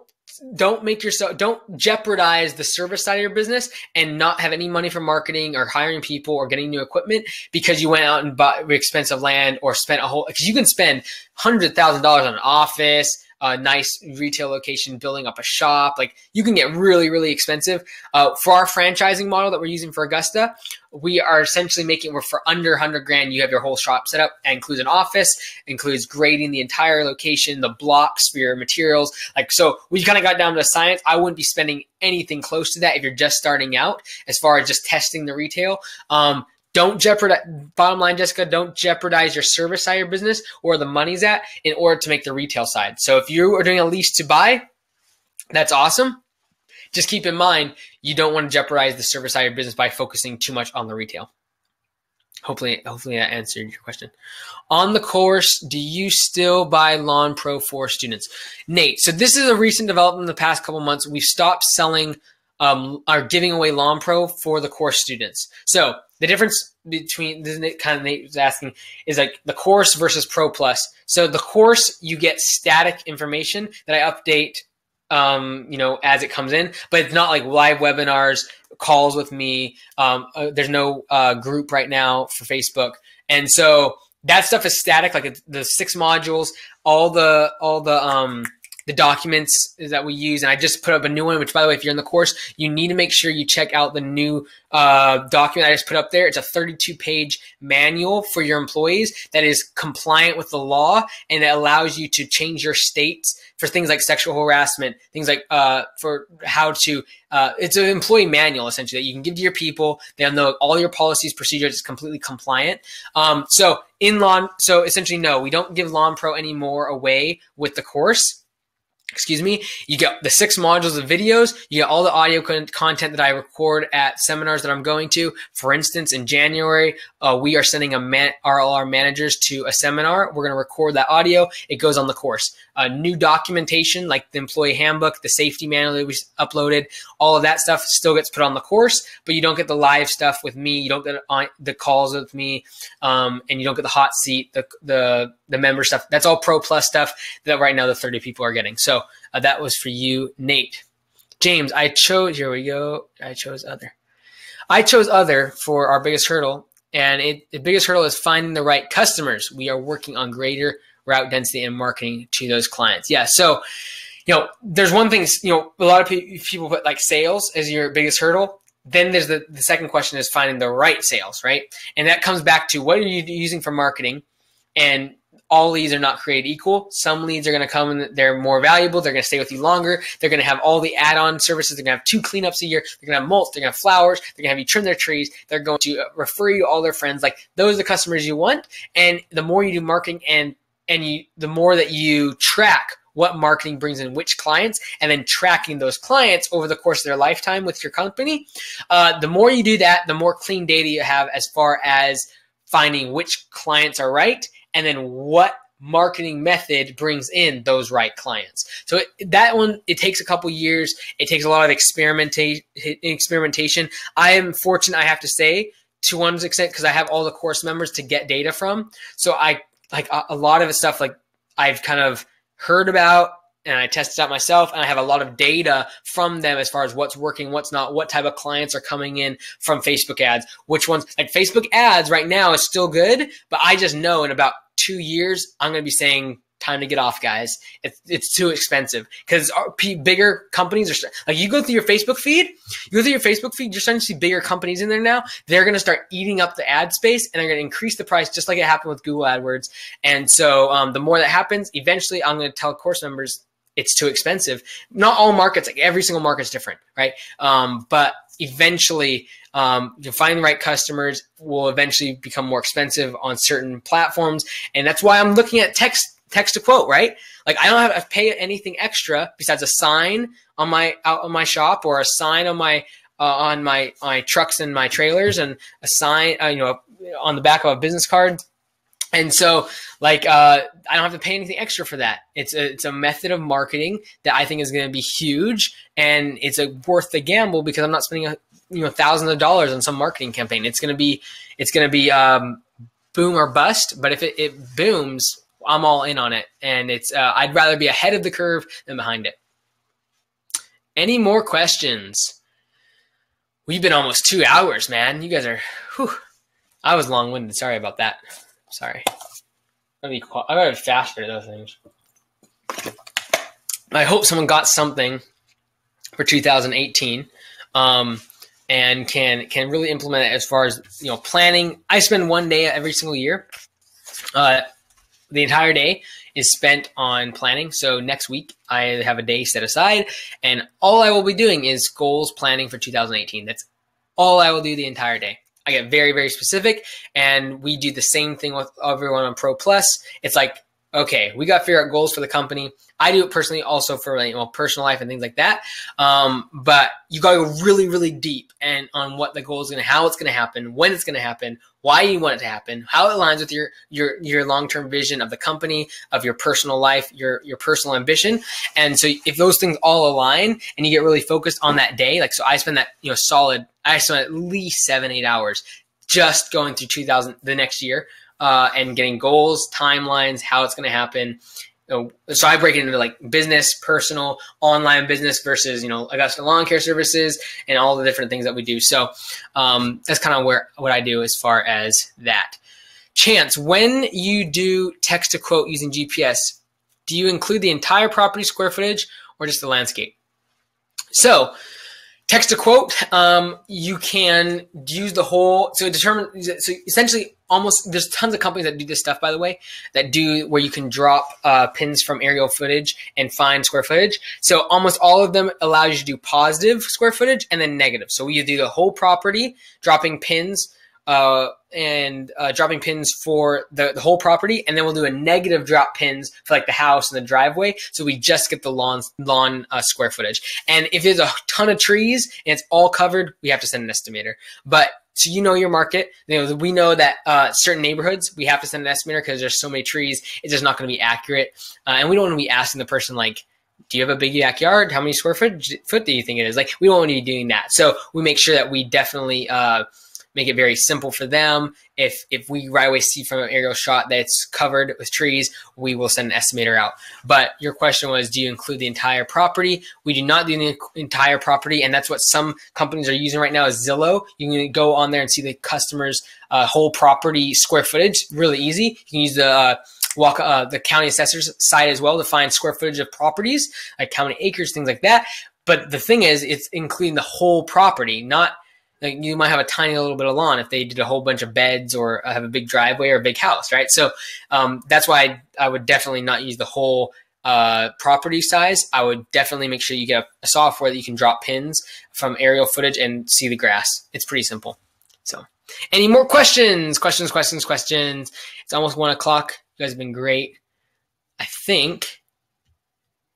jeopardize the service side of your business and not have any money for marketing or hiring people or getting new equipment because you went out and bought expensive land or spent because you can spend $100,000 on an office, a nice retail location, building up a shop. Like you can get really, really expensive. For our franchising model that we're using for Augusta, we are essentially making where for under 100 grand, you have your whole shop set up. That includes an office, includes grading the entire location, the blocks for your materials. Like, so we kind of got down to science. I wouldn't be spending anything close to that if you're just starting out as far as just testing the retail. Don't jeopardize, bottom line, Jessica, don't jeopardize your service side of your business or where the money's at in order to make the retail side. So if you are doing a lease to buy, that's awesome. Just keep in mind, you don't want to jeopardize the service side of your business by focusing too much on the retail. Hopefully that answered your question. On the course, do you still buy Lawn Pro for students? Nate, so this is a recent development in the past couple months. We've stopped selling are giving away Lawn Pro for the course students. So the difference between, this is kind of Nate was asking, is like the course versus Pro Plus. So the course, you get static information that I update, as it comes in, but it's not like live webinars, calls with me. There's no group right now for Facebook. And so that stuff is static, like the 6 modules, all the documents that we use. And I just put up a new one, which by the way, if you're in the course, you need to make sure you check out the new document I just put up there. It's a 32-page manual for your employees that is compliant with the law, and it allows you to change your states for things like sexual harassment, things like for how to, it's an employee manual essentially that you can give to your people. They'll know all your policies, procedures, it's completely compliant. So essentially, no, we don't give Lawn Pro anymore away with the course. Excuse me, you get the 6 modules of videos, you get all the audio content that I record at seminars that I'm going to. For instance, in January, we are sending our managers to a seminar. We're going to record that audio. It goes on the course. New documentation like the employee handbook, the safety manual that we uploaded, all of that stuff still gets put on the course, but you don't get the live stuff with me. You don't get the calls with me, and you don't get the hot seat, the member stuff. That's all Pro Plus stuff that right now the 30 people are getting. So that was for you, Nate. James, here we go. I chose other for our biggest hurdle. And the biggest hurdle is finding the right customers. We are working on greater route density and marketing to those clients. Yeah. So, there's one thing, a lot of people put like sales as your biggest hurdle. Then there's the second question is finding the right sales, right? And that comes back to what are you using for marketing? And all leads are not created equal. Some leads are going to come and they're more valuable. They're going to stay with you longer. They're going to have all the add-on services. They're going to have 2 cleanups a year. They're going to have mulch. They're going to have flowers. They're going to have you trim their trees. They're going to refer you all their friends. Like those are the customers you want. And the more you do marketing and the more that you track what marketing brings in which clients, and then tracking those clients over the course of their lifetime with your company, the more you do that, the more clean data you have as far as finding which clients are right, and then what marketing method brings in those right clients. So that one, it takes a couple years. It takes a lot of experimentation. I am fortunate, I have to say, to one extent, because I have all the course members to get data from. So I like a lot of the stuff like I've kind of heard about and I tested out myself, and I have a lot of data from them as far as what's working, what's not, what type of clients are coming in from Facebook ads, which ones, like Facebook ads right now is still good, but I just know in about 2 years, I'm going to be saying, time to get off, guys. It's too expensive because bigger companies are like, you go through your Facebook feed, you're starting to see bigger companies in there now. They're going to start eating up the ad space, and they're going to increase the price just like it happened with Google AdWords. And so the more that happens, eventually I'm going to tell course members it's too expensive. Not all markets, like every single market's different, right? But eventually, finding the right customers will eventually become more expensive on certain platforms. And that's why I'm looking at text to quote, right? Like I don't have to pay anything extra besides a sign on my shop, or a sign on my trucks and my trailers, and a sign, on the back of a business card. And so like, I don't have to pay anything extra for that. It's a method of marketing that I think is going to be huge, and it's worth the gamble because I'm not spending thousands of dollars on some marketing campaign. It's going to be boom or bust. But if it booms, I'm all in on it. And I'd rather be ahead of the curve than behind it. Any more questions? We've been almost 2 hours, man. You guys are, I was long-winded. Sorry about that. Sorry. I gotta be faster at those things. I hope someone got something for 2018. And can really implement it as far as, planning. I spend one day every single year. The entire day is spent on planning. So next week I have a day set aside, and all I will be doing is goals planning for 2018. That's all I will do the entire day. I get very, very specific, and we do the same thing with everyone on Pro Plus. It's like, okay, we got to figure out goals for the company. I do it personally also for personal life and things like that. But you got to go really, really deep and on what the goal is how it's going to happen, when it's going to happen, why you want it to happen, how it aligns with your long-term vision of the company, of your personal life, your personal ambition. And so if those things all align and you get really focused on that day, so I spend that, I spend at least 7-8 hours just going through the next year, and getting goals, timelines, how it's going to happen. So I break it into business, personal, online business versus, Augusta Lawn Care Services and all the different things that we do. So that's kind of what I do as far as that. Chance, when you do text to quote using GPS, do you include the entire property square footage or just the landscape? So text to quote, you can use the whole, so essentially there's tons of companies that do this stuff, by the way, that do where you can drop pins from aerial footage and find square footage. So almost all of them allow you to do positive square footage and then negative. So we do the whole property, dropping pins, dropping pins for the whole property, and then we'll do a negative drop pins for the house and the driveway. So we just get the lawn square footage. And if there's a ton of trees and it's all covered, we have to send an estimator. But so your market, we know that certain neighborhoods we have to send an estimator because there's so many trees. It's just not going to be accurate, and we don't want to be asking the person do you have a big backyard? How many square foot do you think it is? We don't want to be doing that. So we make sure that we definitely make it very simple for them. If we right away see from an aerial shot that it's covered with trees, we will send an estimator out. But your question was, do you include the entire property? We do not do the entire property, and that's what some companies are using right now is Zillow. You can go on there and see the customer's whole property square footage. Really easy. You can use the county assessor's site as well to find square footage of properties, like how many acres, things like that. But the thing is, it's including the whole property, not you might have a tiny little bit of lawn if they did a whole bunch of beds or have a big driveway or a big house, right? So that's why I would definitely not use the whole property size. I would definitely make sure you get a software that you can drop pins from aerial footage and see the grass. It's pretty simple. So any more questions? Questions. It's almost 1 o'clock. You guys have been great. I think.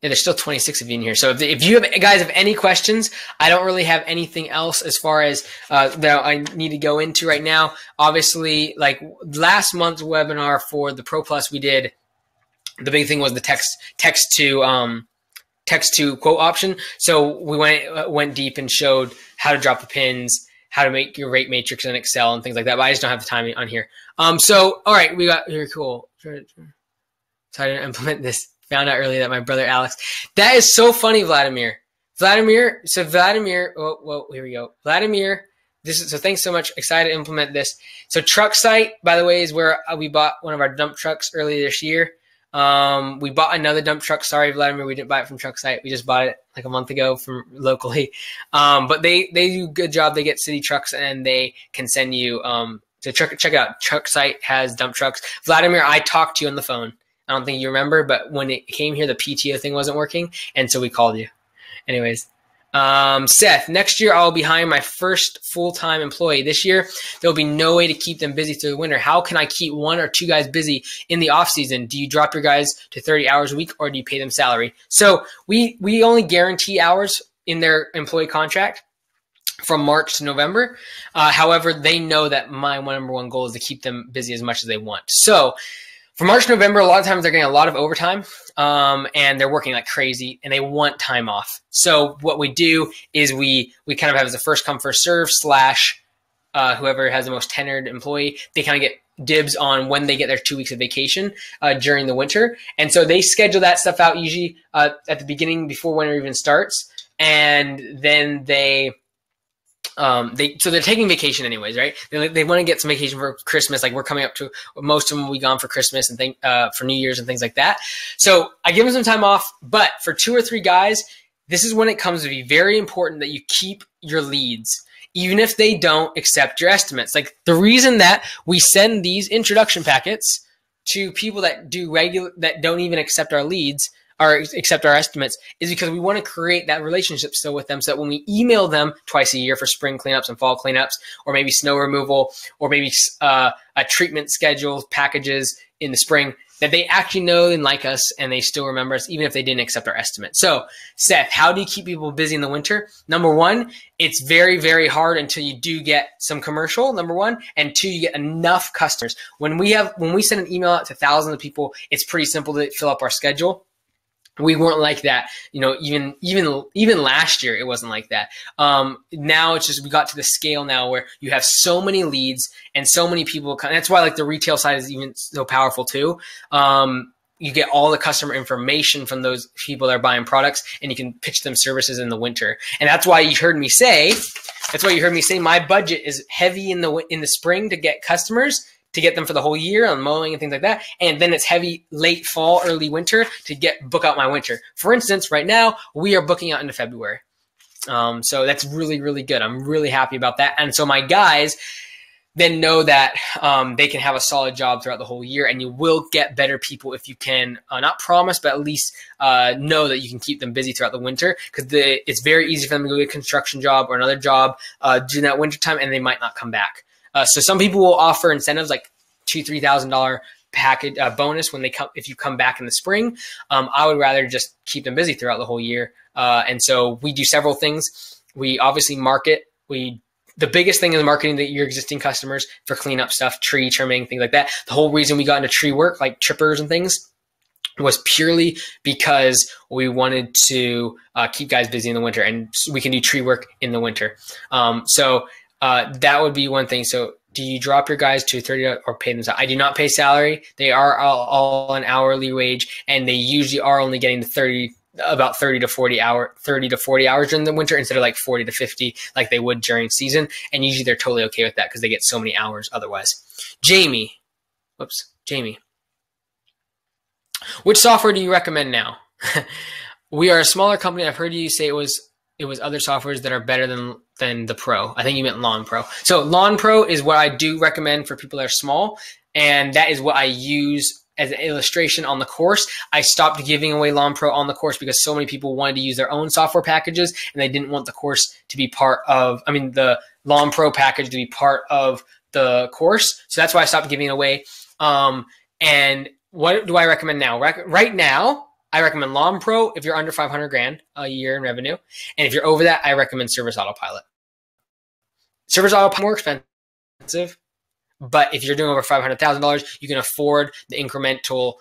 Yeah, there's still 26 of you in here. So if you guys have any questions, I don't really have anything else as far as that I need to go into right now. Obviously, last month's webinar for the Pro Plus, we did the big thing was the text to quote option. So we went deep and showed how to drop the pins, how to make your rate matrix in Excel and things like that. But I just don't have the time on here. So all right, we got here. Cool. So I didn't implement this. Found out earlier that my brother Alex. That is so funny, Vladimir. So Vladimir. Whoa, here we go. Vladimir. So thanks so much. Excited to implement this. So Truck Site, by the way, is where we bought one of our dump trucks earlier this year. We bought another dump truck. Sorry, Vladimir, we didn't buy it from Truck Site. We just bought it a month ago from locally. But they do a good job. They get city trucks and they can send you to check it out. Truck Site has dump trucks. Vladimir, I talked to you on the phone. I don't think you remember, but when it came here, the PTO thing wasn't working, and so we called you. Anyways, Seth, next year I'll be hiring my first full-time employee. This year, there'll be no way to keep them busy through the winter. How can I keep 1 or 2 guys busy in the off-season? Do you drop your guys to 30 hours a week, or do you pay them salary? So we only guarantee hours in their employee contract from March to November. However, they know that my number one goal is to keep them busy as much as they want. So for March, November, a lot of times they're getting a lot of overtime, and they're working like crazy, and they want time off. So what we do is we kind of have as a first come, first serve / whoever has the most tenured employee, they kind of get dibs on when they get their 2 weeks of vacation during the winter. And so they schedule that stuff out usually at the beginning before winter even starts. And then they so they're taking vacation anyways, right? They want to get some vacation for Christmas. Like we're coming up to, most of them will be gone for Christmas and for New Year's and things like that. So I give them some time off, but for 2 or 3 guys, this is when it comes to be very important that you keep your leads, even if they don't accept your estimates. Like the reason that we send these introduction packets to people that that don't even accept our leads or accept our estimates is because we want to create that relationship still with them, so that when we email them twice a year for spring cleanups and fall cleanups, or maybe snow removal, or maybe a treatment schedule packages in the spring, that they actually know and like us and they still remember us even if they didn't accept our estimate. So Seth, how do you keep people busy in the winter? Number one, it's very, very hard until you do get some commercial, number one, and 2, you get enough customers. When we send an email out to thousands of people, it's pretty simple to fill up our schedule. We weren't like that, even last year, it wasn't like that. Now it's just, we got to the scale now where you have so many leads and so many people. That's why like the retail side is even so powerful too. You get all the customer information from those people that are buying products, and you can pitch them services in the winter. And that's why you heard me say my budget is heavy in the spring to get customers, to get them for the whole year on mowing and things like that. And then it's heavy late fall, early winter to book out my winter. For instance, right now we are booking out into February. So that's really, really good. I'm really happy about that. And so my guys then know that they can have a solid job throughout the whole year, and you will get better people if you can not promise, but at least know that you can keep them busy throughout the winter, because it's very easy for them to go get a construction job or another job during that winter time, and they might not come back. So some people will offer incentives like $2,000-$3,000 package bonus when if you come back in the spring. I would rather just keep them busy throughout the whole year. And so we do several things. We obviously market. The biggest thing is marketing to your existing customers for cleanup stuff, tree trimming, things like that. The whole reason we got into tree work, like trippers and things, was purely because we wanted to keep guys busy in the winter, and we can do tree work in the winter. So that would be one thing. So do you drop your guys to 30 or pay them? I do not pay salary. They are all an hourly wage, and they usually are only getting about 30 to 40 hours during the winter, instead of like 40 to 50 like they would during season. And usually they're totally okay with that because they get so many hours otherwise. Jamie, which software do you recommend now? We are a smaller company. I've heard you say it was other softwares that are better than the Pro. I think you meant Lawn Pro. So Lawn Pro is what I do recommend for people that are small, and that is what I use as an illustration on the course. I stopped giving away Lawn Pro on the course because so many people wanted to use their own software packages, and they didn't want the course to be the Lawn Pro package to be part of the course. So that's why I stopped giving it away. And what do I recommend now? Right now, I recommend Lawn Pro if you're under 500 grand a year in revenue. And if you're over that, I recommend Service Autopilot. Service Autopilot is more expensive, but if you're doing over $500,000, you can afford the incremental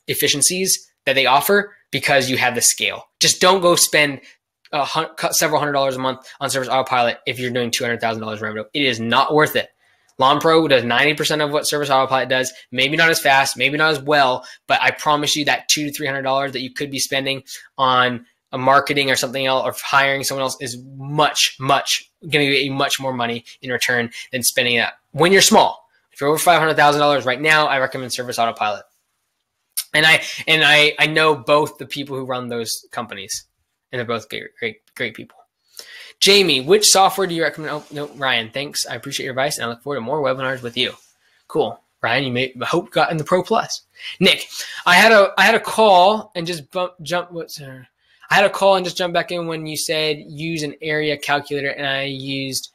efficiencies that they offer because you have the scale. Just don't go spend several $100s a month on Service Autopilot if you're doing $200,000 revenue. It is not worth it. Lawn Pro does 90% of what Service Autopilot does. Maybe not as fast, maybe not as well, but I promise you that $200 to $300 that you could be spending on a marketing or something else, or hiring someone else, is much going to get you much more money in return than spending that when you're small. If you're over $500,000 right now, I recommend Service Autopilot. And I know both the people who run those companies, and they're both great people. Jamie, which software do you recommend? Oh, no, Ryan, thanks. I appreciate your advice, and I look forward to more webinars with you. Cool. Ryan, you hope got in the Pro Plus. Nick, I had a call and just jump back in when you said use an area calculator, and I used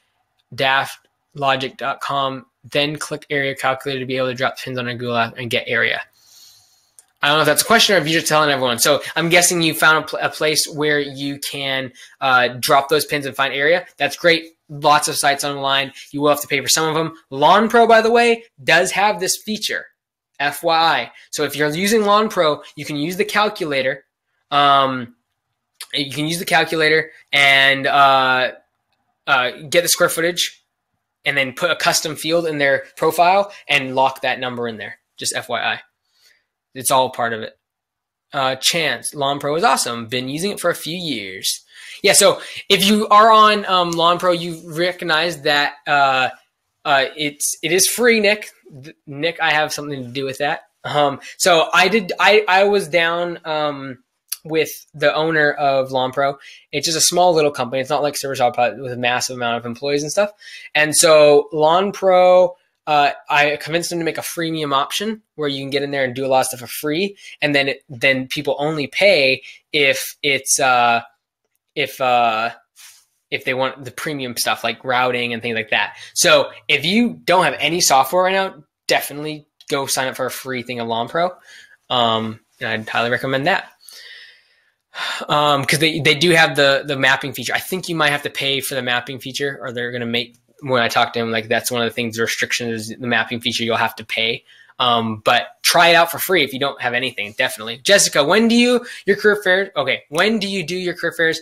daftlogic.com, then click area calculator to be able to drop pins on a Google app and get area. I don't know if that's a question or if you're just telling everyone. So I'm guessing you found a place where you can drop those pins and find area. That's great. Lots of sites online. You will have to pay for some of them. Lawn Pro, by the way, does have this feature, FYI. So if you're using Lawn Pro, you can use the calculator. And get the square footage, and then put a custom field in their profile and lock that number in there. Just FYI. It's all part of it. Chance, Lawn Pro is awesome. Been using it for a few years. Yeah, so if you are on Lawn Pro, you recognize that it is free, Nick. Nick, I have something to do with that. So I was down with the owner of Lawn Pro. It's just a small little company. It's not like ServiceHub with a massive amount of employees and stuff. And so Lawn Pro, I convinced them to make a freemium option where you can get in there and do a lot of stuff for free, and then people only pay if it's if they want the premium stuff like routing and things like that. So if you don't have any software right now, definitely go sign up for a free thing of Lawn Pro. And I'd highly recommend that. Because they do have the mapping feature. I think you might have to pay for the mapping feature, or they're going to make, when I talk to him, like that's one of the things, the restriction is the mapping feature, you'll have to pay. But try it out for free if you don't have anything, definitely. Jessica, when do you do your career fairs?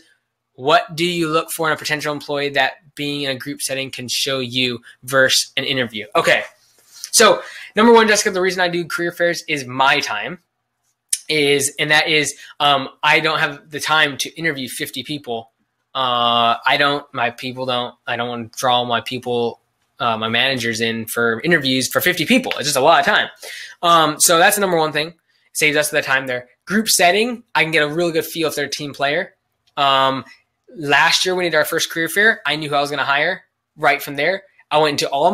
What do you look for in a potential employee that being in a group setting can show you versus an interview? Okay. So number one, Jessica, the reason I do career fairs is my time. I don't have the time to interview 50 people. I don't want to draw my managers in for interviews for 50 people. It's just a lot of time. So that's the number one thing. Saves us the time there. Group setting, I can get a really good feel if they're a team player. Last year when we did our first career fair, I knew who I was going to hire right from there. I went into all of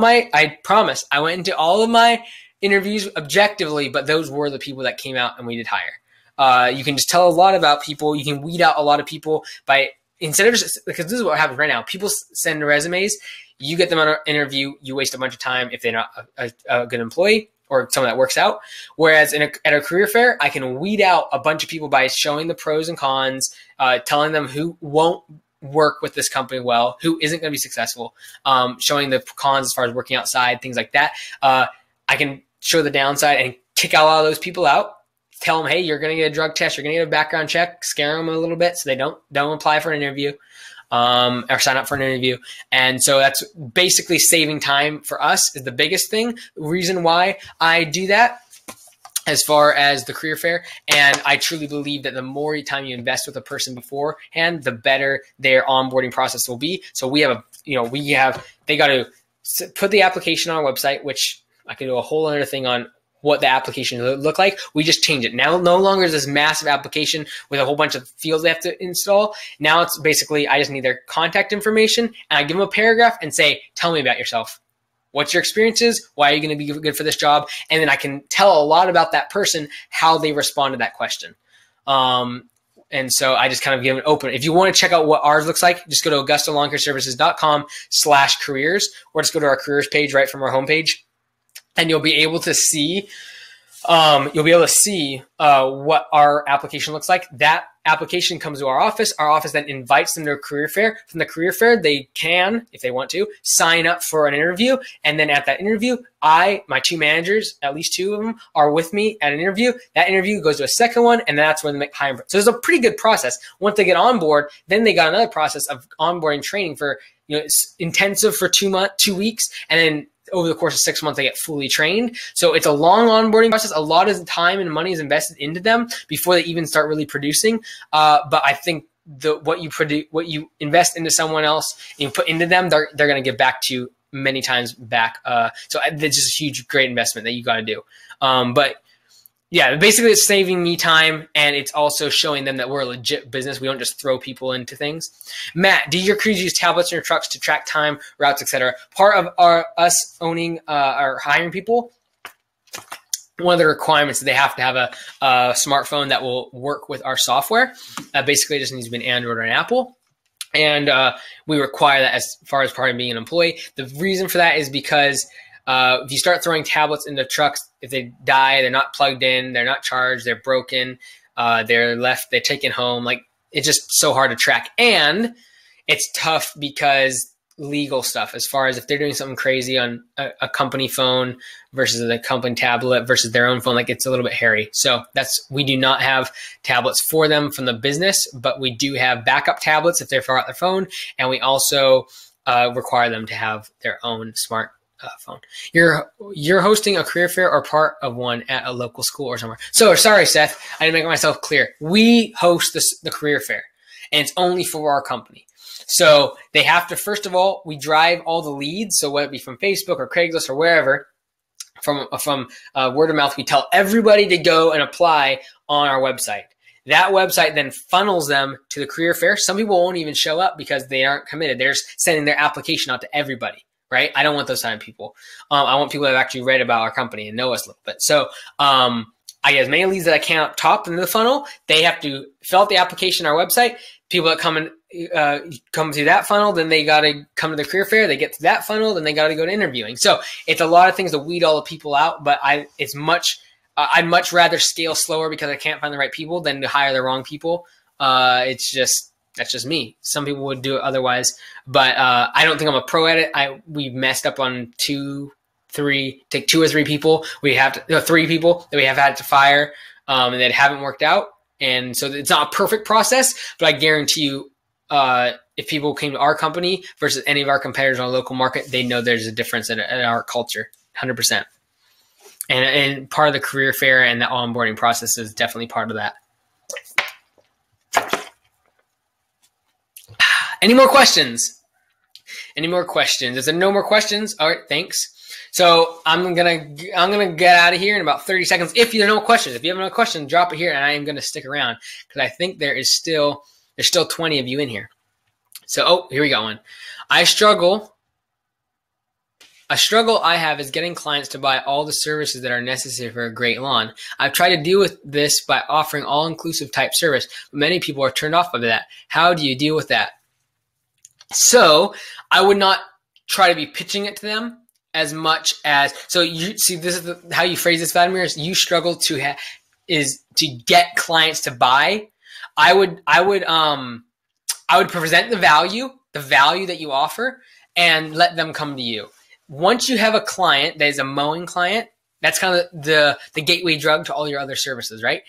my interviews objectively, but those were the people that came out and we did hire. You can just tell a lot about people. You can weed out a lot of people instead of just, because this is what happens right now. People send resumes, you get them on an interview, you waste a bunch of time if they're not a good employee or someone that works out. Whereas at a career fair, I can weed out a bunch of people by showing the pros and cons, telling them who won't work with this company well, who isn't going to be successful, showing the cons as far as working outside, things like that. I can show the downside and kick out a lot of those people out. Tell them, hey, you're going to get a drug test, you're going to get a background check, scare them a little bit so they don't apply for an interview or sign up for an interview. And so that's basically saving time for us is the biggest thing. Reason why I do that as far as the career fair. And I truly believe that the more time you invest with a person beforehand, the better their onboarding process will be. So they got to put the application on our website, which I could do a whole other thing on what the application look like. We just change it. Now, no longer is this massive application with a whole bunch of fields they have to install. Now it's basically, I just need their contact information and I give them a paragraph and say, tell me about yourself. What's your experiences? Why are you going to be good for this job? And then I can tell a lot about that person, how they respond to that question. And so I just kind of give it open. If you want to check out what ours looks like, just go to AugustaLawnCareServices.com/careers, or just go to our careers page right from our homepage. And you'll be able to see what our application looks like. That application comes to our office. Our office then invites them to a career fair. From the career fair, they can, if they want to, sign up for an interview. And then at that interview, my two managers, at least two of them, are with me at an interview. That interview goes to a second one, and that's when they make hiring. So there's a pretty good process. Once they get on board, then they got another process of onboarding training for, it's intensive for 2 weeks, and then over the course of 6 months, they get fully trained. So it's a long onboarding process. A lot of time and money is invested into them before they even start really producing. But I think what you invest into someone else and you put into them, they're going to give back to you many times back. So it's just a huge, great investment that you got to do. But yeah, basically it's saving me time, and it's also showing them that we're a legit business. We don't just throw people into things. Matt, do your crews use tablets in your trucks to track time, routes, etc.? Part of us owning or hiring people, one of the requirements is they have to have a smartphone that will work with our software. Basically, it just needs to be an Android or an Apple. And we require that as far as part of being an employee. The reason for that is because if you start throwing tablets into trucks, if they die, they're not plugged in, they're not charged, they're broken, they're taken home. Like, it's just so hard to track. And it's tough because legal stuff, as far as if they're doing something crazy on a company phone versus a company tablet versus their own phone, like, it's a little bit hairy. So we do not have tablets for them from the business, but we do have backup tablets if they're far out their phone. And we also require them to have their own smart phone. You're hosting a career fair or part of one at a local school or somewhere. So sorry, Seth, I didn't make myself clear. We host the career fair, and it's only for our company. So they have to, first of all, we drive all the leads. So whether it be from Facebook or Craigslist or wherever, from word of mouth, we tell everybody to go and apply on our website. That website then funnels them to the career fair. Some people won't even show up because they aren't committed. They're just sending their application out to everybody, right? I don't want those kind of people. I want people that have actually read about our company and know us a little bit. So I get as many leads that I can up top into the funnel. They have to fill out the application on our website. People that come through that funnel, then they got to come to the career fair. They get to that funnel, then they got to go to interviewing. So it's a lot of things to weed all the people out, but I'd much rather scale slower because I can't find the right people than to hire the wrong people. That's just me. Some people would do it otherwise, but I don't think I'm a pro at it. We've messed up on two or three people. Three people that we have had to fire and that haven't worked out. And so it's not a perfect process, but I guarantee you, if people came to our company versus any of our competitors on a local market, they know there's a difference in our culture, 100%. And part of the career fair and the onboarding process is definitely part of that. Any more questions? Is there no more questions? All right, thanks. So I'm gonna get out of here in about 30 seconds. If you have no questions, drop it here, and I am gonna stick around because I think there's still 20 of you in here. So here we go. A struggle I have is getting clients to buy all the services that are necessary for a great lawn. I've tried to deal with this by offering all-inclusive type service, but many people are turned off by that. How do you deal with that? So I would not try to be pitching it to them as much as, so you see, this is how you phrase this, Vladimir, is you struggle to get clients to buy. I would present the value that you offer and let them come to you. Once you have a client that is a mowing client, that's kind of the gateway drug to all your other services, right?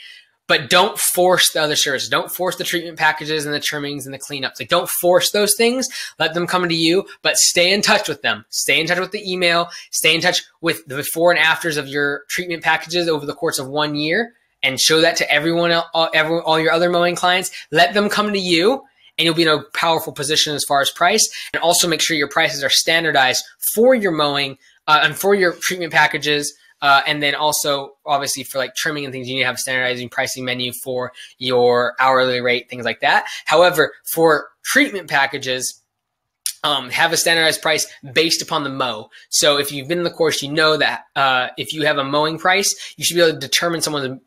But don't force the other services. Don't force the treatment packages and the trimmings and the cleanups. Like, don't force those things. Let them come to you, but stay in touch with them. Stay in touch with the email. Stay in touch with the before and afters of your treatment packages over the course of 1 year, and show that to everyone, all your other mowing clients. Let them come to you, and you'll be in a powerful position as far as price. And also make sure your prices are standardized for your mowing and for your treatment packages. And then also, obviously, for like trimming and things, you need to have a standardizing pricing menu for your hourly rate, things like that. However, for treatment packages, have a standardized price based upon the mow. So if you've been in the course, you know that if you have a mowing price, you should be able to determine someone's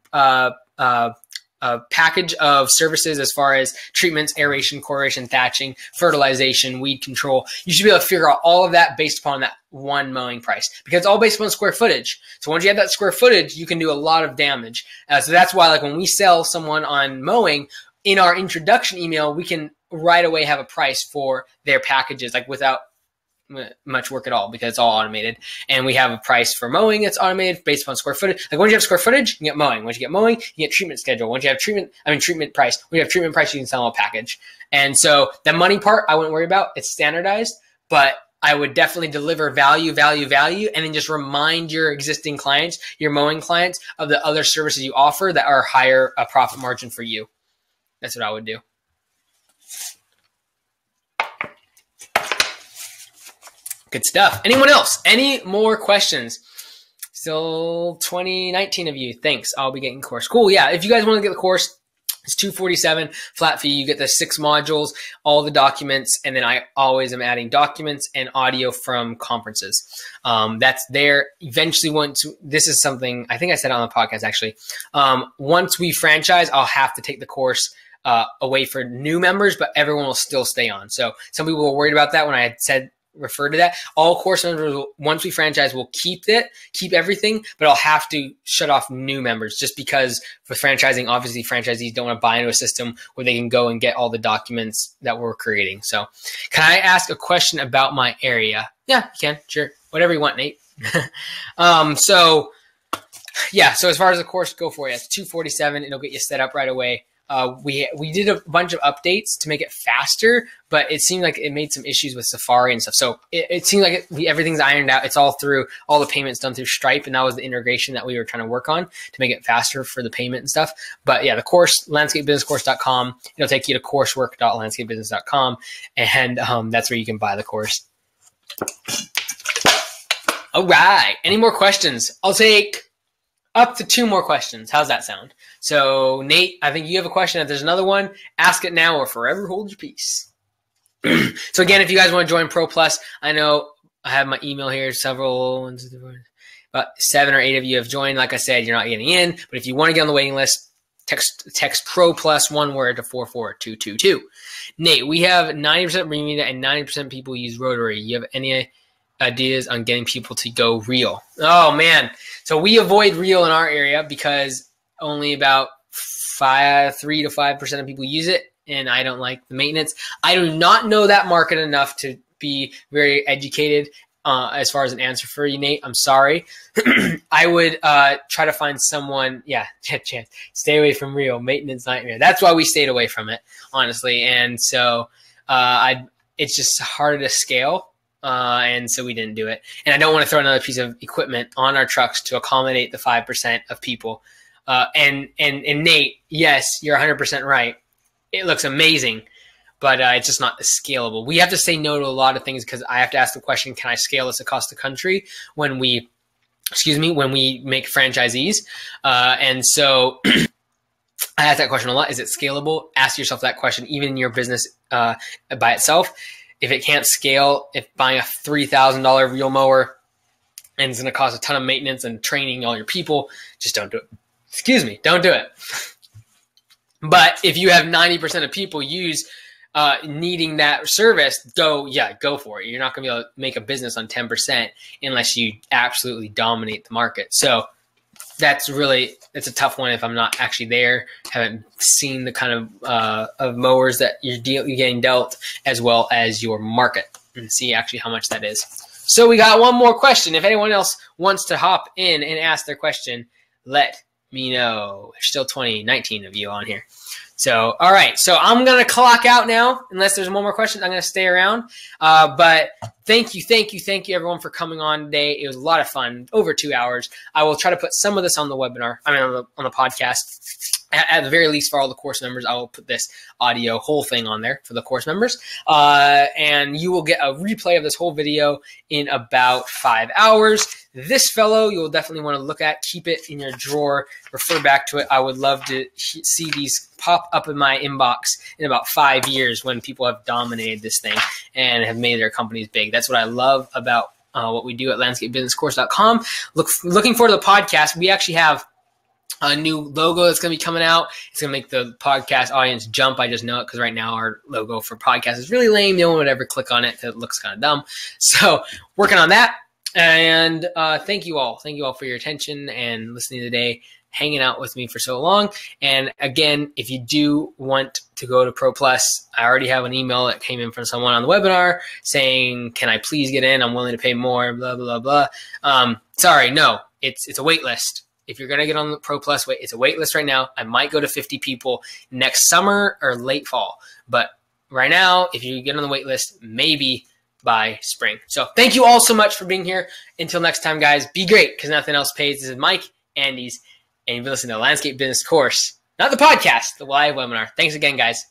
package of services as far as treatments, aeration, chloration, thatching, fertilization, weed control. You should be able to figure out all of that based upon that one mowing price, because it's all based upon square footage. So once you have that square footage, you can do a lot of damage. So that's why, like, when we sell someone on mowing, in our introduction email, we can right away have a price for their packages, like without much work at all, because it's all automated. And we have a price for mowing that's automated based upon square footage. Like, once you have square footage, you can get mowing. Once you get mowing, you get treatment schedule. Once you have treatment price. When you have treatment price, you can sell a package. And so the money part, I wouldn't worry about. It's standardized, but I would definitely deliver value, and then just remind your existing clients, your mowing clients, of the other services you offer that are higher profit margin for you. That's what I would do. Good stuff. Anyone else? Any more questions? Still 2019 of you. Thanks. I'll be getting the course. Cool. Yeah. If you guys want to get the course, it's $247 flat fee. You get the 6 modules, all the documents, and then I always am adding documents and audio from conferences. That's there. Eventually, this is something I think I said on the podcast actually. Once we franchise, I'll have to take the course away for new members, but everyone will still stay on. So some people were worried about that when I had said refer to that. All course members, once we franchise, will keep everything, but I'll have to shut off new members, just because for franchising, obviously franchisees don't want to buy into a system where they can go and get all the documents that we're creating. So can I ask a question about my area? Yeah, you can. Sure. Whatever you want, Nate. So as far as the course, go for it. It's $247. It'll get you set up right away. we did a bunch of updates to make it faster, but it seemed like it made some issues with Safari and stuff. So it seemed like everything's ironed out. It's all the payments done through Stripe, and that was the integration that we were trying to work on to make it faster for the payment and stuff. But yeah, the course, landscapebusinesscourse.com. It'll take you to coursework.landscapebusiness.com, and that's where you can buy the course. All right. Any more questions? I'll take up to 2 more questions. How's that sound? So, Nate, I think you have a question. If there's another one, ask it now or forever hold your peace. So, again, if you guys want to join Pro Plus, I know I have my email here. About 7 or 8 of you have joined. Like I said, you're not getting in. But if you want to get on the waiting list, text Pro Plus, one word, to 44222. Nate, we have 90% Bermuda and 90% people use Rotary. You have any ideas on getting people to go real? Oh man, so we avoid real in our area because only about 3 to 5% of people use it, and I don't like the maintenance. I do not know that market enough to be very educated as far as an answer for you, Nate. I'm sorry. I would try to find someone. Yeah, chance. Stay away from real maintenance nightmare. That's why we stayed away from it, honestly. And so it's just harder to scale. And so we didn't do it. And I don't want to throw another piece of equipment on our trucks to accommodate the 5% of people. And Nate, yes, you're 100% right. It looks amazing, but it's just not scalable. We have to say no to a lot of things because I have to ask the question, can I scale this across the country when we make franchisees? And so I ask that question a lot. Is it scalable? Ask yourself that question, even in your business by itself. If it can't scale, if buying a $3,000 reel mower and it's going to cost a ton of maintenance and training all your people, just don't do it. Excuse me, don't do it. But if you have 90% of people needing that service, go for it. You're not going to be able to make a business on 10% unless you absolutely dominate the market. So it's a tough one if I'm not actually there, haven't seen the kind of mowers that you're getting dealt, as well as your market, and see actually how much that is. So we got one more question. If anyone else wants to hop in and ask their question, let me know. There's still 19 of you on here. So, all right. So I'm going to clock out now. Unless there's one more question, I'm going to stay around. But thank you, everyone, for coming on today. It was a lot of fun, over 2 hours. I will try to put some of this on the webinar, on the podcast. At the very least, for all the course members, I will put this audio whole thing on there for the course members. And you will get a replay of this whole video in about 5 hours. This fellow, you'll definitely want to look at. Keep it in your drawer. Refer back to it. I would love to see these pop up in my inbox in about 5 years when people have dominated this thing and have made their companies big. That's what I love about what we do at landscapebusinesscourse.com. Looking forward to the podcast. We actually have a new logo that's going to be coming out. It's going to make the podcast audience jump. I just know it because right now our logo for podcast is really lame. No one would ever click on it because it looks kind of dumb. So working on that. And thank you all. Thank you all for your attention and listening today, hanging out with me for so long. And again, if you do want to go to Pro Plus, I already have an email that came in from someone on the webinar saying, can I please get in? I'm willing to pay more, blah, blah, blah. Sorry, no, it's a wait list. If you're going to get on the Pro Plus, it's a wait list right now. I might go to 50 people next summer or late fall. But right now, if you get on the wait list, maybe by spring. So thank you all so much for being here. Until next time, guys, be great because nothing else pays. This is Mike Andes, and you've been listening to the Landscape Business Course, not the podcast, the live webinar. Thanks again, guys.